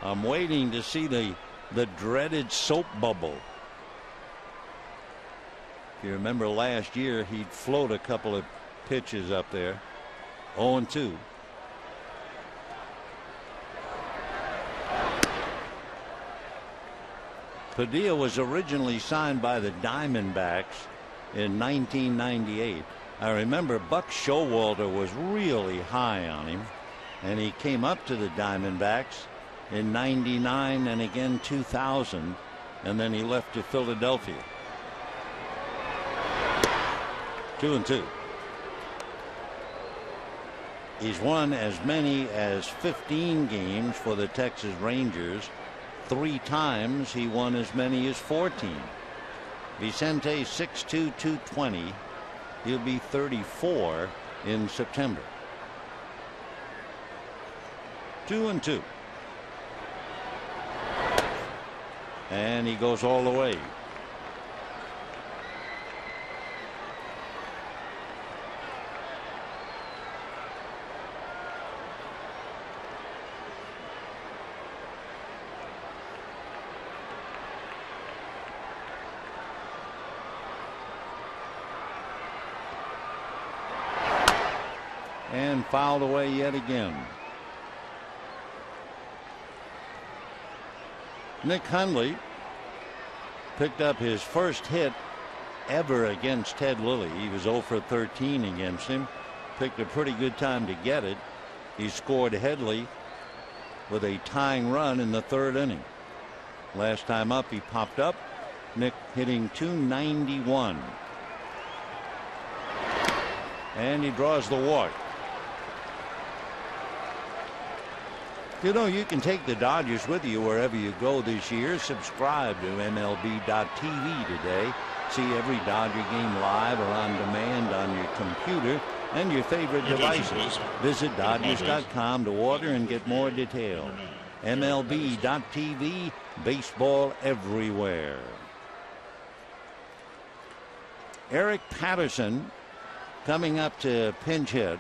I'm waiting to see the dreaded soap bubble. If you remember last year, he'd float a couple of pitches up there. 0-2. Padilla was originally signed by the Diamondbacks in 1998. I remember Buck Showalter was really high on him, and he came up to the Diamondbacks in 99 and again 2000, and then he left to Philadelphia. 2-2. He's won as many as 15 games for the Texas Rangers. 3 times he won as many as 14. Vicente 6'2", 220. He'll be 34 in September. 2-2. And he goes all the way. And fouled away yet again. Nick Hundley picked up his first hit ever against Ted Lilly. He was 0 for 13 against him. Picked a pretty good time to get it. He scored Headley with a tying run in the 3rd inning. Last time up, he popped up. Nick hitting .291. And he draws the walk. You know, you can take the Dodgers with you wherever you go this year. Subscribe to MLB.tv today. See every Dodger game live or on demand on your computer and your favorite devices. Visit Dodgers.com to order and get more detail. MLB.tv, baseball everywhere. Eric Patterson coming up to pinch hit.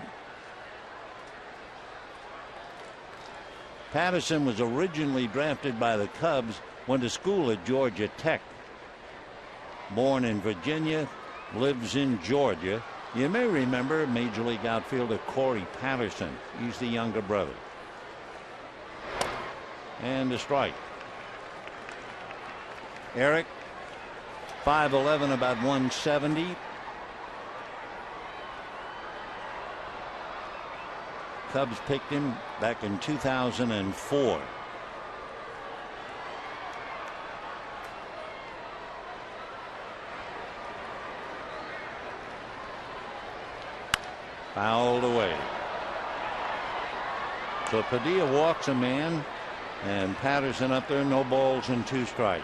Patterson was originally drafted by the Cubs, went to school at Georgia Tech. Born in Virginia, lives in Georgia. You may remember Major League outfielder Corey Patterson. He's the younger brother. And a strike. Eric, 5'11", about 170. Cubs picked him back in 2004. Fouled away. So Padilla walks a man, and Patterson up there, no balls and 2 strikes.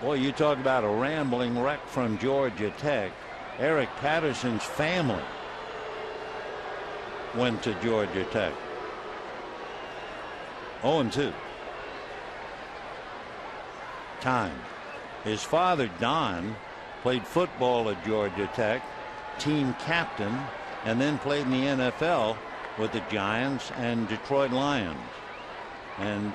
Boy, you talk about a rambling wreck from Georgia Tech. Eric Patterson's family went to Georgia Tech. 0-2. Time. His father, Don, played football at Georgia Tech, team captain, and then played in the NFL with the Giants and Detroit Lions. And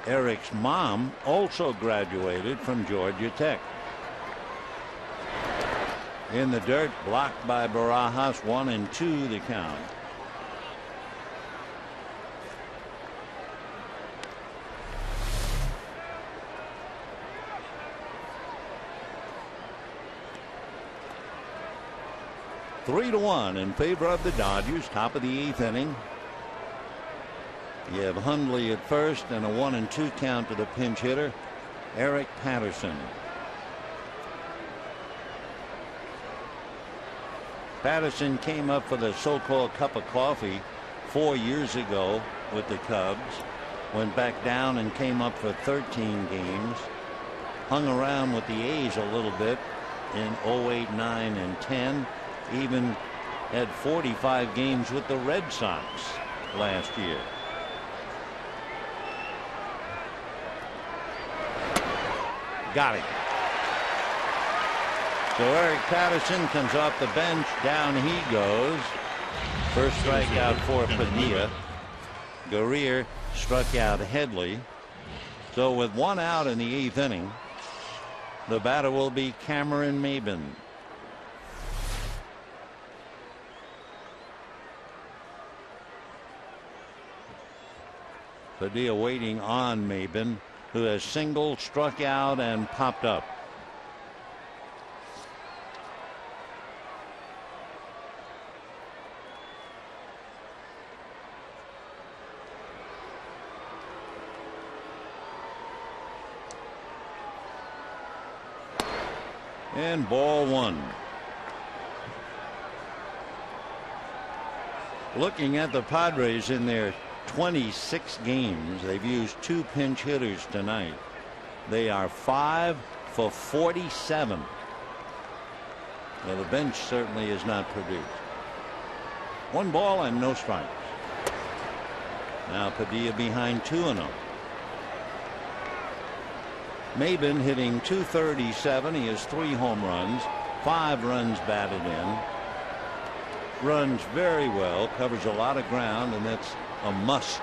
Eric's mom also graduated from Georgia Tech. In the dirt, blocked by Barajas, 1-2 the count. Three to 1 in favor of the Dodgers, top of the 8th inning. You have Hundley at first and a 1-2 count to the pinch hitter, Eric Patterson. Patterson came up for the so-called cup of coffee 4 years ago with the Cubs. Went back down and came up for 13 games. Hung around with the A's a little bit in 08, 9, and 10. Even had 45 games with the Red Sox last year. Got it. So Eric Patterson comes off the bench. Down he goes. First strikeout for Padilla. Guerrier struck out Headley. So with 1 out in the 8th inning, the batter will be Cameron Maybin. Padilla waiting on Maybin, who has singled, struck out, and popped up. And ball 1. Looking at the Padres in their 26 games, they've used 2 pinch hitters tonight. They are 5 for 47. Well, the bench certainly is not produced. 1 ball and no strikes. Now Padilla behind 2-0. Maybin hitting .237. He has 3 home runs, 5 runs batted in. Runs very well, covers a lot of ground, and that's a must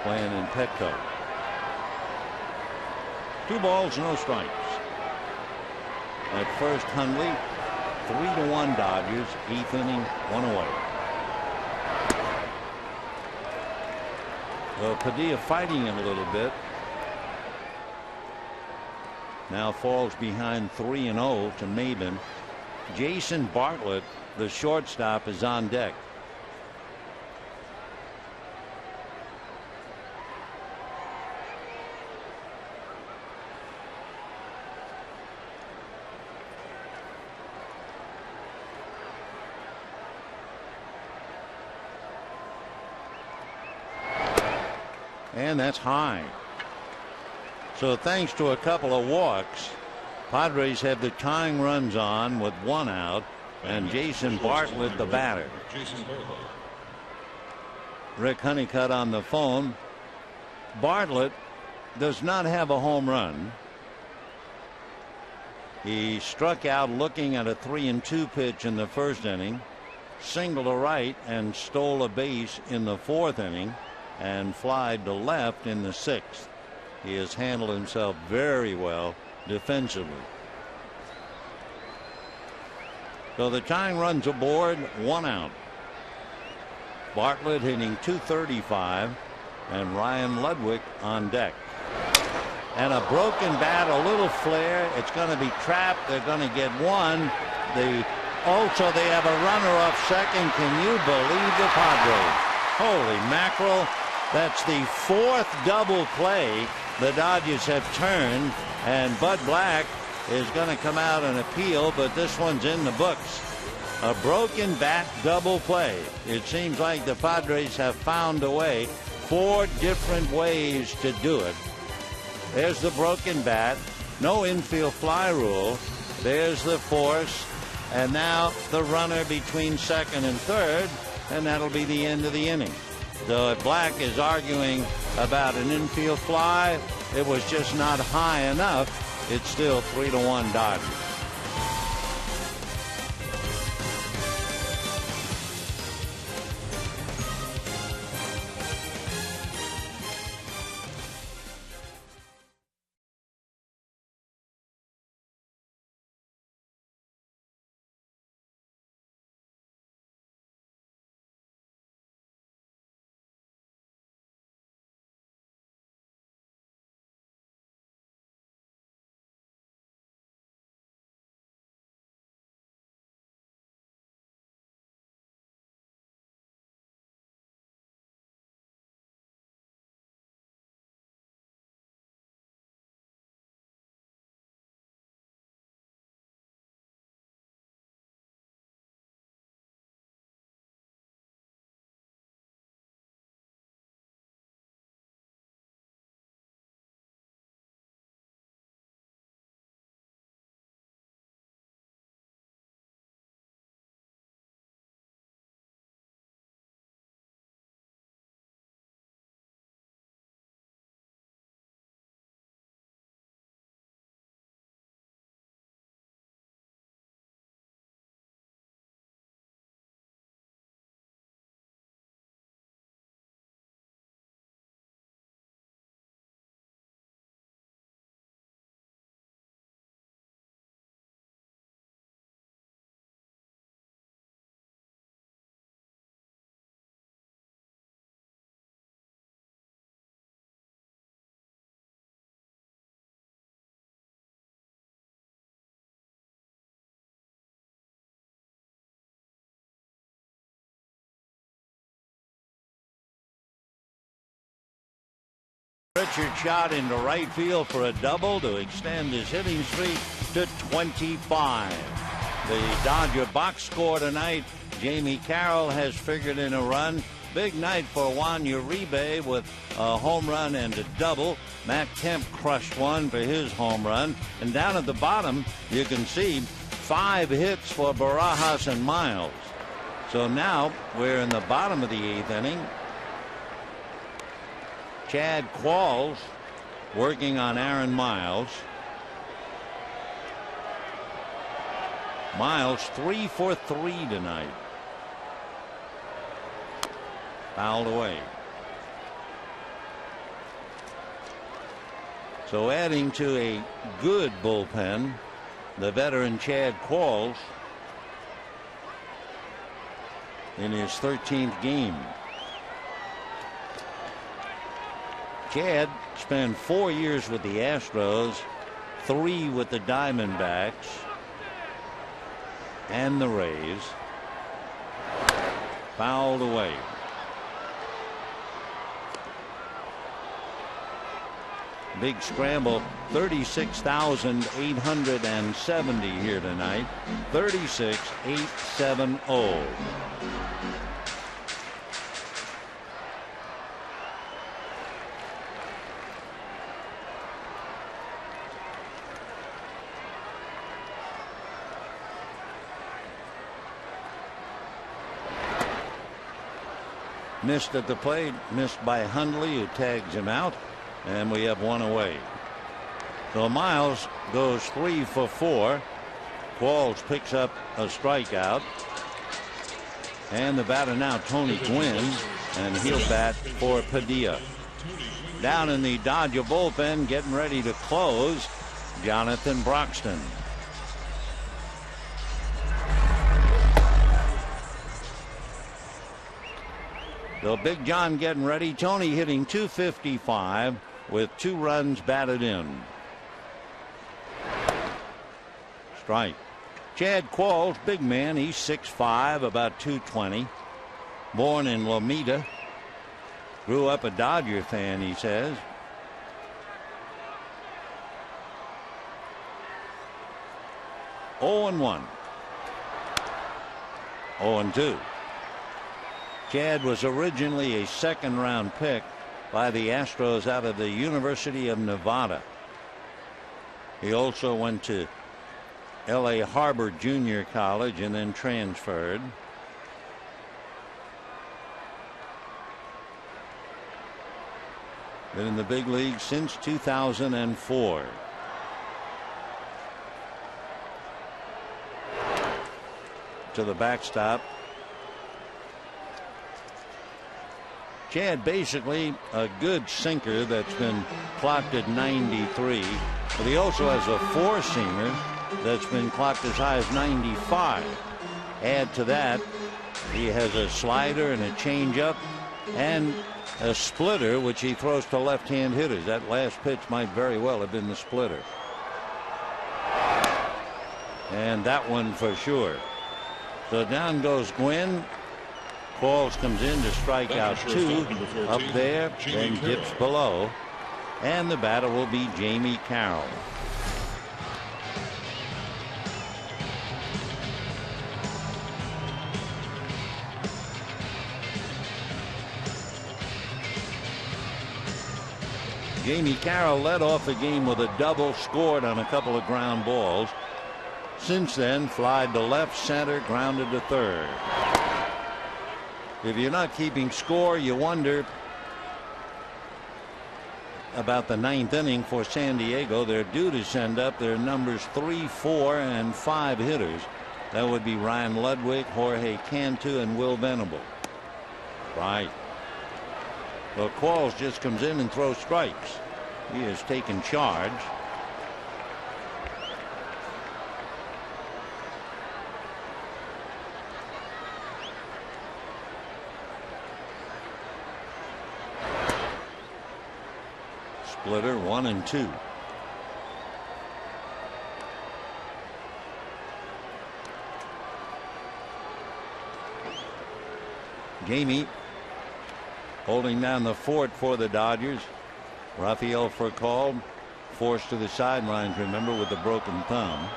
playing in Petco. 2 balls, no strikes. At first, Hundley, 3-1 Dodgers. 8th inning, 1 away. Well, Padilla fighting him a little bit. Now falls behind 3-0 to Maybin. Jason Bartlett, the shortstop, is on deck. And that's high. So thanks to a couple of walks, Padres have the tying runs on with 1 out, and Jason Bartlett the batter. Rick Honeycutt on the phone. Bartlett does not have a home run. He struck out looking at a 3-2 pitch in the 1st inning, singled to right and stole a base in the 4th inning, and flied to left in the 6th. He has handled himself very well defensively. So the tying runs aboard, 1 out. Bartlett hitting .235, and Ryan Ludwig on deck. And a broken bat, a little flare. It's going to be trapped. They're going to get 1. Also, they have a runner off second. Can you believe the Padres? Holy mackerel. That's the 4th double play the Dodgers have turned, and Bud Black is going to come out and appeal, but this one's in the books. A broken bat double play. It seems like the Padres have found a way, 4 different ways to do it. There's the broken bat, no infield fly rule. There's the force, and now the runner between 2nd and 3rd, and that'll be the end of the inning. So if Black is arguing about an infield fly, it was just not high enough. It's still 3-1 Dodgers. Richard shot into right field for a double to extend his hitting streak to 25. The Dodger box score tonight, Jamie Carroll has figured in a run. Big night for Juan Uribe with a home run and a double. Matt Kemp crushed one for his home run. And down at the bottom, you can see 5 hits for Barajas and Miles. So now we're in the bottom of the 8th inning. Chad Qualls working on Aaron Miles. Miles 3 for 3 tonight. Fouled away. So adding to a good bullpen, the veteran Chad Qualls in his 13th game. Chad spent 4 years with the Astros, 3 with the Diamondbacks and the Rays. Fouled away. Big scramble, 36,870 here tonight. 36,870. Missed at the plate, missed by Hundley, who tags him out, and we have 1 away. So Miles goes 3 for 4. Qualls picks up a strikeout. And the batter now, Tony Gwynn, and he'll bat for Padilla. Down in the Dodger bullpen, getting ready to close, Jonathan Broxton. So Big John getting ready. Tony hitting .255 with 2 runs batted in. Strike. Chad Qualls, big man. He's 6'5", about 220. Born in Lomita. Grew up a Dodger fan, he says. (0-1). 0-2. Chad was originally a second-round pick by the Astros out of the University of Nevada. He also went to L.A. Harbor Junior College and then transferred. Been in the big league since 2004. To the backstop. Chad basically a good sinker that's been clocked at 93, but he also has a 4-seamer that's been clocked as high as 95. Add to that, he has a slider and a changeup and a splitter, which he throws to left-hand hitters. That last pitch might very well have been the splitter. And that one for sure. So down goes Gwynn. Qualls comes in to strike out 2 up there, then dips below. And the batter will be Jamie Carroll. Jamie Carroll led off the game with a double, scored on a couple of ground balls. Since then, flied to left, center, grounded to third. If you're not keeping score, you wonder about the 9th inning for San Diego. They're due to send up their numbers 3, 4, and 5 hitters. That would be Ryan Ludwig, Jorge Cantu, and Will Venable. Right. Well, Qualls just comes in and throws strikes. He has taken charge. Splitter 1-2. Jamie holding down the fort for the Dodgers. Rafael for a call, forced to the sidelines, remember, with the broken thumb.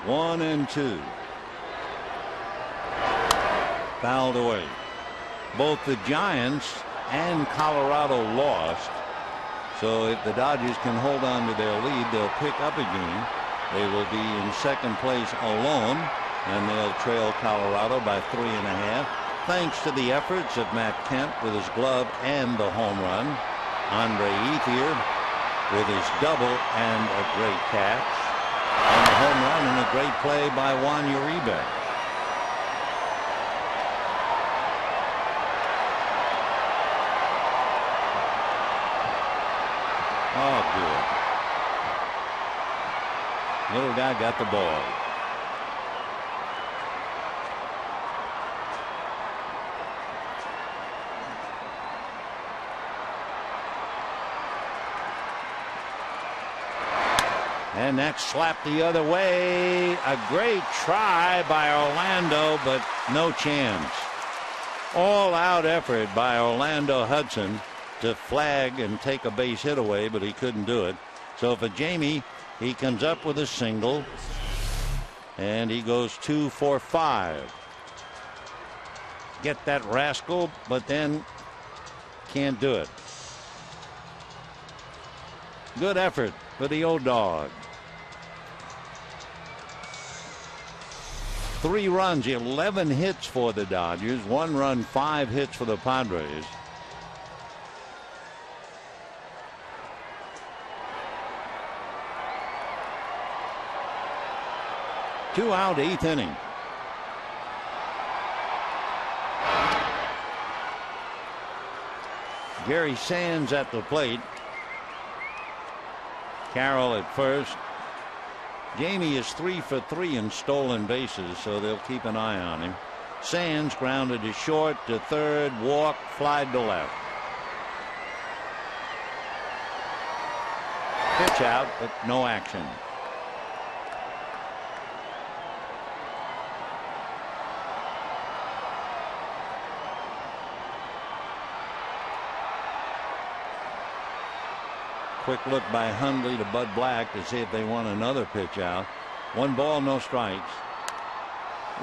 1-2. Fouled away. Both the Giants and Colorado lost. So if the Dodgers can hold on to their lead, they'll pick up a game. They will be in second place alone, and they'll trail Colorado by 3.5. Thanks to the efforts of Matt Kemp with his glove and the home run. Andre Ethier with his double and a great catch. And the home run and a great play by Uribe. Oh, good. Little guy got the ball. And that slapped the other way. A great try by Orlando, but no chance. All out effort by Orlando Hudson to flag and take a base hit away, but he couldn't do it. So for Jamie, he comes up with a single, and he goes 2 for 5. Get that rascal, but then can't do it. Good effort for the old dog. 3 runs, 11 hits for the Dodgers, 1 run, 5 hits for the Padres. Two out, 8th inning. Gary Sands at the plate. Carroll at first. Jamie is 3 for 3 in stolen bases, so they'll keep an eye on him. Sands grounded to short, to third, walk, flied to left. Pitch out, but no action. Quick look by Hundley to Bud Black to see if they want another pitch out. 1 ball, no strikes.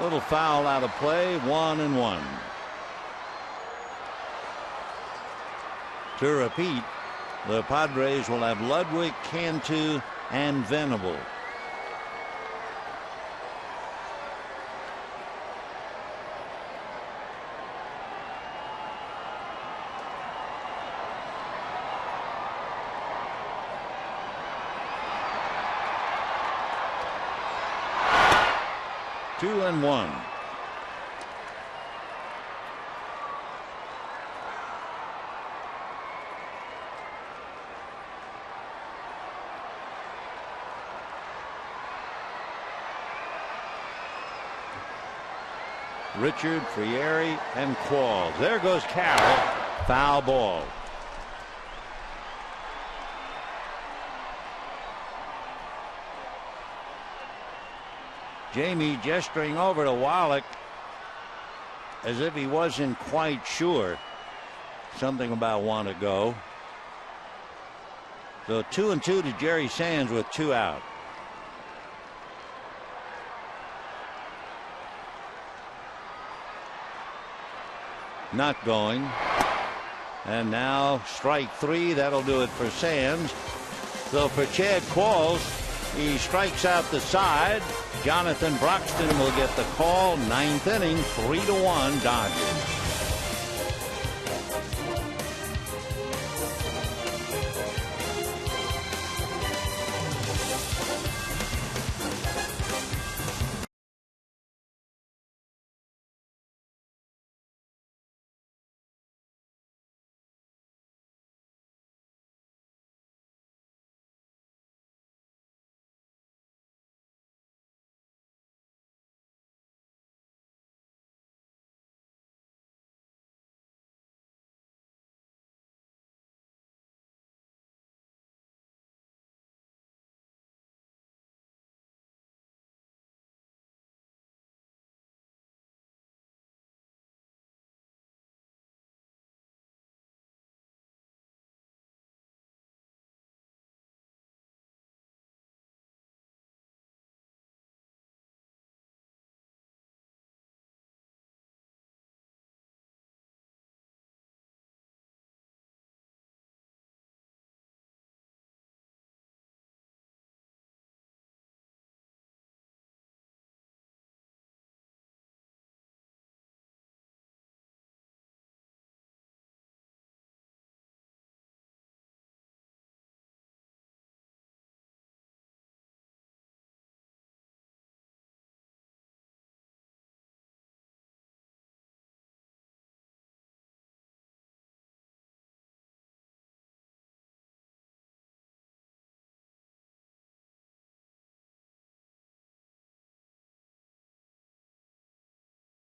Little foul out of play, 1-1. To repeat, the Padres will have Ludwig, Cantu, and Venable. Two and one. Richard, Frieri, and Qualls. There goes Carroll. Foul ball. Jamie gesturing over to Wallach as if he wasn't quite sure. Something about want to go. So 2-2 to Jerry Sands with 2 out. Not going. And now strike 3. That'll do it for Sands. So for Chad Qualls, he strikes out the side. Jonathan Broxton will get the call. 9th inning, 3-1 Dodgers.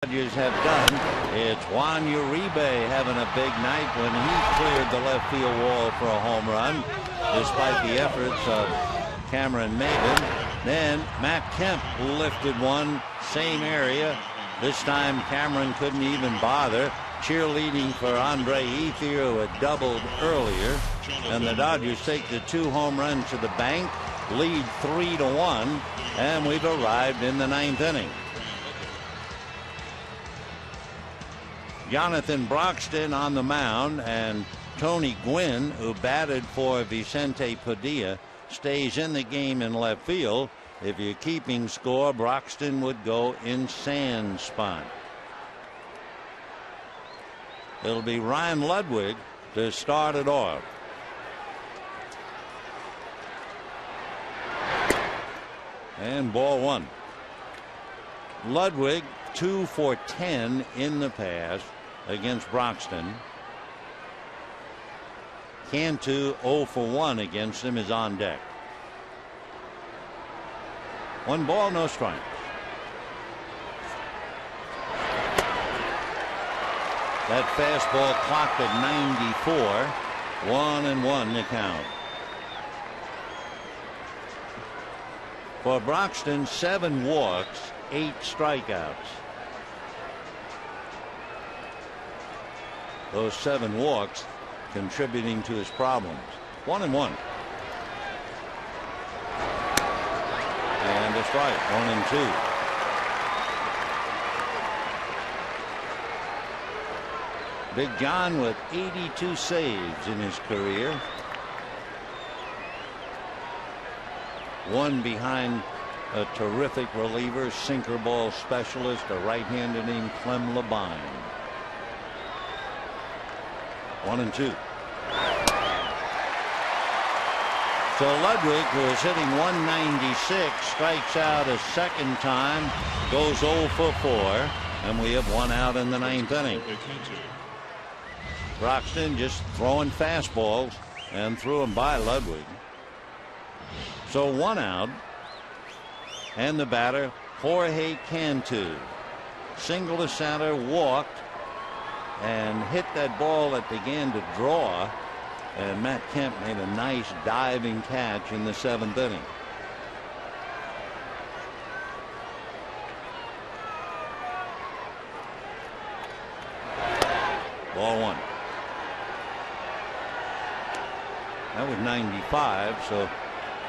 Dodgers have done. It's Juan Uribe having a big night when he cleared the left field wall for a home run, despite the efforts of Cameron Maben. Then Matt Kemp lifted one, same area. This time Cameron couldn't even bother. Cheerleading for Andre Ethier, who had doubled earlier. And the Dodgers take the 2 home runs to the bank, lead 3-1, and we've arrived in the 9th inning. Jonathan Broxton on the mound, and Tony Gwynn, who batted for Vicente Padilla, stays in the game in left field. If you're keeping score, Broxton would go in Sand's spot. It'll be Ryan Ludwig to start it off. And ball 1. Ludwig 2 for 10 in the pass against Broxton. Cantu 0 for 1 against him is on deck. 1 ball, no strikes. That fastball clocked at 94. 1-1 the count. For Broxton, 7 walks, 8 strikeouts. Those 7 walks contributing to his problems. 1-1. And a strike. 1-2. Big John with 82 saves in his career. 1 behind a terrific reliever, sinker ball specialist, a right-hander named Clem Labine. 1-2. So Ludwig, who is hitting 196, strikes out a second time, goes 0 for 4, and we have 1 out in the 9th inning. Broxton just throwing fastballs and threw him by Ludwig. So 1 out, and the batter Jorge Cantu, single to center, walked and hit that ball that began to draw, and Matt Kemp made a nice diving catch in the 7th inning. Ball 1. That was 95, so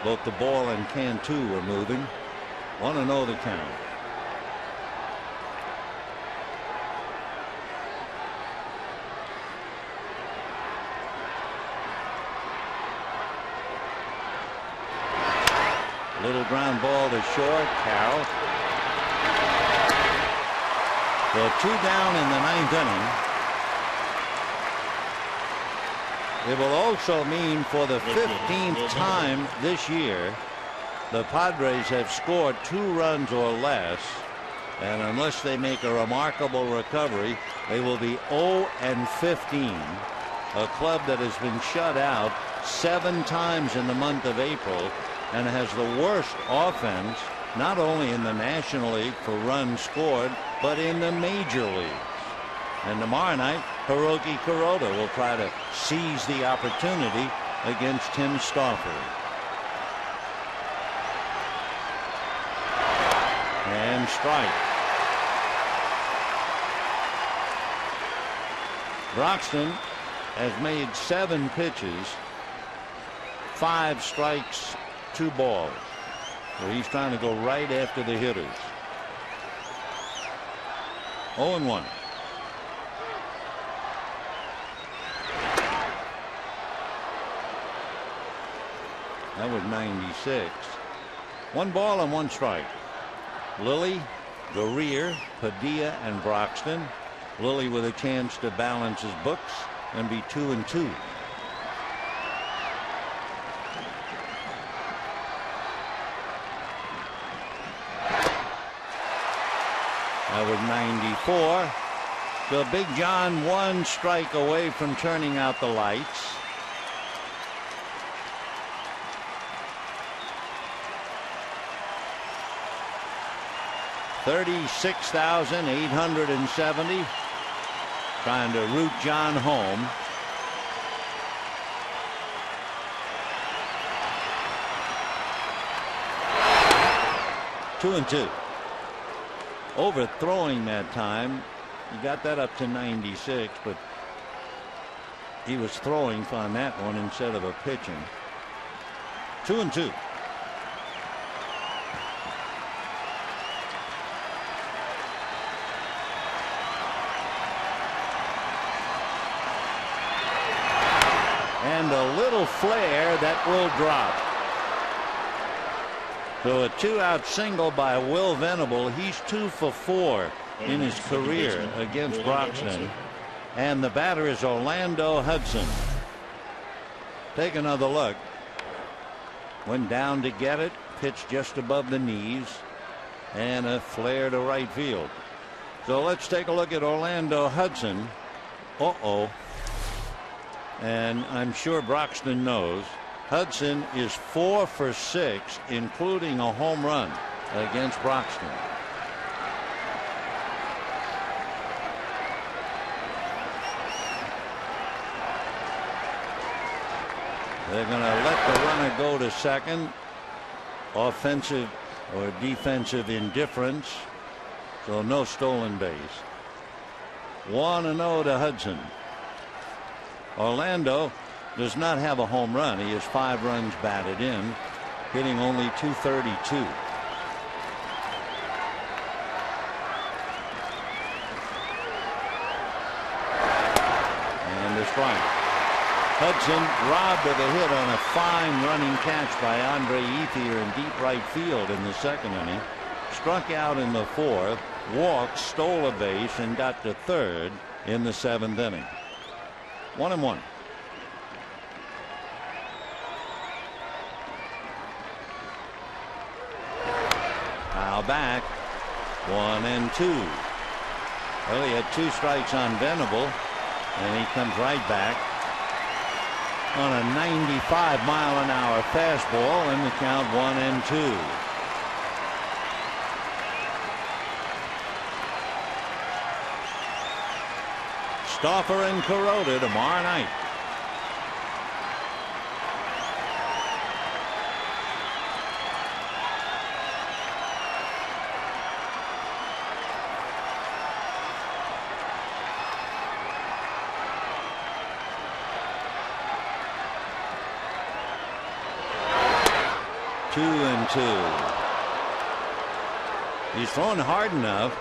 both the ball and Cantu were moving. 1-0 the count. Little ground ball to short. Carroll. So 2 down in the 9th inning. It will also mean for the 15th time this year, the Padres have scored 2 runs or less, and unless they make a remarkable recovery, they will be 0-15, a club that has been shut out 7 times in the month of April and has the worst offense, not only in the National League for runs scored, but in the major leagues. And tomorrow night, Hiroki Kuroda will try to seize the opportunity against Tim Stauffer. And strike. Broxton has made 7 pitches, 5 strikes, 2 balls. So he's trying to go right after the hitters. 0-1. That was 96. 1 ball and 1 strike. Lilly, Guerrier, Padilla, and Broxton. Lilly with a chance to balance his books and be 2-2. That was 94. So Big John 1 strike away from turning out the lights. 36,870. Trying to root John home. Two and two. Overthrowing that time. He got that up to 96, but he was throwing on that one instead of a pitching. 2 and 2. And a little flare that will drop. So a 2-out single by Will Venable. He's 2 for 4 in his career against Broxton. And the batter is Orlando Hudson. Take another look. Went down to get it, pitched just above the knees, and a flare to right field. So let's take a look at Orlando Hudson. And I'm sure Broxton knows. Hudson is 4 for 6, including a home run against Broxton. They're going to let the runner go to second. Offensive or defensive indifference. So no stolen base. 1-0 to Hudson. Orlando does not have a home run. He has 5 runs batted in, hitting only .232. And a strike. Hudson robbed of a hit on a fine running catch by Andre Ethier in deep right field in the second inning. Struck out in the fourth, walked, stole a base, and got to third in the seventh inning. 1-1. Now back. 1-2. Well, he had 2 strikes on Venable, and he comes right back on a 95-mile-an-hour fastball, and the count 1-2. Stauffer and Kuroda tomorrow night. Two and two. He's thrown hard enough,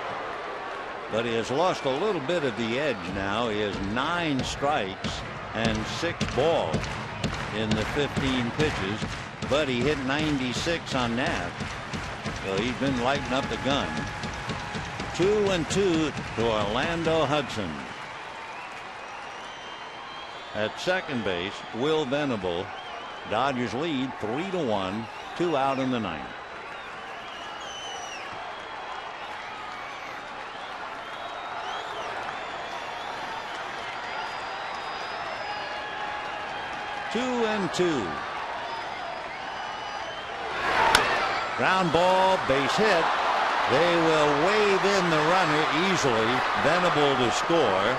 but he has lost a little bit of the edge now. He has 9 strikes and 6 balls in the 15 pitches, but he hit 96 on that. So he's been lighting up the gun. 2-2 to Orlando Hudson. At second base, Will Venable. Dodgers lead 3-1. 2 out in the ninth. Two and two. Ground ball, base hit. They will wave in the runner easily. Venable to score.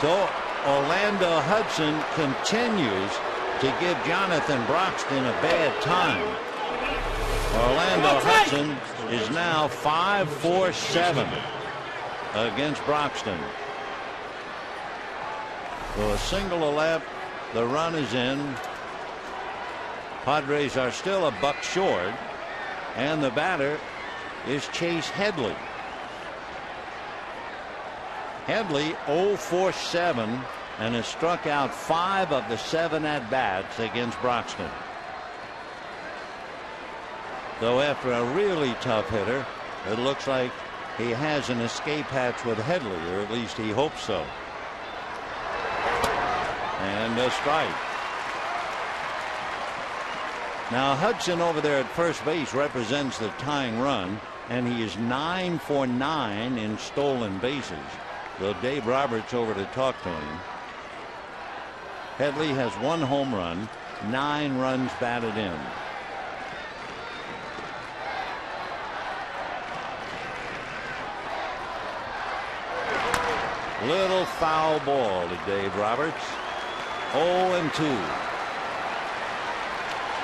So Orlando Hudson continues to give Jonathan Broxton a bad time. Orlando Hudson is now 5 for 7 against Broxton. So a single to left. The run is in. Padres are still a buck short, and the batter is Chase Headley. Headley 0 for 7 and has struck out 5 of the 7 at bats against Broxton. Though after a really tough hitter, it looks like he has an escape hatch with Headley, or at least he hopes so. And a strike. Now Hudson over there at first base represents the tying run, and he is 9 for 9 in stolen bases. Though Dave Roberts over to talk to him. Headley has 1 home run, 9 runs batted in. Little foul ball to Dave Roberts. 0-2.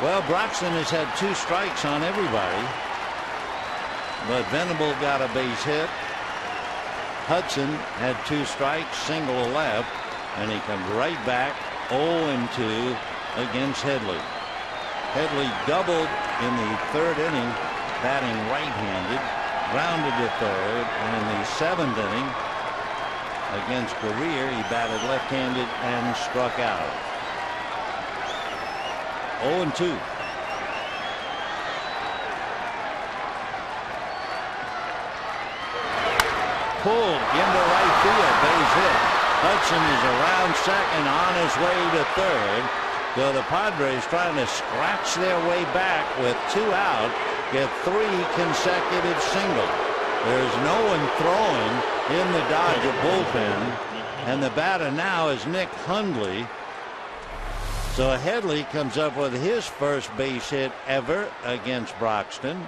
Well, Broxton has had 2 strikes on everybody, but Venable got a base hit. Hudson had 2 strikes, single left, and he comes right back 0-2 against Headley. Headley doubled in the 3rd inning, batting right-handed, grounded to 3rd, and in the 7th inning against Greer, he batted left-handed and struck out. 0-2. Pulled into right field, base hit. Hudson is around second, on his way to 3rd. So the Padres trying to scratch their way back with 2 out, get 3 consecutive singles. There's no one throwing in the Dodger bullpen, and the batter now is Nick Hundley. So Headley comes up with his first base hit ever against Broxton.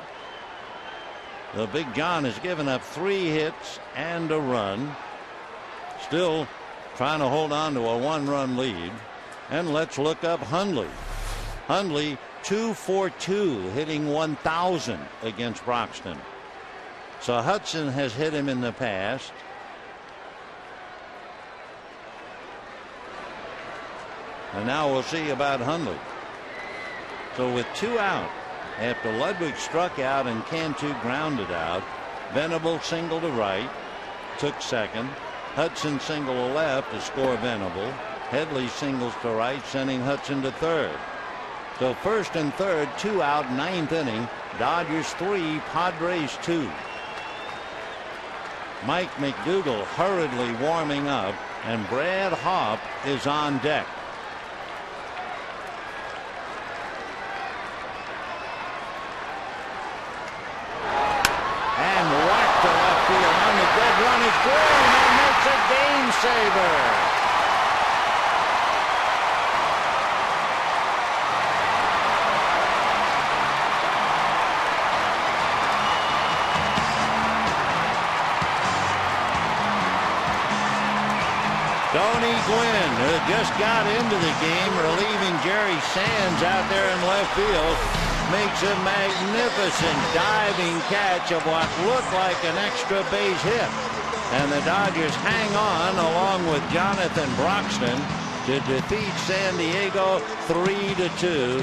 The Big John has given up 3 hits and a run. Still trying to hold on to a 1-run lead. And let's look up Hundley. Hundley 2-for-2, hitting 1,000 against Broxton. So Hudson has hit him in the past. And now we'll see about Hundley. So with 2 out, after Ludwig struck out and Cantu grounded out, Venable single to right, took second. Hudson single to left to score Venable. Headley singles to right, sending Hudson to 3rd. So 1st and 3rd, 2 out, 9th inning. Dodgers 3, Padres 2. Mike McDougal hurriedly warming up, and Brad Hopp is on deck. And whacked to left field on the dead run is Green, and makes a game saver. Tony Gwynn, who just got into the game, relieving Jerry Sands out there in left field, makes a magnificent diving catch of what looked like an extra base hit. And the Dodgers hang on, along with Jonathan Broxton, to defeat San Diego 3-2